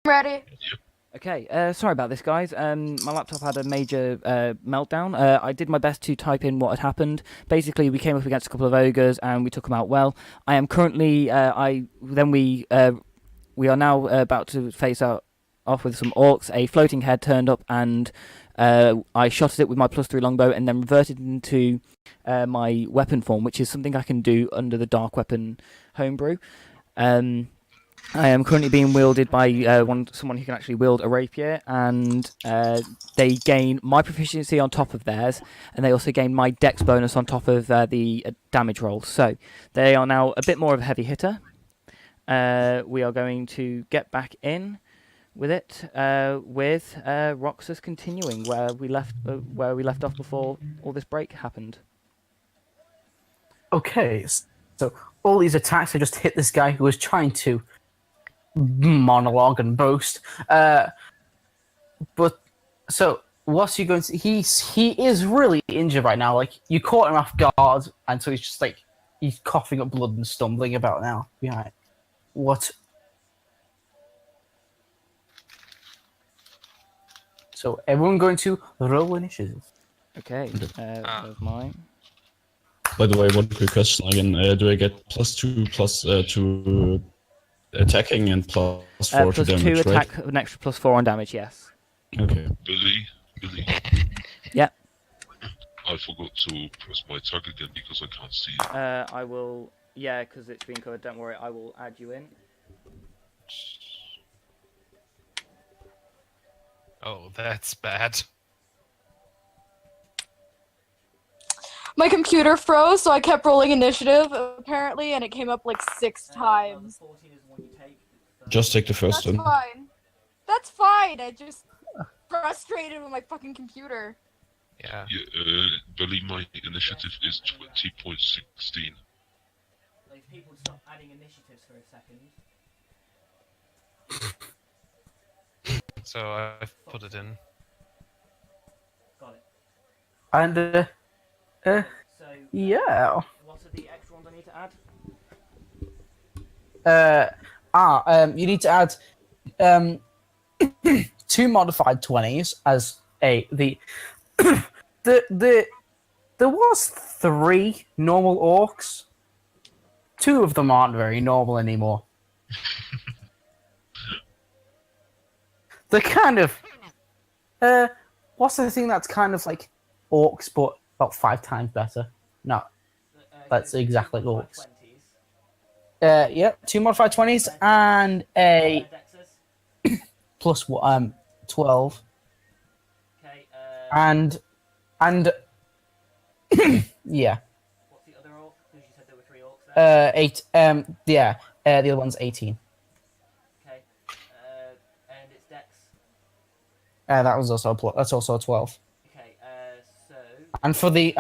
ready. Okay, sorry about this, guys. My laptop had a major meltdown. I did my best to type in what had happened. Basically, we came up against a couple of ogres and we took them out well. I am currently, we are now about to face off with some orcs. A floating head turned up and I shot at it with my +3 longbow and then reverted into my weapon form, which is something I can do under the dark weapon homebrew. I am currently being wielded by someone who can actually wield a rapier, and they gain my proficiency on top of theirs, and they also gain my dex bonus on top of the damage roll. So they are now a bit more of a heavy hitter. We are going to get back in with it with Roxas continuing where we left off before all this break happened. Okay, so all these attacks have just hit this guy who was trying to monologue and boast. But so what's he going to? He is really injured right now. Like, you caught him off guard, and so he's just like he's coughing up blood and stumbling about now. Behind what? So everyone going to roll initiative. Okay, there's mine. By the way, one quick question again. Do I get +2 to attacking and +4 to Plus damage, 2 right? attack, an extra +4 on damage. Yes. Okay. Billy. Yeah. I forgot to press my tag again because I can't see it. I will. Yeah, because it's been covered. Don't worry. I will add you in. Oh, that's bad. My computer froze, so I kept rolling initiative, apparently, and it came up like 6 times. Just take the first That's one. fine. That's fine. I just frustrated with my fucking computer. Yeah. Yeah, Billy, my initiative is 20.16. If people stop adding initiatives for a second. So I've put it in. Got it. And So. yeah. What are the extra ones I need to add? You need to add 2 modified 20s as the there was 3 normal orcs. 2 of them aren't very normal anymore. They're kind of what's the thing that's kind of like orcs but about 5 times better? No, that's exactly orcs. Yep, 2 modified 20s and a plus 12. Okay. And yeah, What's the other orc? Because you said there were 3 orcs there. 8. Yeah, the other one's 18. Okay. And it's Dex. That was also that's also a 12. Okay. So. And for the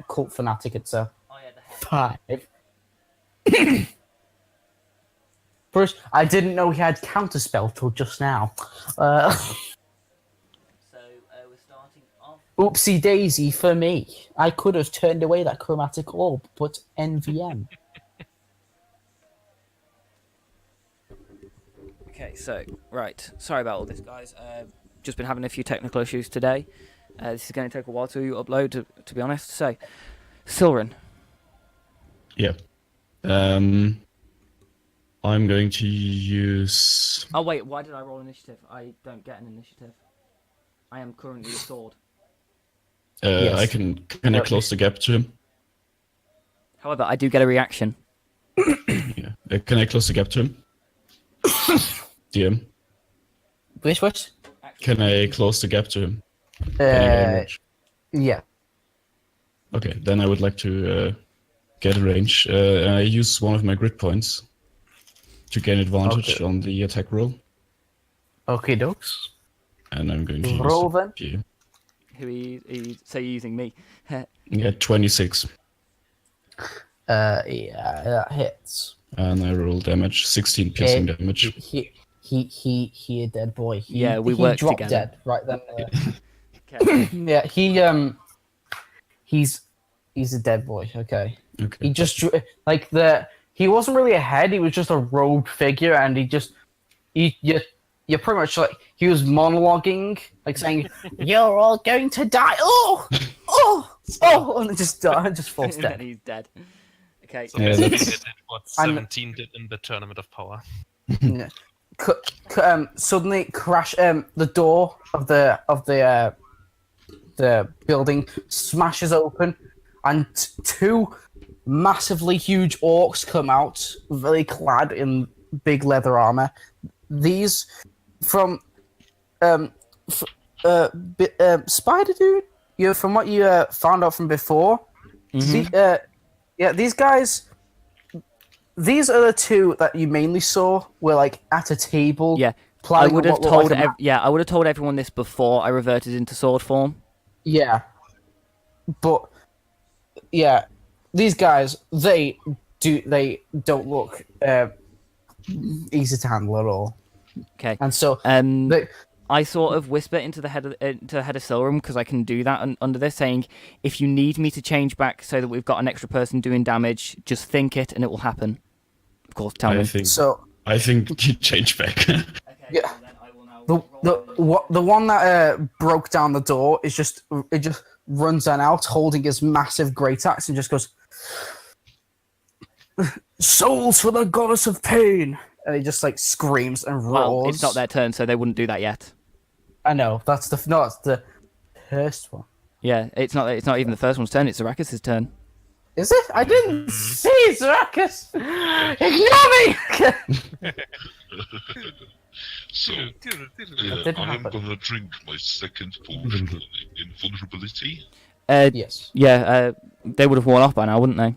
cult fanatic, it's a Oh yeah, the head. 5. Bruce, I didn't know he had counterspell till just now. So we're starting off. Oopsie daisy for me. I could have turned away that chromatic orb, but NVM. Okay, so right. Sorry about all this, guys. Just been having a few technical issues today. This is going to take a while to upload, to be honest. So, Silrin. Yeah. I'm going to use. Oh wait, why did I roll initiative? I don't get an initiative. I am currently a sword. Yes. I can I close the gap to him? However, I do get a reaction. Yeah. Can I close the gap to him? DM. Which? Can I close the gap to him? Thank you very much. Yeah. Okay, then I would like to get a range. I use one of my grid points to gain advantage on the attack roll. Okay, dokes. And I'm going to Roll use then. Yeah. So you're using me. Yeah, 26. Yeah, that hits. And I roll damage, 16 piercing damage. He a dead boy. Yeah, we he worked dropped together. dead right then. Okay. Yeah, he's a dead boy. Okay. Okay. He just he wasn't really a head. He was just a robed figure, and he just you're pretty much like he was monologuing, like saying, "You're all going to die." And it just falls And dead. then he's dead. Okay. So Yeah, basically, that's- they did what And- 17 did in the Tournament of Power. Yeah. Suddenly crash. The door of the building smashes open, and two massively huge orcs come out, very clad in big leather armor. These from Spider Dude. From what you found out from before. Mhm. These guys. These are the two that you mainly saw were like at a table. Yeah, I planning would on have what looked told. like a I would have told everyone this before I reverted into sword form. Yeah, but yeah, these guys they don't look easy to handle at all, Okay. and so Um, they I sort of whisper into the head of Silrum because I can do that under this, saying, "If you need me to change back so that we've got an extra person doing damage, just think it and it will happen." Of course, tell I me. so think you change back. Yeah. the one that broke down the door is just runs on out holding his massive great axe and just goes, "Souls for the goddess of pain," and he just like screams and roars. Well, it's not their turn, so they wouldn't do that yet. I know that's the first one. Yeah, it's not even the first one's turn. It's Arrakis' turn. Is it? I didn't see Zarakas. Ignore me. So, didn't I am happen. gonna drink my second potion on invulnerability. Yes. Yeah, they would have worn off by now, wouldn't they?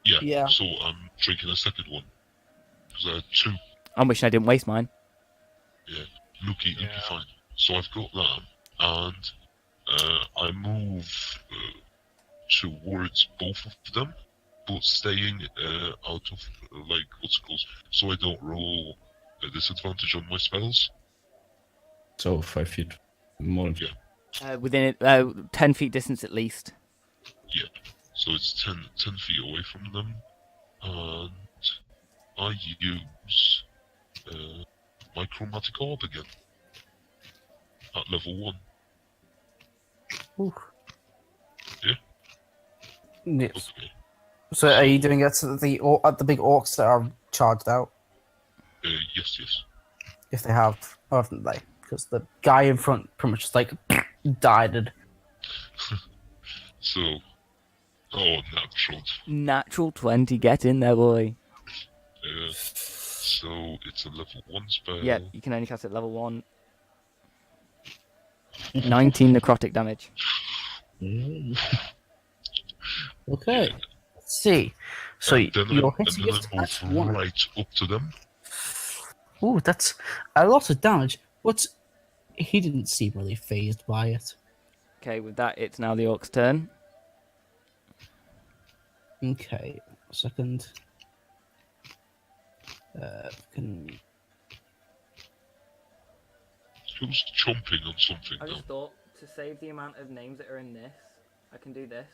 Yeah. Yeah. So I'm drinking a second one. Because I had two. I'm wishing I didn't waste mine. Looky fine. So I've got that, and I move towards both of them, but staying out of like what's it called, so I don't roll a disadvantage on my spells. So 5 feet more. Yeah. Within 10 feet distance at least. So it's 10 feet away from them, and I use my chromatic orb again at level 1. Yes. Okay. So are you doing it at the big orcs that are charged out? Yes. If they have, or haven't they? Because the guy in front pretty much just like died. So, natural. Natural 20, get in there, boy. So it's a level 1 spell. Yeah, you can only cast it level 1. 19 necrotic damage. Okay. Let's see. So And then you're I hitting it at move one. right up to them. Ooh, that's a lot of damage. But he didn't seem really phased by it. Okay, with that, it's now the orc's turn. Okay, a second. Can Who's chomping on something I now? just thought, to save the amount of names that are in this, I can do this.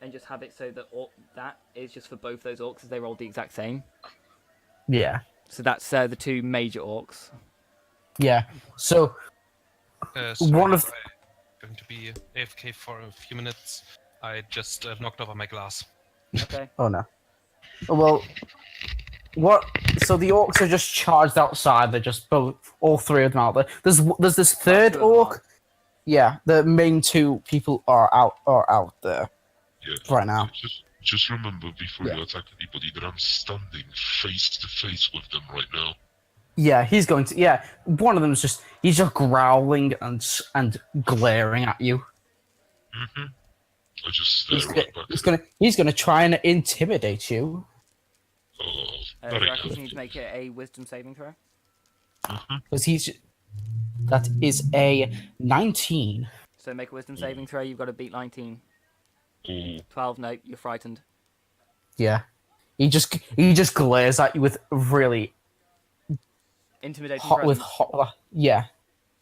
And just have it so that that is just for both those orcs, as they rolled the exact same. yeah, So that's the two major orcs. yeah. So Sorry, One of- I'm going to be AFK for a few minutes. I just knocked over my glass. Okay. oh no. Well, what? So the orcs are just charged outside. They're just all three of them out there. There's this third two of them orc. Yeah, the main two people are out there Yeah. right now. Just remember before Yeah. you attack anybody that I'm standing face to face with them right now. Yeah, he's going to. Yeah, one of them's he's just growling and glaring at you. Mm-hmm. I just stare right back. He's gonna try and intimidate you. Oh, that ain't Arrakis happening. needs to make it a wisdom saving throw. Because that is a 19. So make a wisdom saving throw, you've got to beat 19. Oh, 12, no, you're frightened. Yeah, he just glares at you with really Intimidating hot. Yeah,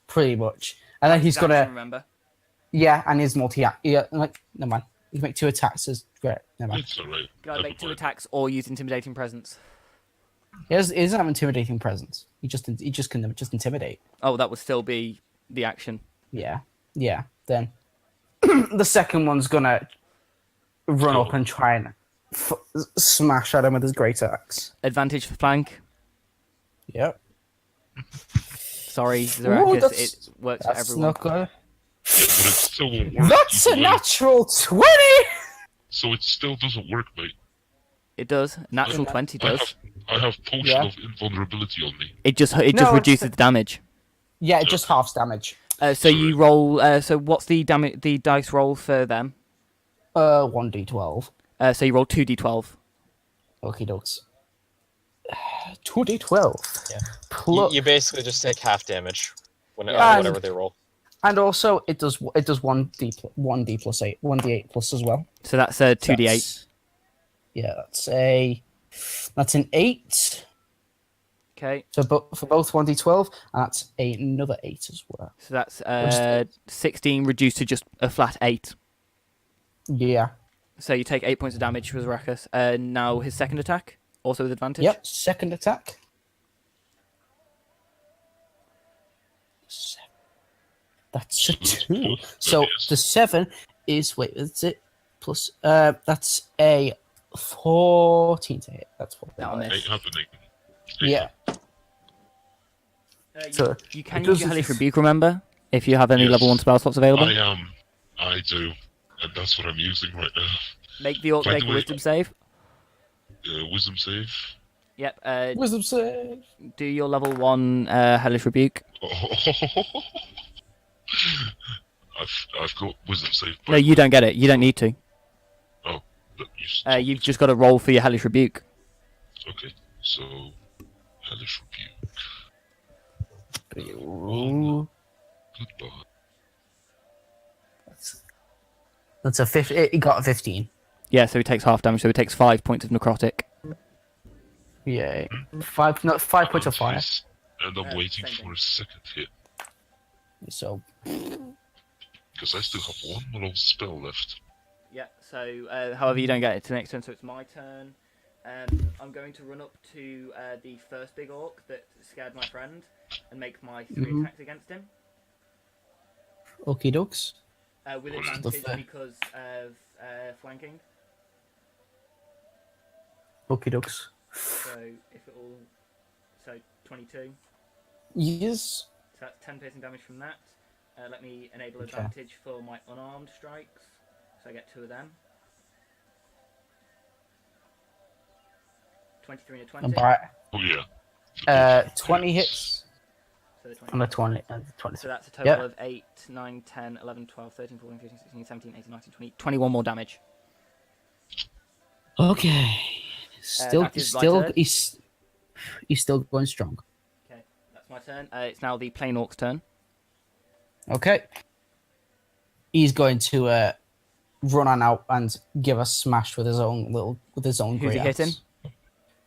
pretty much. And then he's Action, gonna remember. and his multi. Yeah, like never mind. You can make 2 attacks. As great. Never mind. it's alright. Gotta Never make 2 mind. attacks or use intimidating presence. He doesn't have intimidating presence. He just can just intimidate. Oh, that would still be the action. Yeah. Then the second one's gonna run up and try and smash at him with his great axe. Advantage for flank. Yep. Sorry, Zarakis, it works for That's everyone. not good. But it still won't work. That's a either way. natural 20. So it still doesn't work, mate. It does. Natural 20 does. I have potion Yeah. of invulnerability on me. It just No, reduces the damage. Yeah, it just halves damage. So you roll. So what's the the dice roll for them? 1d12. So you roll 2d12. Okie dokes. 2d12. Yeah. Plus, You basically just take half damage when Yeah. whatever they roll. and also it does 1d plus 8, 1d8 plus as well. So that's 2d8. That's- Yeah, that's an 8. Okay. So for both 1d12, and that's another 8 as well. So that's 16 reduced to just a flat 8. Yeah. So you take 8 points of damage for Zarakis. Now his second attack, also with advantage. Yep. Second attack. That's a 2. So the 7 is is it plus? That's a 14 to hit. That's what. That'll miss. Ain't happening. Yeah. So You can it use your doesn't- Hellish Rebuke, remember? If you have any Yes. level 1 spell slots available. I do. And that's what I'm using right now. Make the orc By the make a way- wisdom save. Wisdom save. Yep. Wisdom save. Do your level 1 Hellish Rebuke. I've got wisdom save. No, you don't get it. You don't need to. Oh, but you You've just got to roll for your Hellish Rebuke. okay. So, hellish rebuke. Ooh. Goodbye. That's a 15. He got a 15. Yeah, so he takes half damage. So he takes 5 points of necrotic. Yeah. 5 points of fire. And I'm waiting same for thing. a second hit. So Because I still have one more spell left. Yeah. So, however, you don't get it to the next turn. So it's my turn. I'm going to run up to the first big orc that scared my friend and make my 3 attacks against him. okie dokes. With What is advantage the- because of flanking. Okie dokes. So if it all, so 22. Yes. So that's 10 piercing damage from that. Let me enable Okay. advantage for my unarmed strikes. So I get 2 of them. 23 and a 20. Alright. Oh yeah. 20 hits So the 20. on the 20. 20. So that's a total Yeah. of 8, 9, 10, 11, 12, 13, 14, 15, 16, 17, 18, 19, 20. 21 more damage. Okay. Still, that is my turn. he's still going strong. Okay, that's my turn. It's now the plain orc's turn. Okay. He's going to run on out and give a smash with his own Who's great he hitting?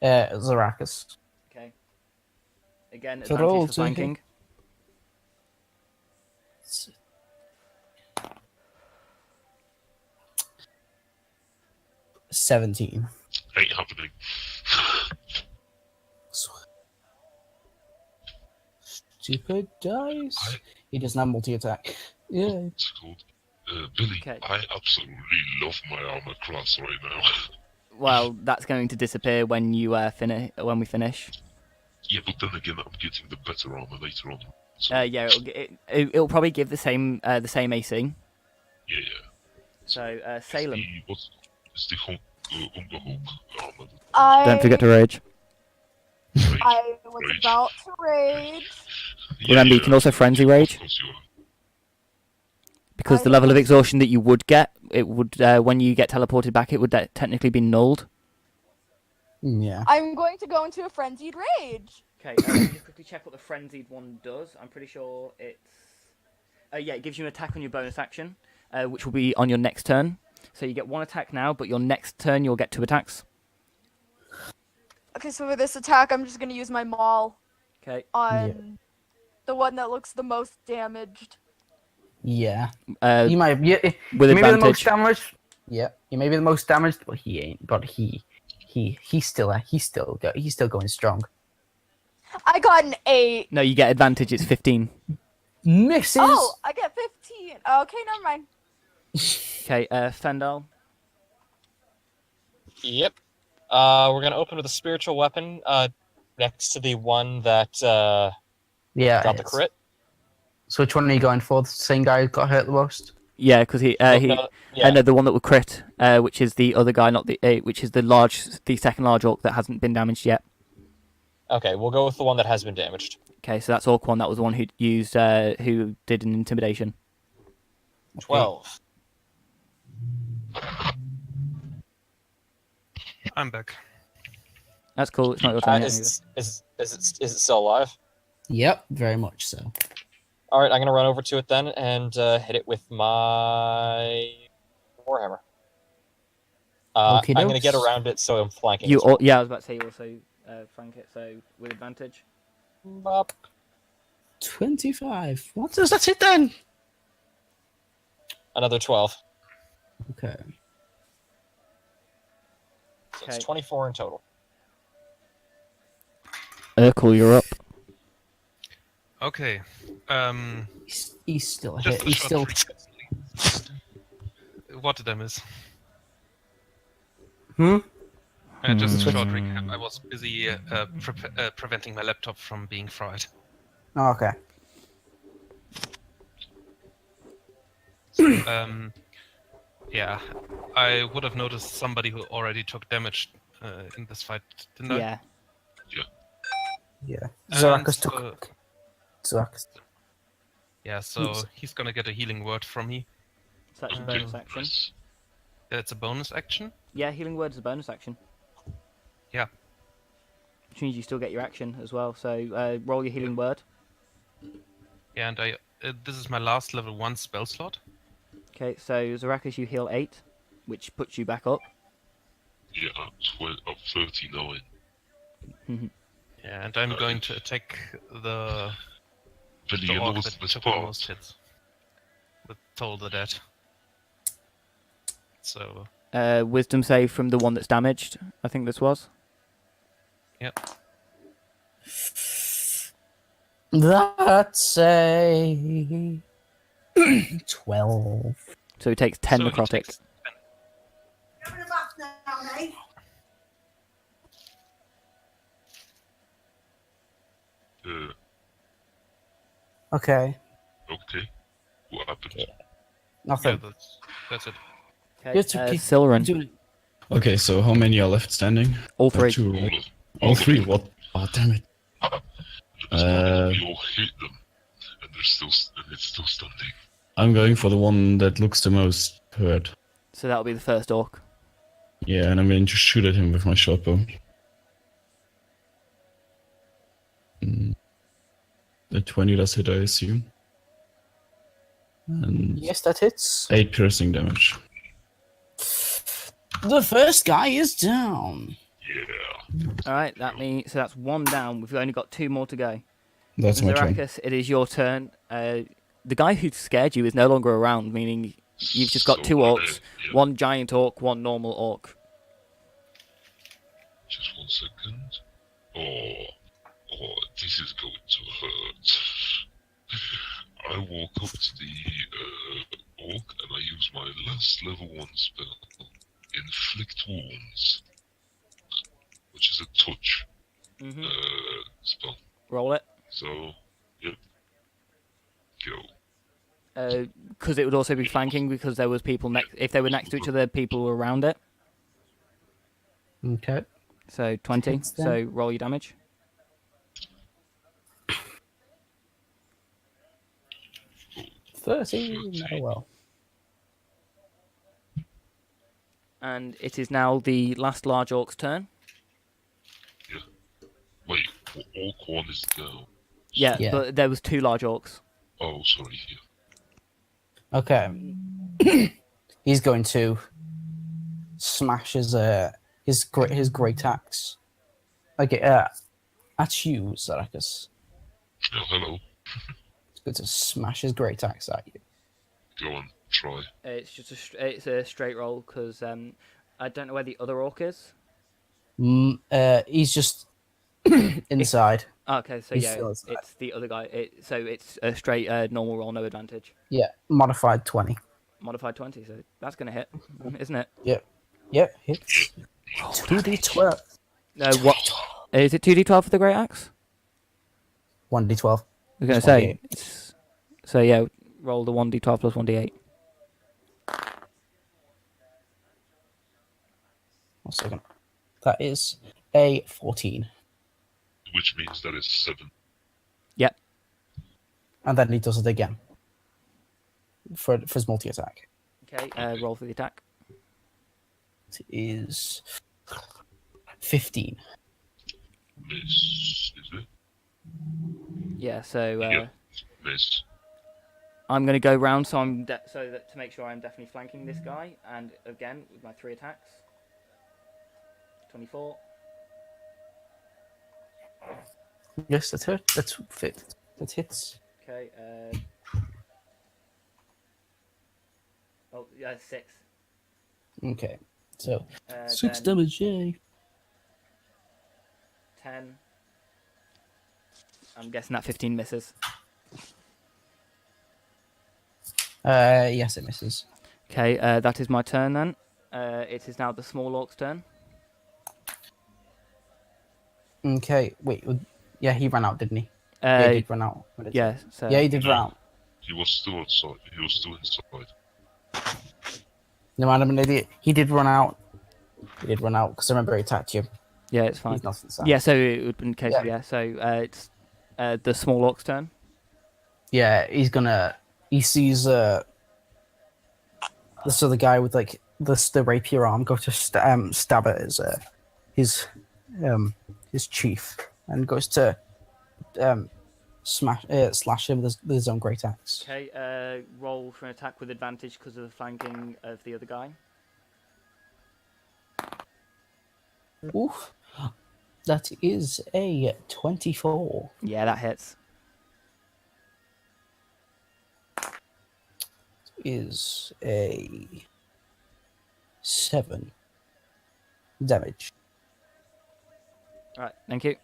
axe. Zarakis. Okay. Again, So roll advantage for to hit. flanking. It's 17. Ain't happening. Stupid dice. I- He doesn't have multi attack. Yeah. It's called. Billy, Okay. I absolutely love my armor class right now. Well, that's going to disappear when you when we finish. Yeah, but then again, I'm getting the better armor later on. So, Yeah, it'll probably give the same AC. yeah. So Salem. It's the Umber Hulk armor. Don't forget to rage. Rage. I was Rage. about to rage. Remember, you can also frenzy rage. Of course you are. Because the level of exhaustion that you would get, it would when you get teleported back, it would technically be nulled. Yeah. I'm going to go into a frenzied rage. Okay, let me just quickly check what the frenzied one does. I'm pretty sure it's. Yeah, it gives you an attack on your bonus action, which will be on your next turn. So you get 1 attack now, but your next turn you'll get 2 attacks. Okay, so for this attack, I'm just gonna use my maul Okay. on the one that looks the most damaged. Yeah. Uh, He might. Yeah. with Maybe the most advantage. damaged. Yeah. He may be the most damaged, but he ain't. But he he's still going strong. I got an 8. No, you get advantage. It's 15. Misses. Oh, I get 15. Okay, never mind. Okay, Fendal. Yep. We're gonna open with a spiritual weapon next to the one that Yeah. got the it's- crit. So which one are you going for? The same guy who got hurt the most? Yeah, because he No, yeah. no, the one that would crit, which is the other guy, not the which is the second large orc that hasn't been damaged yet. Okay, we'll go with the one that has been damaged. Okay, so that's Orc one. That was the one who used who did an intimidation. 12. I'm back. That's cool. It's not your turn yet. Is it still alive? Yep, very much so. All right, I'm gonna run over to it then and hit it with my warhammer. I'm Okey gonna get dokes. around it so I'm flanking. You as well. yeah, I was about to say you also flank it, so with advantage. Bop. 25. What does that hit then? Another 12. Okay. So it's Okay. 24 in total. Urkel, you're up. Okay. He's still Just hit. a He's short still. recap. What did I miss? Hmm? Just a Hmm. short recap. I was busy preventing my laptop from being fried. Oh, okay. Yeah, I would have noticed somebody who already took damage in this fight, didn't I? Yeah. Yeah. And Zarakas so- took. Zarakas. Yeah, so he's gonna get a healing word from me. So that's a bonus action. Nice. That's a bonus action. Yeah, healing word is a bonus action. Yeah. Which means you still get your action as well. So roll your healing word. Yeah, and I this is my last level 1 spell slot. Okay, so Zarakas, you heal 8, which puts you back up. Yeah, I'm 39. Yeah, and I'm going to attack the Billy, the you orc know that this took the part. most hits. With Toll the Dead. So, Wisdom save from the one that's damaged. I think this was. yep. That's a 12. So he takes 10 So he necrotic. takes 10. Okay. Okay. What happened? Yeah, Nothing. that's it. Okay, You have to keep Silren, doing- Okay, so how many are left standing? all 3. Two, All right? of All three. What? Oh, damn it. we all hit them, and it's still standing. I'm going for the one that looks the most hurt. So that'll be the first orc. Yeah, and I'm going to shoot at him with my short bow. The 20 does hit, I assume. And Yes, that hits. 8 piercing damage. The first guy is down. Yeah. Alright, so that's 1 down. We've only got 2 more to go. That's my turn. Zarakas, it is your turn. The guy who scared you is no longer around, meaning you've just got So, 2 orcs. yeah. 1 giant orc, 1 normal orc. Just 1 second. Oh, this is going to hurt. I walk up to the orc and I use my last level 1 spell, Inflict Wounds, which is a touch Mm-hmm. spell. Roll it. So, yep. Go. Because it would also be flanking because there was people next. If they were next to each other, people were around it. Okay. So 20. Hits them. So roll your damage. Oh, 13. Oh well. And it is now the last large orc's turn. wait, orc 1 is down. Yeah, Yeah. but there was 2 large orcs. Oh, sorry. Yeah. Okay. He's going to smash his great axe. Okay, at you, Zarakas. Oh, hello. He's going to smash his great axe at you. Go on, try. It's just it's a straight roll because I don't know where the other orc is. He's just inside. Okay, so He's yeah, still inside. it's the other guy. So it's a straight normal roll, no advantage. Yeah, modified 20. Modified 20, so that's going to hit, isn't it? Yep, hits. 2d12. No, what? Is it 2d12 for the Great Axe? 1d12. I was going to say. So yeah, roll the 1d12 plus 1d8. 1 second. That is a 14. Which means that is 7. Yep. And then he does it again. For his multi-attack. Okay, roll for the attack. It is 15. Miss, is it? Yeah, so Yeah. Miss. I'm going to go round, so so that to make sure I'm definitely flanking this guy, and again with my 3 attacks. 24. Yes, that's hurt. That's fit. That hits. Okay. Oh yeah, 6. Okay. So 6 then damage, yay. 10. I'm guessing that 15 misses. Yes, it misses. Okay, that is my turn then. It is now the small orc's turn. Okay, wait. Yeah, he ran out, didn't he? Yeah, he did run out. Yeah, so Yeah, he did run out. He was still outside. He was still inside. No, I'm an idiot. He did run out. He did run out because I remember he attacked you. yeah, it's fine. He's not inside. Yeah, so it would be in case of so it's the small orc's turn. Yeah, he's gonna. He sees this other guy with like the rapier arm go to stab at his chief and goes to slash him with his own great axe. Okay, roll for an attack with advantage because of the flanking of the other guy. Oof, that is a 24. Yeah, that hits. Is a 7 damage. Right, thank you.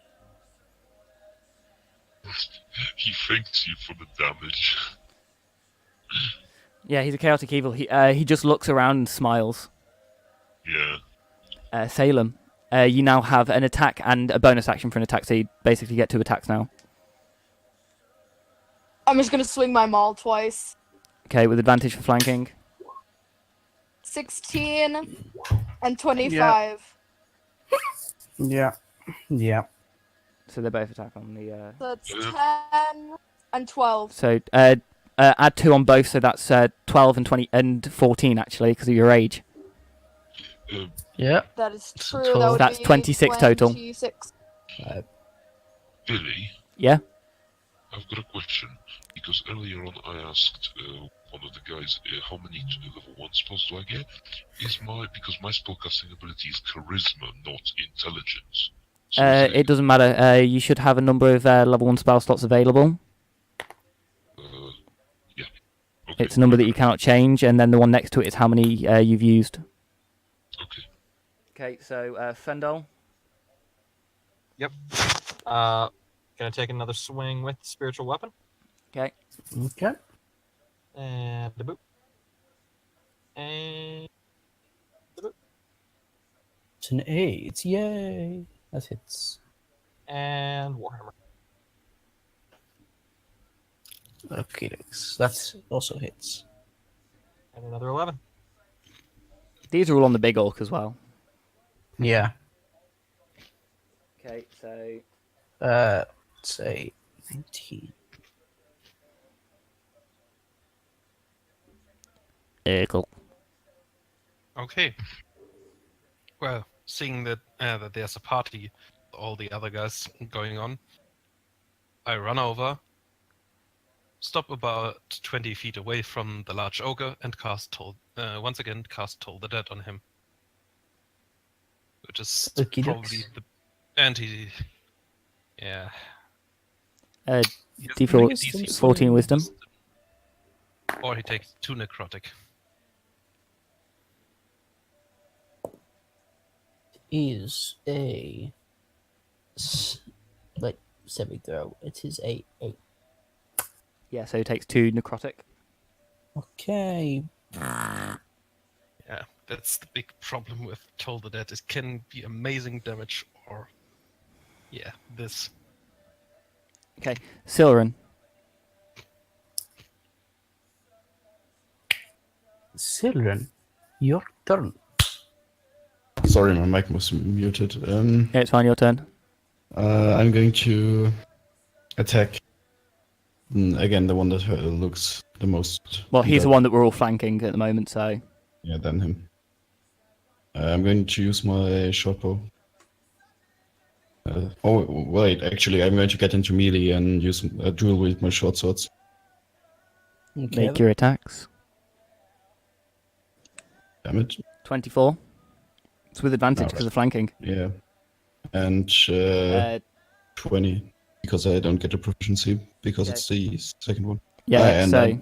He thanks you for the damage. Yeah, he's a chaotic evil. He just looks around and smiles. Yeah. Salem, you now have an attack and a bonus action for an attack, so you basically get 2 attacks now. I'm just gonna swing my maul twice. Okay, with advantage for flanking. 16 and 25. Yeah. So they both attack on the. So that's 10 and 12. So add 2 on both, so that's 12 and 20 and 14 actually, because of your age. Yeah. That is true. total. That would That's be 26 total. 26. Billy, Yeah. I've got a question. Because earlier on I asked one of the guys how many level 1 spells do I get? Because my spellcasting ability is charisma, not intelligence. So It doesn't matter. You should have a number of level 1 spell slots available. yeah. Okay. It's a number that you cannot change, and then the one next to it is how many you've used. Okay. Okay, so Fendel. Yep. Gonna take another swing with spiritual weapon. Okay. Okay. And the boop. And the boop. It's an 8. Yay. That hits. And Warhammer. Okay, that also hits. And another 11. These are all on the big orc as well. Yeah. Okay, so Say 19. cool. Okay. Well, seeing that that there's a party, all the other guys going on, I run over, stop about 20 feet away from the large ogre, and once again cast Toll the Dead on him. Which is Okey probably dokes. the anti. Yeah. D4, DC 14 wisdom. Or he takes 2 necrotic. is a saving throw. It is a 8. Yeah, so he takes 2 necrotic. Okay. Yeah, that's the big problem with Toll the Dead. It can be amazing damage or, yeah, this. Okay, Silren. Silren, your turn. Sorry, my mic was muted. Yeah, it's fine, your turn. I'm going to attack again the one that looks the most. Well, beat he's the up. one that we're all flanking at the moment, so... Yeah, then him. I'm going to use my short bow. Oh wait, actually, I'm going to get into melee and use a duel with my short swords. Okay. Make your attacks. Damn it! 24. It's with advantage Alright. because of flanking. Yeah, and 20 because I don't get a proficiency because Okay. it's the second one. Yeah, and so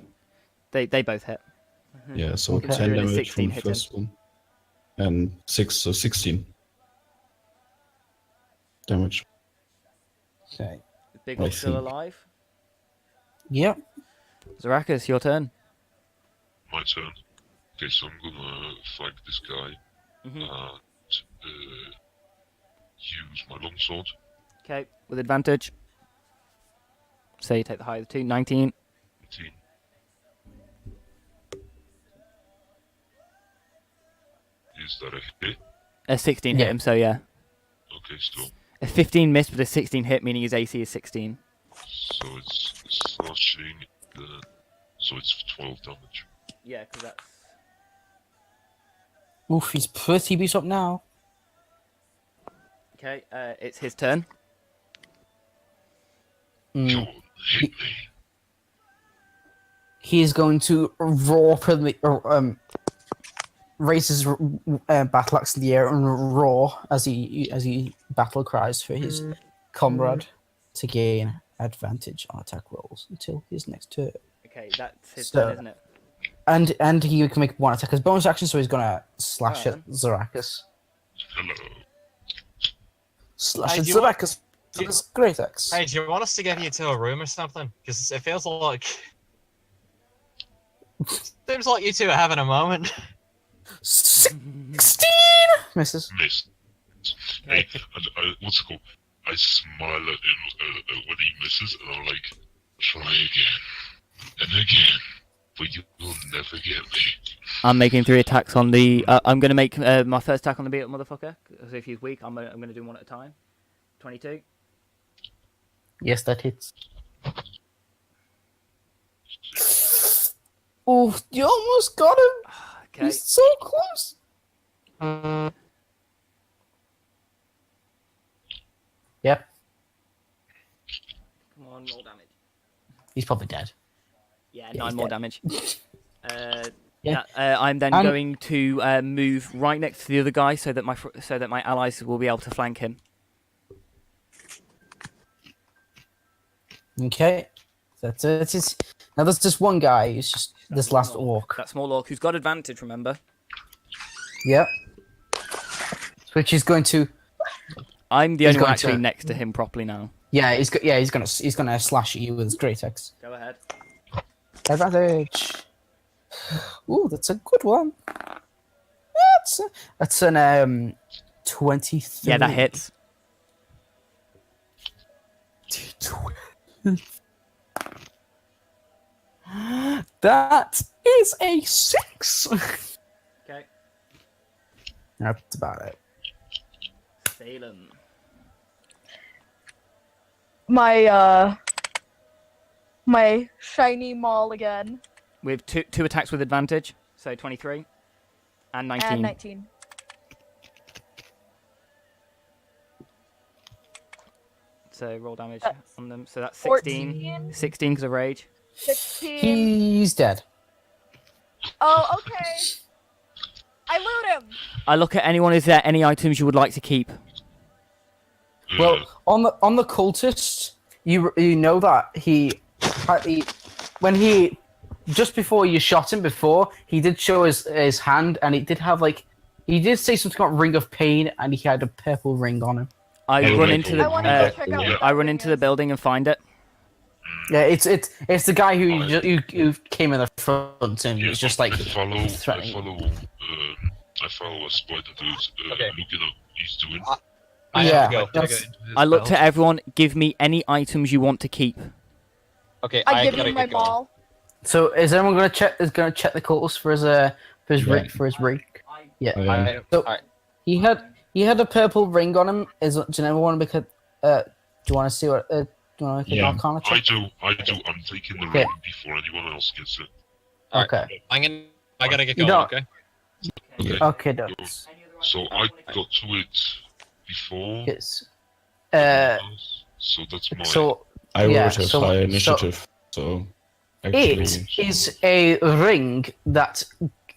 then- they both hit. Yeah, so Okay. 10 Considering it's damage from 16 the hitting. first one, and 6, so 16 damage. Okay. The big I one's still think. alive. Yep. Zarakas, your turn. My turn. Okay, so I'm gonna flank this guy Mhm. and use my longsword. Okay, with advantage. So you take the high of the 2, 19. 18. Is that a hit? A 16 hit Yeah. him, so yeah. Okay, still. A 15 missed, but a 16 hit, meaning his AC is 16. So it's slashing. So it's 12 damage. Yeah, because that's... Oof, he's pretty beat up now. Okay, it's his turn. Mm. Come on, hit me. He is going to roar from the raise his battle axe in the air and roar as he battle cries for his comrade to gain advantage on attack rolls until his next turn. Okay, that's his So- turn, isn't it? And he can make one attack as bonus action, so he's gonna slash Alright at Zarakas. Hello. Slash Hey, at do you want- Zarakas with his great axe. Hey, do you want us to get you to a room or something? Because it feels like... Seems like you two are having a moment. 16 misses. Miss. Hey, and what's it called? I smile at him when he misses, and I'm like, try again. And again. But you will never get me. I'm making 3 attacks on the... I'm going to make my first attack on the beat up motherfucker. So if he's weak, I'm going to do 1 at a time. 22. Yes, that hits. Oh, you almost got him. Okay. He's so close. Yep, Come on, roll damage. he's probably dead. Yeah, Yeah, 9 he's more dead. damage. Yeah. I'm then And- going to move right next to the other guy so that my allies will be able to flank him. Okay, that's it. It's, now there's just one guy. It's just this last orc. That small orc who's got advantage, remember? Yep. Which is going to. I'm the He's only one going actually to- next to him properly now. Yeah, he's gonna slash at you with his great axe. Go ahead. Advantage. Ooh, that's a good one. That's an 23. Yeah, that hits. That is a 6. Okay. That's about it. Salem. My shiny maul again. With two attacks with advantage, so 23 and 19. And 19. So roll damage That's on them. So that's 16. 14. 16 because of rage. 16. He's dead. Oh, okay. I loot him. I look at anyone. Is there any items you would like to keep? Well, on the cultist, you know that he when he just before you shot him before, he did show his hand, and it did have like He did say something about Ring of Pain, and he had a purple ring on him. I Oh, run wait, into oh, the. I want to go check out. yeah. what I that run ring into the is. building and find it. Yeah, it's the guy who Alright. who came in the front and Yeah, was just like I follow threatening. a spider dude Okay. looking up what he's doing. I Yeah. have to go. That's- into his I looked belt. at everyone. Give me any items you want to keep. Okay, I give gotta you my get going. ball. So is everyone gonna check? Is gonna check the cultist for his Yeah. ring? Yeah. Okay. So Alright. he had a purple ring on him. Do you ever want to make a? Do you want to see what? Do you want to make an Yeah. Arcana I check? do. I'm taking the Okay. ring before anyone else gets it. Alright. Okay. I gotta get You going. don't- Okay. Okay, does. So I got to it before. Yes. So that's mine. So I Yeah, wrote a so- high so- initiative, so it actually, is a ring that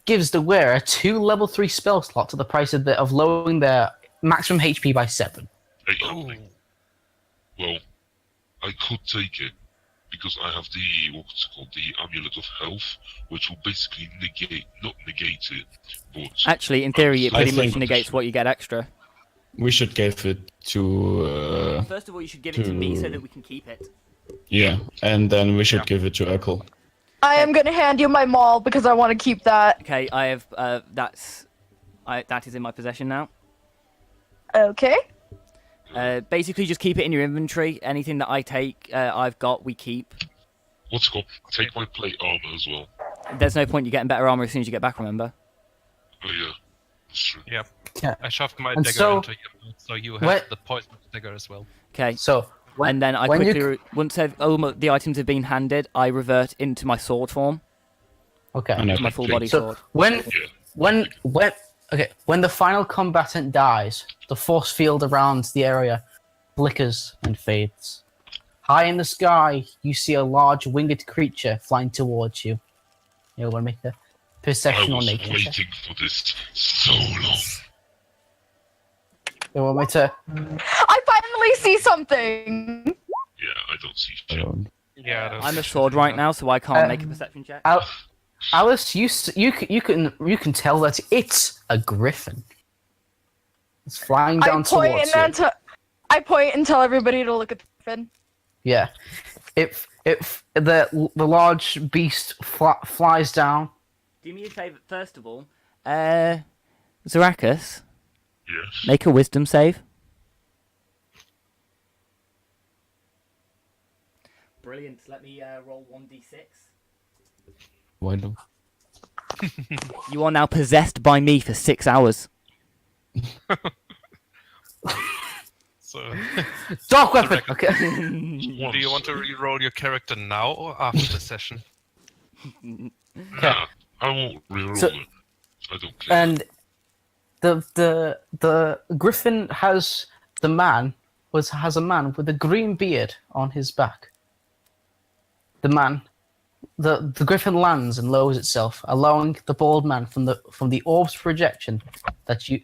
gives the wearer 2 level 3 spell slots at the price of lowering their maximum HP by 7. Hey, Ooh. well, I could take it because I have the what's it called, the amulet of health, which will basically not negate it, but Actually, in theory, it I pretty much think- negates what you get extra. we should give it to First of all, you should give it to me so that we can keep it. yeah, and then we should Yeah. give it to Urkel. I am gonna hand you my maul because I want to keep that. Okay, I have. That is in my possession now. Okay. Basically, just keep it in your inventory. Anything that I take, I've got, we keep. what's it called? Take my plate armor as well. There's no point you getting better armor as soon as you get back. Remember? Oh yeah, that's true. I shoved my And dagger so- into your belt, so you have What- the poison dagger as well. Okay. So And then I when you quickly, once the items have been handed, I revert into my sword form, okay. I know. my full body So sword. when Yeah. when the final combatant dies, the force field around the area flickers and fades. High in the sky, you see a large winged creature flying towards you. You want to make a I perception or was nature check? waiting for this so long. You want me to? I finally see something. Yeah, I don't see shit. Yeah, I'm a sword right now, so I can't make a perception check. Alice, you can tell that it's a griffin. It's flying I down point towards and you. I point and tell everybody to look at the fin. Yeah, if the large beast flies down. Do me a favor, first of all, Zaracus, Yes. make a wisdom save. Brilliant. Let me roll 1d6. Why not? You are now possessed by me for 6 hours. So, Dark weapon. Reckon- Okay. do you want to re-roll your character now or after the session? Nah, I won't reroll So- it. I don't care. And the griffin has a man with a green beard on his back. The griffin lands and lowers itself, allowing the bald man from the orb's projection to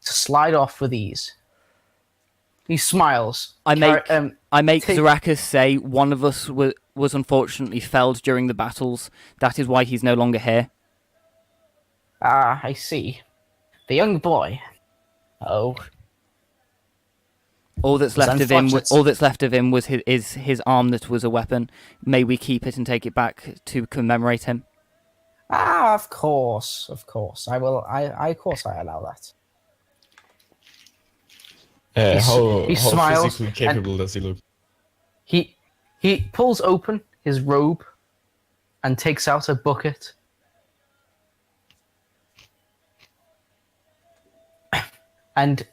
slide off with ease. He smiles. I make Take- Zaracus say one of us was unfortunately felled during the battles. That is why he's no longer here. Ah, I see. The young boy. Oh, All that's It's left of him. unfortunate. All that's left of him was his arm that was a weapon. May we keep it and take it back to commemorate him. of course. I will. Of course I allow that. How he smiles physically and- capable does he look? He pulls open his robe and takes out a bucket. And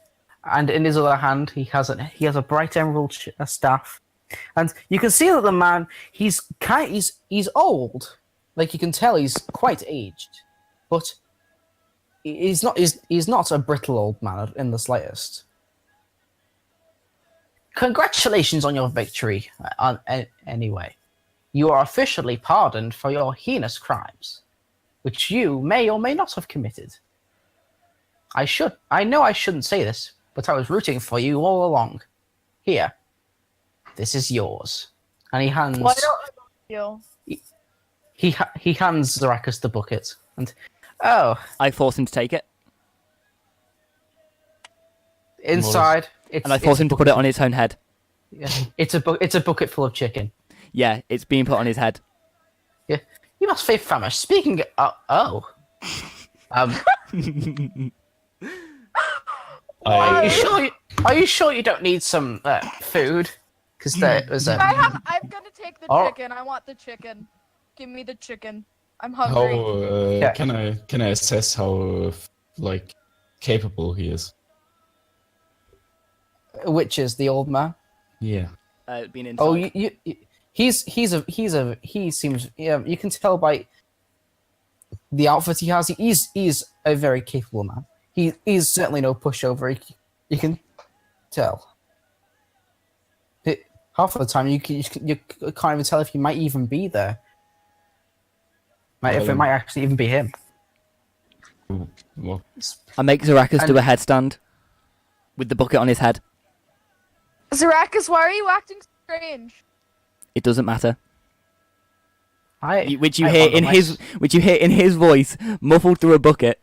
in his other hand he has a bright emerald staff. And you can see that the man he's old. Like you can tell he's quite aged. But he's not a brittle old man in the slightest. Congratulations on your victory, anyway. You are officially pardoned for your heinous crimes, which you may or may not have committed. I know I shouldn't say this, but I was rooting for you all along. Here, this is yours. And he hands Why don't you? he hands Zaracus the bucket. And oh, I force him to take it. Inside, And I force him to put it on his own head. It's a bucket full of chicken. Yeah, it's being put on his head. Yeah, you must be famished. Speaking. Are you sure? Are you sure you don't need some food? Because there was a. I'm gonna take the Oh. chicken. I want the chicken. Give me the chicken. I'm How hungry. Yeah. can I assess how like capable he is? Which is the old man? Yeah. Being inside. Oh, he seems. Yeah, you can tell by the outfit he has. He's a very capable man. He's certainly no pushover. You can tell. Half of the time, you can't even tell if he might even be there. If it might actually even be him. Well, I make Zarakas do a headstand with the bucket on his head. Zarakas, why are you acting strange? It doesn't matter. Which you I hear wonder in my- his voice, muffled through a bucket.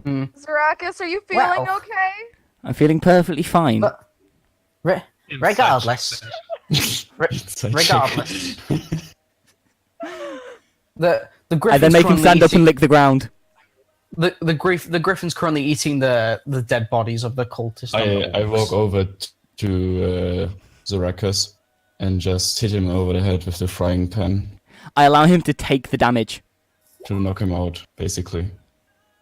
Zarakas, are you feeling Well. okay? I'm feeling perfectly fine. But- Inside regardless, it's like regardless, the Griffin's And then make him currently stand up eating- and lick the ground. the Griffin's currently eating the dead bodies of the cultists. on the I walls. walk over to Zarakas and just hit him over the head with the frying pan I allow him to take the damage. to knock him out, basically,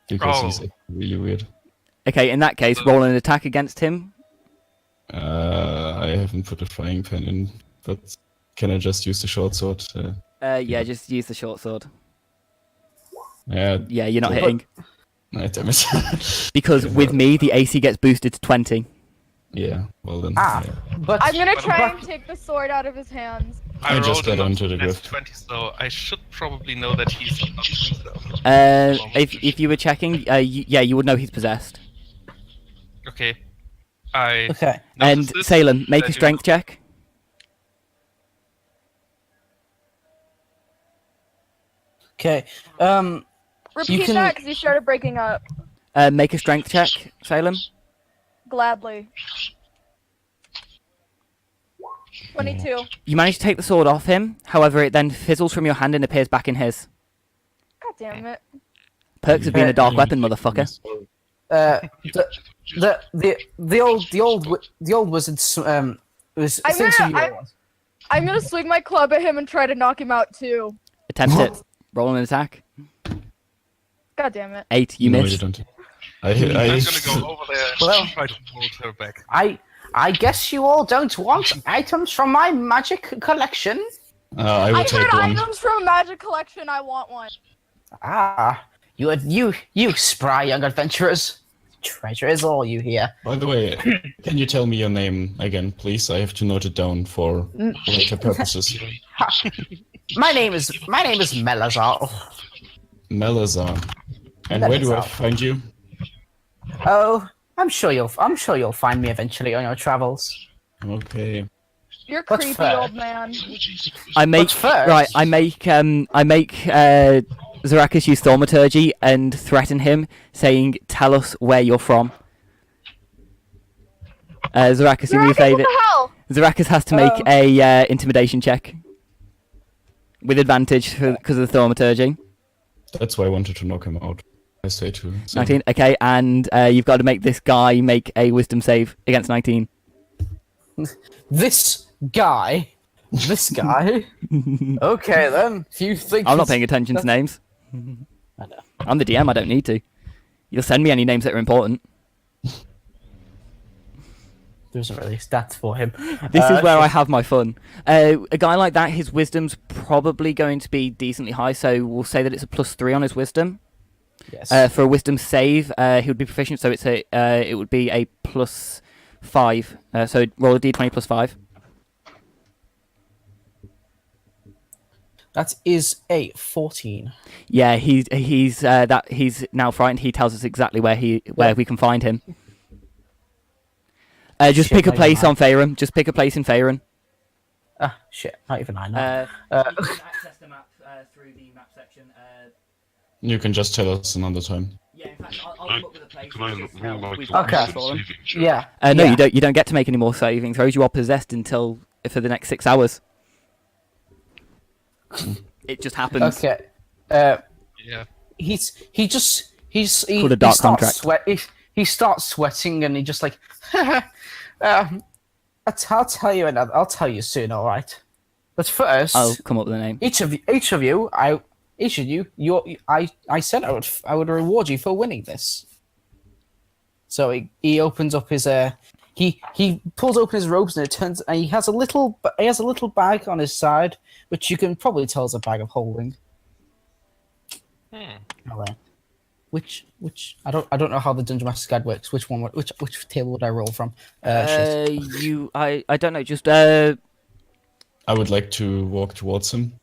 because he's Oh. really weird. Okay, in that case, roll an attack against him. I haven't put a frying pan in, but can I just use the short sword? Yeah, just use the short sword. Yeah, Yeah, you're not But- hitting. damn it. Because with me, the AC gets boosted to 20. Yeah, well then. Ah, yeah. but I'm gonna try but- and take the sword out of his hands. I just rolled get an onto the plus griff. 20, so I should probably know that he's not himself. If you were checking, you would know he's possessed. Okay. I Okay. And noticed this, Salem, make I a do- strength check. Okay. Repeat can- that because you started breaking up. Make a strength check, Salem. Gladly. 22. You manage to take the sword off him. However, it then fizzles from your hand and appears back in his. God damn it. Perks of being a dark weapon, motherfucker. The old wizard was I'm thinks of gonna- you. I'm gonna swing my club at him and try to knock him out too. Attempt it. Roll an attack. God damn it. 8. You No, missed. don't. I'm gonna go over there Well- and try to hold her back. I guess you all don't want items from my magic collection. I will I take heard one. items from a magic collection. I want one. Ah, you spry young adventurers. Treasure is all you hear. By the way, can you tell me your name again, please? I have to note it down for later purposes. My name is Melazar. Melazar. And where do I Melazar. find you? Oh, I'm sure you'll find me eventually on your travels. Okay. You're What's creepy, fair? old man. I make first- right. I make Zarakas use thaumaturgy and threaten him, saying, "Tell us where you're from." Zarakas, do me a Zarakas, what favor. the hell? Zarakas has to make a intimidation check with advantage because of the thaumaturgy. That's why I wanted to knock him out. I say to 19. Okay, and you've got to make this guy make a wisdom save against 19. This guy. Okay then. If you think I'm not paying attention to names. I know. I'm the DM. I don't need to. You'll send me any names that are important. There isn't really stats for him. This is where I have my fun. A guy like that, his wisdom's probably going to be decently high, so we'll say that it's a +3 on his wisdom. Yes. For a wisdom save, he would be proficient, so it would be a +5. So roll a d20 +5. That is a 14. Yeah, he's now frightened. He tells us exactly where we can find him. Just Shit, pick a not place even on Faerun. Just pick a place in Faerun. Ah, shit. Not even I know. You can access the map through the map section. You can just tell us another time. Yeah, in fact, I'll Can come up with a place. I roll like We've a got Okay. wisdom for them. saving check? Yeah. No, Yeah. you don't. You don't get to make any more saving throws. You are possessed until for the next 6 hours. It just happens. Okay. Yeah. He Called a dark starts contract. he starts sweating and he just like I'll tell you another. I'll tell you soon. All right. But first, I'll come up with a name. each of you, I said I would reward you for winning this. So he opens up his he pulls open his robes and and he has a little bag on his side, which you can probably tell is a bag of holding. Which I don't know how the Dungeon Master's Guide works. Which table would I roll from? Shit. I don't know. Just I would like to walk towards him.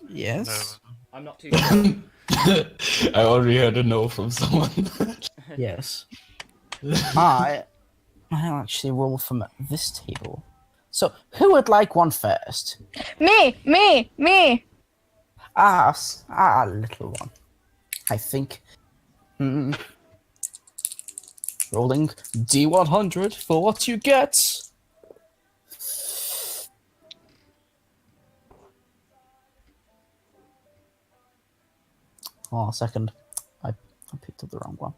Yes. I'm not too. I already heard a no from someone. Yes. I'll actually roll from this table. So who would like one first? Me. Little one. I think. Rolling D100 for what you get. Oh, a second. I picked up the wrong one.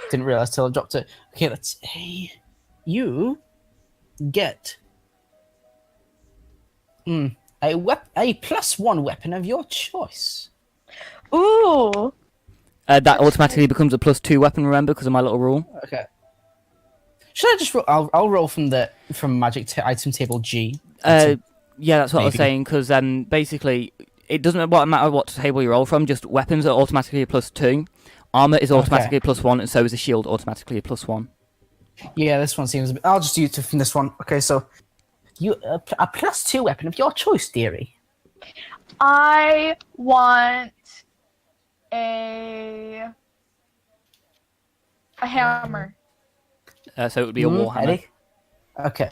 Didn't realize till I dropped it. Okay, let's say you get a +1 weapon of your choice. Ooh. That automatically becomes a +2 weapon. Remember, because of my little rule. Okay. Should I just roll? I'll roll from magic item table G. Yeah, that's what I was Maybe. saying. Because basically, it doesn't matter what table you roll from. Just weapons are automatically a +2. Armor is automatically a +1, and so is a shield automatically a +1. Yeah, this one seems. I'll just use it from this one. Okay, so you a +2 weapon of your choice, dearie. I want a hammer. So it would be a warhammer. Eddie? Okay.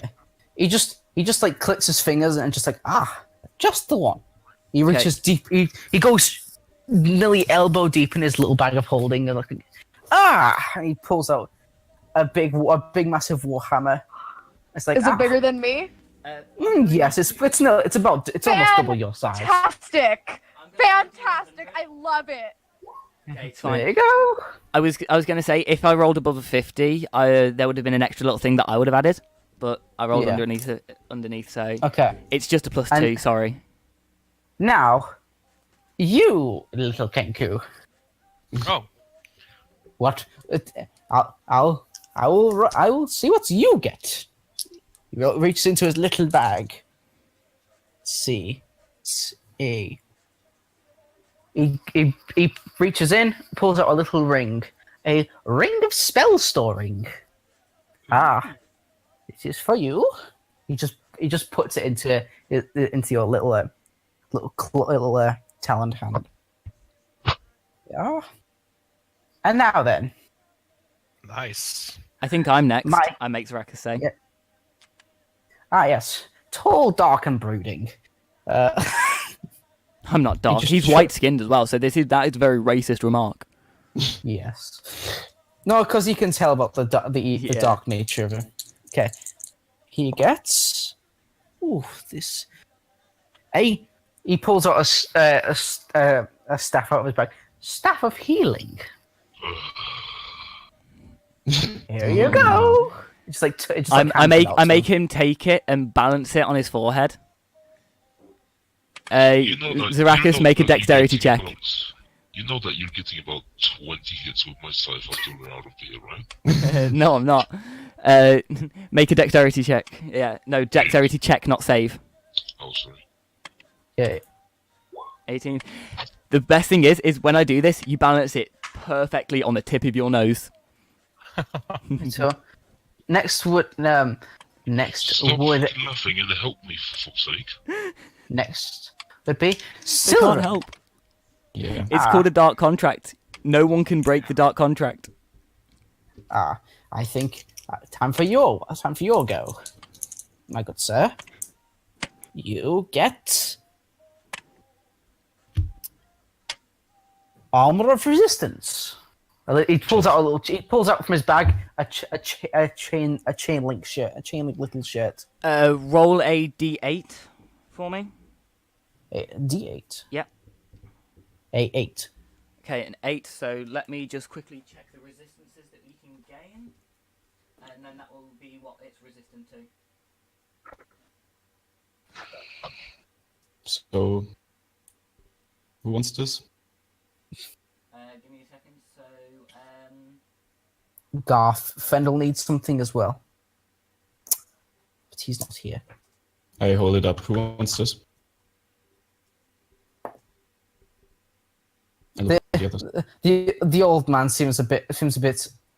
He just like clicks his fingers and just like just the one. He reaches deep. He goes nearly elbow deep in his little bag of holding and like and he pulls out a big massive warhammer. It's like Is it bigger than me? Yes, it's almost double your size. Fantastic! I love it. Okay, it's There fine. you go. I was going to say if I rolled above a 50, there would have been an extra little thing that I would have added, but I rolled Yeah. underneath, so Okay. it's just a +2. Sorry. Now, you little Kenku. Oh, What? I will see what you get. He reaches into his little bag. Let's see. He reaches in, pulls out a little ring. A ring of spell storing. This is for you. He just puts it into your little taloned hand. Yeah. And now then, nice. I think I'm next. My- I make Zaraka say. Yeah. Yes, tall, dark, and brooding. I'm not dark. just He's show- white-skinned as well, so that is a very racist remark. Yes. No, because you can tell about the Yeah. dark nature of him. Okay. He gets. Ooh, this. He pulls out a staff out of his bag. Staff of healing. Here you go. It's like I make him take it and balance it on his forehead. Zaraka, make a dexterity check. You know that you're getting about 20 hits with myself after we're out of here, right? No, I'm not. Make a dexterity check. Yeah, no, dexterity check, not save. Oh, sorry. Yeah. 18. The best thing is when I do this, you balance it perfectly on the tip of your nose. So next would Stop laughing and help me, for fuck's sake. next would be They can't silver. help. Yeah. It's called a dark contract. No one can break the dark contract. I think time for your go, my good sir. You get Armor of Resistance. He pulls out a little. He pulls out from his bag a chain link shirt, a chain link little shirt. Roll a d8 for me. A D8. Yep. A8. Okay, an 8. So let me just quickly check the resistances that we can gain, and then that will be what it's resistant to. So, who wants this? Give me a second. So, Garth. Fendel needs something as well, but he's not here. I hold it up. Who wants this? I look at the others. The old man seems a bit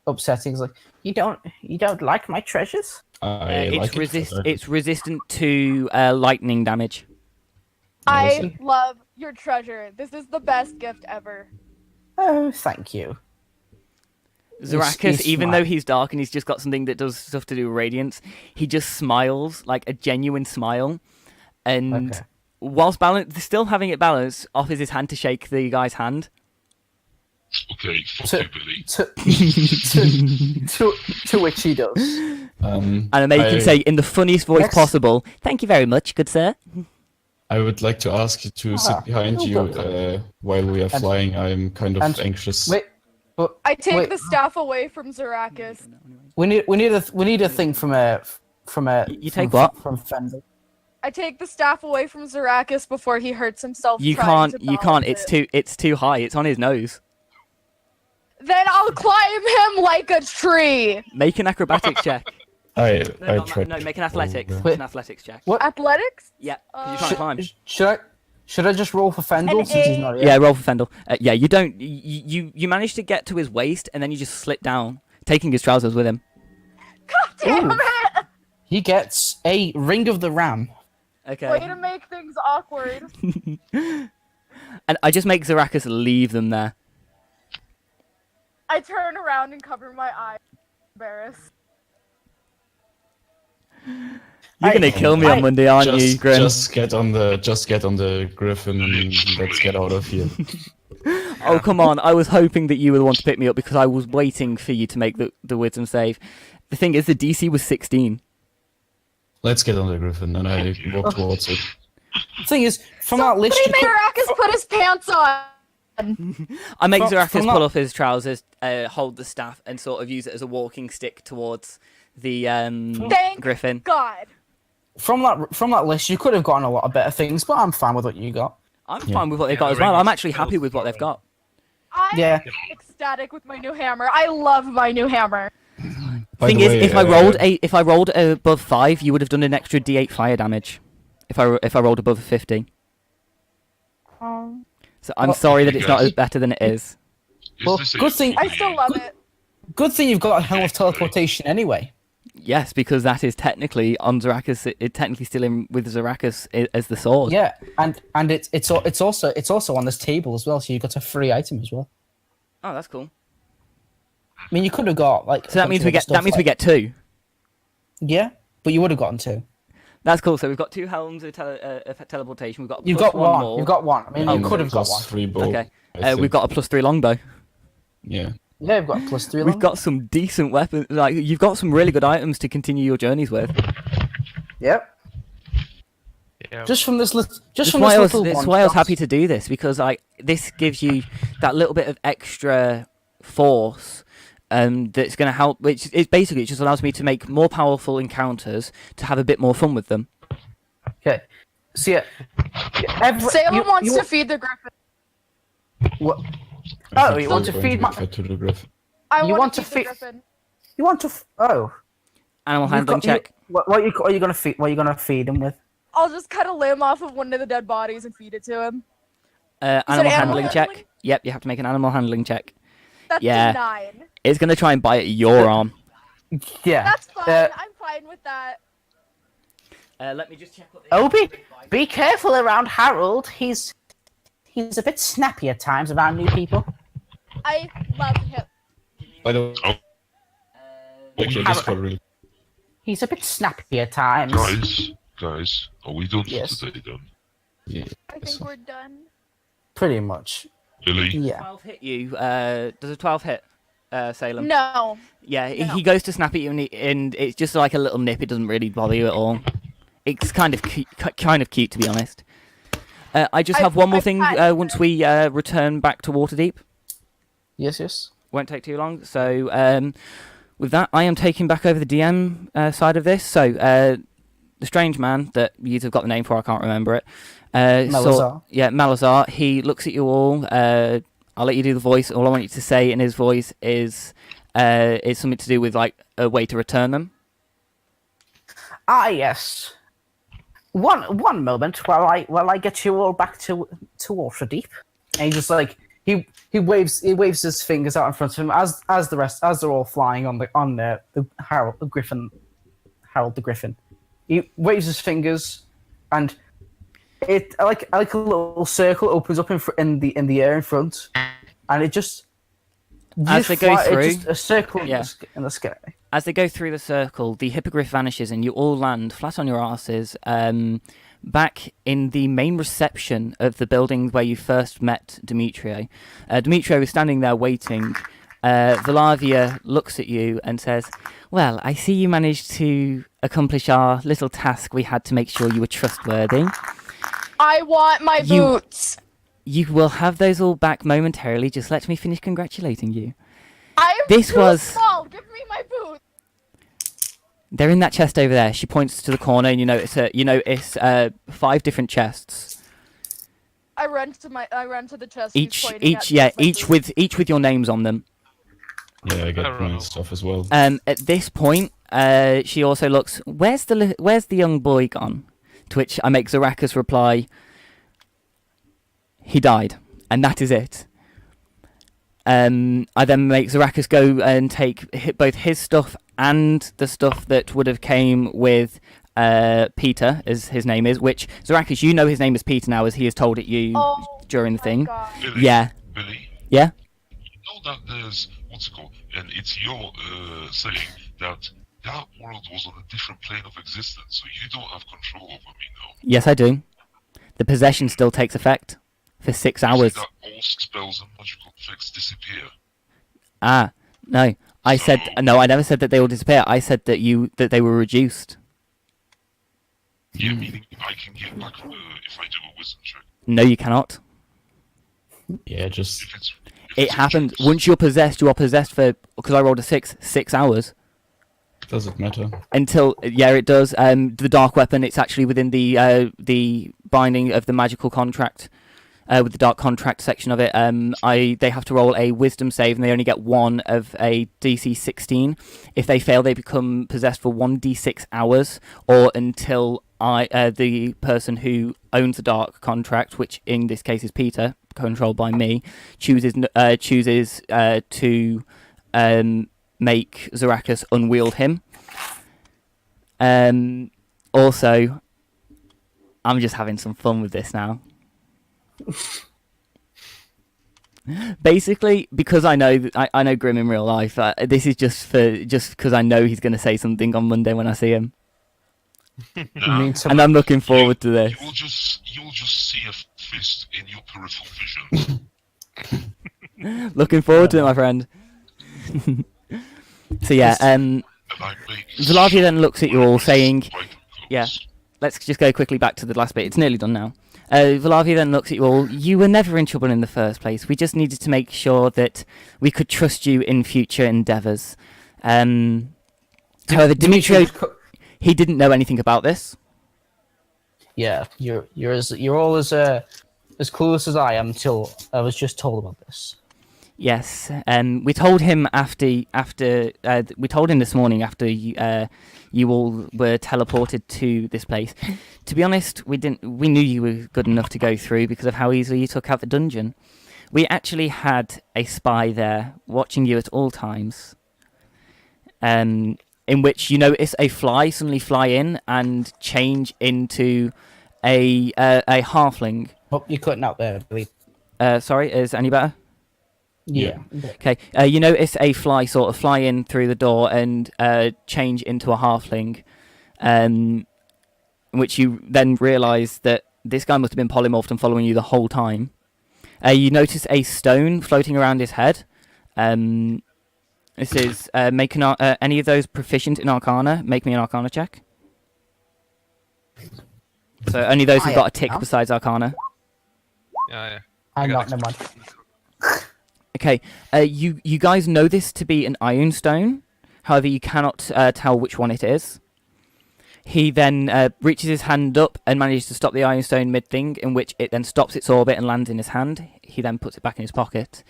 upsetting. He's like, you don't like my treasures? I like it. It's resistant to lightning damage. I love your treasure. This is the best gift ever. Oh, thank you. Zarakis, he's even smart. though he's dark and he's just got something that does stuff to do with radiance, he just smiles like a genuine smile, and Okay. whilst still having it balanced, offers his hand to shake the guy's hand. Okay, fuck So- you, Billy. To which he does. And I make him say in the funniest voice Yes. possible, "Thank you very much, good sir." I would like to ask you to sit behind you're you welcome. while we are And- flying. I'm kind of and- anxious. Wait, but I take wait, the staff away from Zarakis. we need a thing from a You take what? from Fendel. I take the staff away from Zarakis before he hurts himself. You trying can't. to You can't. balance It's it. too high. It's on his nose. Then I'll climb him like a tree. Make an acrobatics check. I No, tried. no, make an athletics. Oh, It's an athletics check. What? Athletics? Yeah, 'cause you're trying to climb. Should I just roll for Fendel An since he's not here? Yeah, roll for Fendel. Yeah, you don't. You manage to get to his waist, and then you just slip down, taking his trousers with him. God damn Ooh. it! He gets a Ring of the Ram. Okay. Way to make things awkward. And I just make Zarakis leave them there. I turn around and cover my eyes. Embarrassed. You're gonna kill me on Monday, aren't you, Grin? Just get on the Griffin and let's get out of here. Oh, come on. I was hoping that you were the one to pick me up because I was waiting for you to make the wisdom save. The thing is, the DC was 16. Let's get on the Griffin, and I walk towards it. The thing is, from that list, you Somebody could, made Zarakis put his pants on. I make From Zarakis that- pull off his trousers, hold the staff, and sort of use it as a walking stick towards the Thank Griffin. God. from that list, you could have gotten a lot of better things, but I'm fine with what you got. I'm Yeah. fine with what they've Yeah, got the as well. ring I'm is actually happy with what they've got. I'm Yeah. ecstatic with my new hammer. I love my new hammer. By Thing the is, way, if I rolled above 5, you would have done an extra D8 fire damage. If I rolled above 50. So I'm Well, sorry that it's not Yes. better than it is. Is Well, this good thing- I still love it. Good thing you've got a helm of teleportation anyway. Yes, because that is technically on Zarakis. It's technically still in with Zarakis as the sword. Yeah, and it's also on this table as well, so you got a free item as well. Oh, that's cool. I mean, you could have got like. So that means we get stuff we like- get 2. Yeah, but you would have gotten 2. That's cool. So we've got 2 helms of teleportation. We've got a You've plus got one. more. You've got one. I mean, Oh, you could have got plus one. 3 bow. Okay. I We've think. got a plus 3 longbow. Yeah. Yeah, you've got a +3. We've got some decent weapons. Like you've got some really good items to continue your journeys with. Yep. Yeah. Just from this list. Just That's from why this I was, little that's one. why I was happy to do this because this gives you that little bit of extra force that's going to help. Which is basically it just allows me to make more powerful encounters to have a bit more fun with them. Okay. So yeah. Salem wants to feed the griffin. What? I Oh, think you want we're to going feed my? get fed to the Griffin. I You want want to to feed the feed- griffin. You want to? Oh. Animal You've handling got- you- check. What are you gonna feed? What are you gonna feed him with? I'll just cut a limb off of one of the dead bodies and feed it to him. Animal animal handling check. handling? Yep, you have to make an animal handling check. That's Yeah. a 9. It's going to try and bite at your arm. Yeah. That's fine. I'm fine with that. Let me just check what the Oh, be careful around Harold. He's a bit snappy at times around new people. I love him. By the way, Oh, actually, Have- Discord really. He's a bit snappy at times. guys, are we done Yes. for today then? Yeah. I think we're done. Pretty much. Billy. Yeah. 12 hit you. Does a 12 hit, Salem? No. Yeah, No. he goes to snap at you, and it's just like a little nip. It doesn't really bother you at all. It's kind of cute, to be honest. I just have one more thing. Once we return back to Waterdeep, Yes. won't take too long. So with that, I am taking back over the DM side of this. So the strange man that you've got the name for, I can't remember it. Malazar. Malazar. He looks at you all. I'll let you do the voice. All I want you to say in his voice is something to do with like a way to return them. Ah, yes. One moment while I get you all back to Waterdeep. And he just like he waves his fingers out in front of him as they're all flying on the Harold the Griffin. He waves his fingers, and it like a little circle opens up in the air in front, and it just As they go through, it's just a circle yeah. in the sky. As they go through the circle, the hippogriff vanishes and you all land flat on your asses back in the main reception of the building where you first met Demetrio. Demetrio is standing there waiting. Valavia looks at you and says, "Well, I see you managed to accomplish our little task we had to make sure you were trustworthy. I want my boots. You will have those all back momentarily. Just let me finish congratulating you. I'm too small. Give me my boots. They're in that chest over there." She points to the corner, and you notice 5 different chests. I run to the chest. Each with your names on them. Yeah, I get Alright. my stuff as well. At this point, she also looks. Where's the young boy gone? To which I make Zarakas reply, "He died, and that is it." I then make Zarakas go and take both his stuff and the stuff that would have came with Peter, as his name is. Which Zarakas, you know his name is Peter now, as he has told it you during the thing. God. Billy. Yeah. Billy. Yeah. You know that there's what's it called, and it's your saying that world was on a different plane of existence, so you don't have control over me now. Yes, I do. The possession still takes effect for 6 hours. That all spells and magical effects disappear. Ah, no. I said no. I never said that they all disappear. I said that they were reduced. Yeah, meaning I can get back if I do a wisdom check. No, you cannot. Yeah, just If it's It a happens choice. once you're possessed. You are possessed for, because I rolled a 6 hours does it matter? until it does. The dark weapon. It's actually within the binding of the magical contract. With the dark contract section of it, they have to roll a wisdom save, and they only get 1 of a DC 16. If they fail, they become possessed for 1d6 hours, or until the person who owns the dark contract, which in this case is Peter, controlled by me, chooses to make Zarakas unwield him. Also, I'm just having some fun with this now. Basically, because I know Grim in real life, this is just because I know he's going to say something on Monday when I see him, Nah, and I'm looking forward to this. you'll just see a fist in your peripheral vision. Looking forward to it, my friend. So yeah, And I make Zalavia then looks at you all, saying, vital yeah. codes. Let's just go quickly back to the last bit. It's nearly done now. Valavia then looks at you all. You were never in trouble in the first place. We just needed to make sure that we could trust you in future endeavours. However, Demetrio, he didn't know anything about this. Yeah, you're all as clueless as I am until I was just told about this. Yes, we told him we told him this morning after you all were teleported to this place. To be honest, we knew you were good enough to go through because of how easily you took out the dungeon. We actually had a spy there watching you at all times. In which you notice a fly suddenly fly in and change into a halfling. Oh, you're cutting out there, I believe. Sorry, is any better? Yeah. Okay, you notice a fly sort of fly in through the door and change into a halfling, which you then realise that this guy must have been polymorphed and following you the whole time. You notice a stone floating around his head. This is any of those proficient in Arcana. Make me an Arcana check. So only those who've got a tick besides Arcana. Yeah. I'm got not, never mind. Okay, you guys know this to be an iron stone. However, you cannot tell which one it is. He then reaches his hand up and manages to stop the iron stone mid-thing, in which it then stops its orbit and lands in his hand. He then puts it back in his pocket.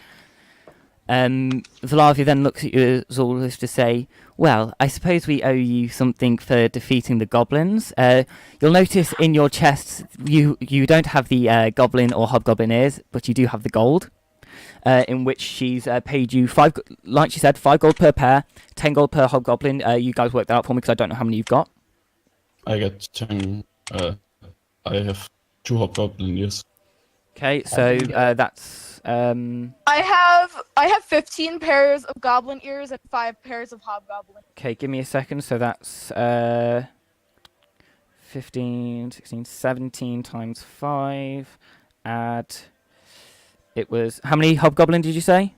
Valavi then looks at you as all as to say, well, I suppose we owe you something for defeating the goblins. You'll notice in your chests you don't have the goblin or hobgoblin ears, but you do have the gold. In which she's paid you 5, like she said, 5 gold per pair, 10 gold per hobgoblin. You guys work that out for me because I don't know how many you've got. I get 10. I have 2 hobgoblin ears. Okay, so that's I have 15 pairs of goblin ears and 5 pairs of hobgoblin. okay. Give me a second. So that's 15, 16, 17 times 5. Add. It was how many hobgoblin did you say?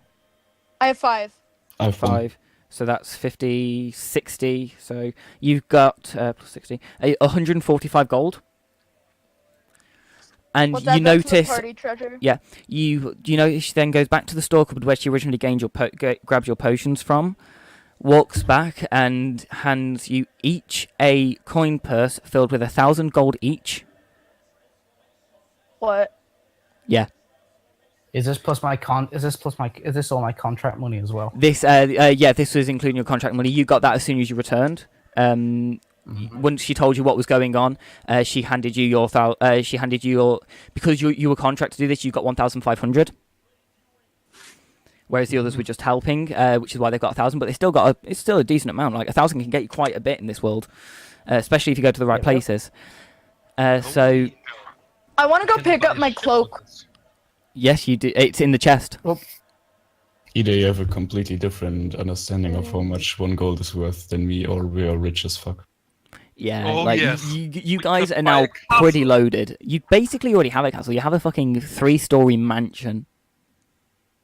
I have 5. I have 5. So that's 50, 60. So you've got plus 60, 145 gold. And Put that you back to the notice, party treasure. you notice she then goes back to the store cupboard where she originally gained your grabs your potions from, walks back and hands you each a coin purse filled with 1,000 gold each. What? Yeah. Is this all my contract money as well? This this was including your contract money. You got that as soon as you returned. Once she told you what was going on, she handed you your because you were contracted to do this. You got 1,500, whereas the others were just helping, which is why they've got 1,000. But it's still a decent amount. Like 1,000 can get you quite a bit in this world, especially if you go to the right places. So I want to go pick up my cloak. yes, you do. It's in the chest. Either you have a completely different understanding of how much 1 gold is worth than me, or we are rich as fuck. Yeah, Oh, like yes. you guys could are buy now a castle. pretty loaded. You basically already have a castle. You have a fucking 3-story mansion.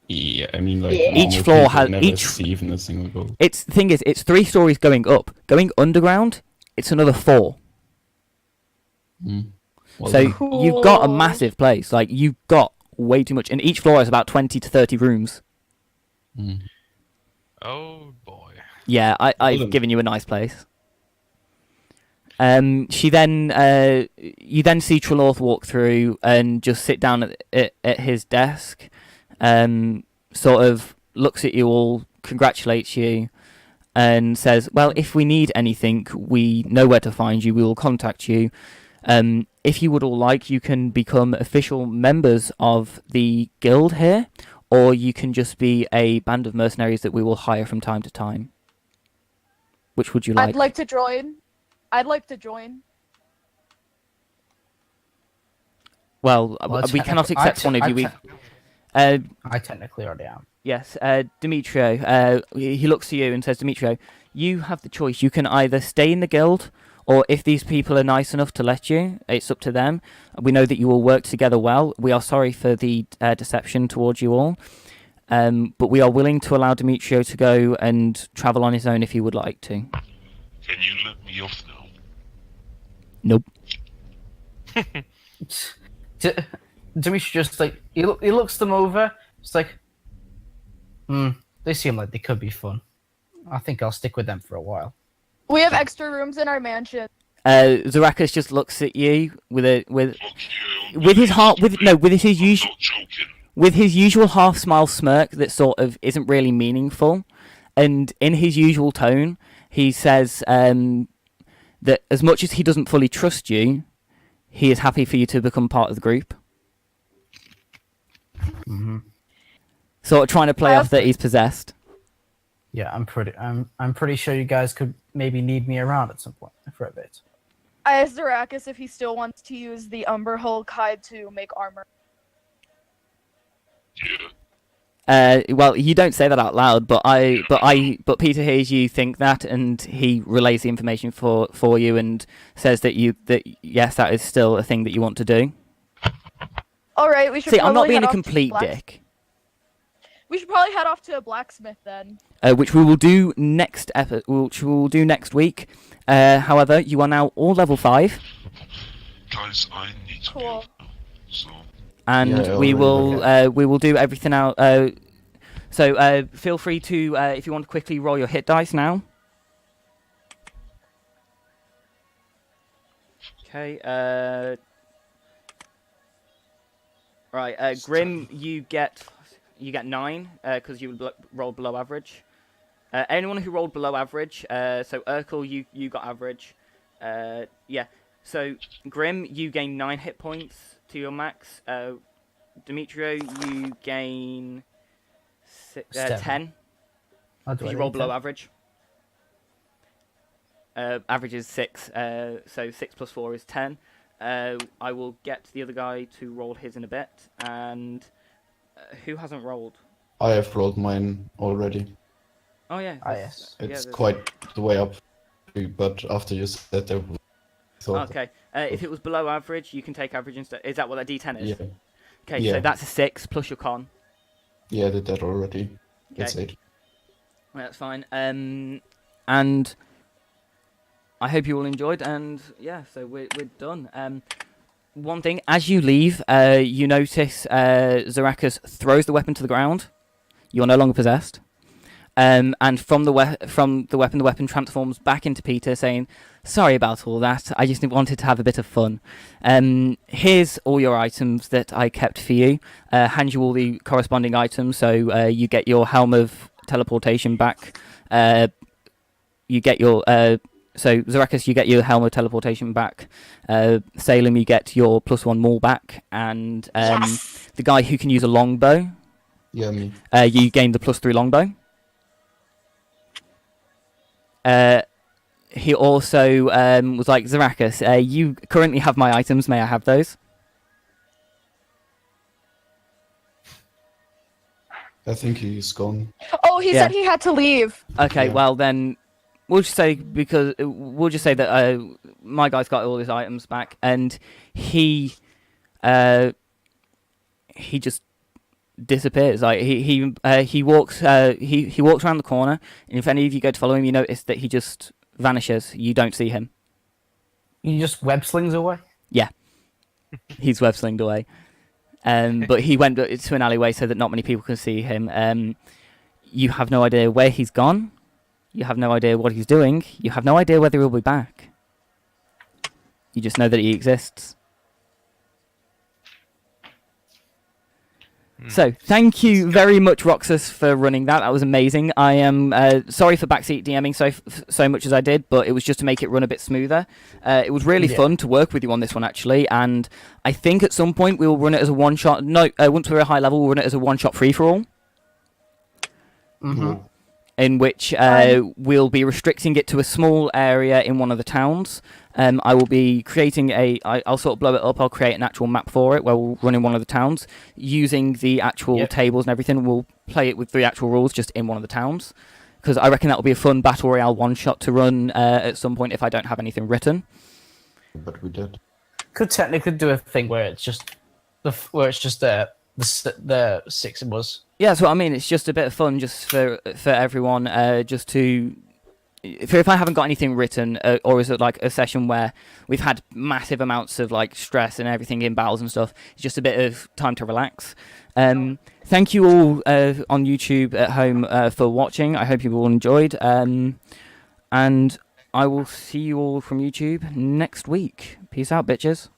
Yeah, I mean, like Each normal floor people has- never each- see even a single gold. The thing is, it's 3 stories going up. Going underground, it's another 4. Well, So then, you've got a Cool. massive place. Like you've got way too much, and each floor has about 20 to 30 rooms. Oh boy. Yeah, I've Well, given you a nice place. She then, you then see Trelawney walk through and just sit down at his desk. Sort of looks at you all, congratulates you, and says, "Well, if we need anything, we know where to find you. We will contact you. If you would all like, you can become official members of the guild here, or you can just be a band of mercenaries that we will hire from time to time. Which would you like?" I'd like to join. Well, Well, we cannot technically- accept one of you. We, I technically already am. yes, Demetrio. He looks to you and says, "Demetrio, you have the choice. You can either stay in the guild, or if these people are nice enough to let you, it's up to them. We know that you all work together well. We are sorry for the deception towards you all, but we are willing to allow Demetrio to go and travel on his own if he would like to." Can you let me off now? Nope. Dimitri just like he looks them over. It's like, they seem like they could be fun. I think I'll stick with them for a while. We have extra rooms in our mansion. Zarakis just looks at you with Fuck you. with his heart with his usual. Not joking. With his usual half-smile smirk that sort of isn't really meaningful, and in his usual tone, he says that as much as he doesn't fully trust you, he is happy for you to become part of the group. Sort of trying to play off that he's possessed. Yeah, I'm pretty sure you guys could maybe need me around at some point for a bit. I asked Zarakis if he still wants to use the Umber Hulk hide to make armor. Yeah. Well, you don't say that out loud, but Peter hears you think that, and he relays the information for you and says that yes, that is still a thing that you want to do. All right, we should. See, I'm not probably being head a off to complete black- dick. We should probably head off to a blacksmith then. Which we will do next which we will do next week. However, you are now all level 5, Guys, I need to Cool. go now. So, and Yeah, we already, will do everything out. So feel free to if you want to quickly roll your hit dice now. Okay. Right. Grim, you get 9 because you rolled below average. Anyone who rolled below average, so Urkel, you got average. Yeah. So Grim, you gain 9 hit points to your max. Demetrio, you gain 10 I'll do because you it roll in below 10. average. Average is 6, so 6 plus 4 is 10. I will get the other guy to roll his in a bit, and who hasn't rolled? I have rolled mine already. Oh yeah. Ah, there's- yes. yeah, It's there's- quite the way up, but after you said that, I thought, Okay. If it was below average, you can take average instead. Is that what that D10 is? yeah, Okay, so Yeah. that's a 6 plus your con. yeah, I did that already. That's Okay. 8. That's fine. And I hope you all enjoyed. And yeah, so we're done. One thing, as you leave, you notice Zarakas throws the weapon to the ground. You're no longer possessed. And from the weapon, the weapon transforms back into Peter, saying, "Sorry about all that. I just wanted to have a bit of fun. Here's all your items that I kept for you. Hand you all the corresponding items, so you get your helm of teleportation back. You get your so Zarakas, you get your helm of teleportation back. Salem, you get your +1 maul back, and Yes. the guy who can use a longbow, Yeah, me. you gain the +3 longbow. He also was like, Zarakas, you currently have my items. May I have those? I think he's gone. Oh, he Yeah. said he had to leave. Okay, Yeah. well then, we'll just say that my guy's got all his items back, and he just disappears. Like he walks he walks around the corner, and if any of you go to follow him, you notice that he just vanishes. You don't see him. You just web slings away. He's web slinged away. But he went to an alleyway so that not many people can see him. You have no idea where he's gone. You have no idea what he's doing. You have no idea whether he'll be back. You just know that he exists. So, thank you very much, Roxas, for running that. That was amazing. I am sorry for backseat DMing so much as I did, but it was just to make it run a bit smoother. It was really Yeah. fun to work with you on this one, actually, and I think at some point we will run it as a one-shot... No, once we're at a high level, we'll run it as a one-shot free-for-all, Mm-hmm. in which we'll be restricting it to a small area in one of the towns. I will be creating I'll sort of blow it up. I'll create an actual map for it where we'll run in one of the towns using the actual Yep. tables and everything. We'll play it with the actual rules just in one of the towns, because I reckon that will be a fun battle royale one-shot to run at some point if I don't have anything written. But we did. Could technically do a thing where it's just the 6 it was. Yeah, that's what I mean. It's just a bit of fun just for everyone, just to... If I haven't got anything written, or is it like a session where we've had massive amounts of like stress and everything in battles and stuff, it's just a bit of time to relax. Thank you all on YouTube at home for watching. I hope you all enjoyed. And I will see you all from YouTube next week. Peace out, bitches.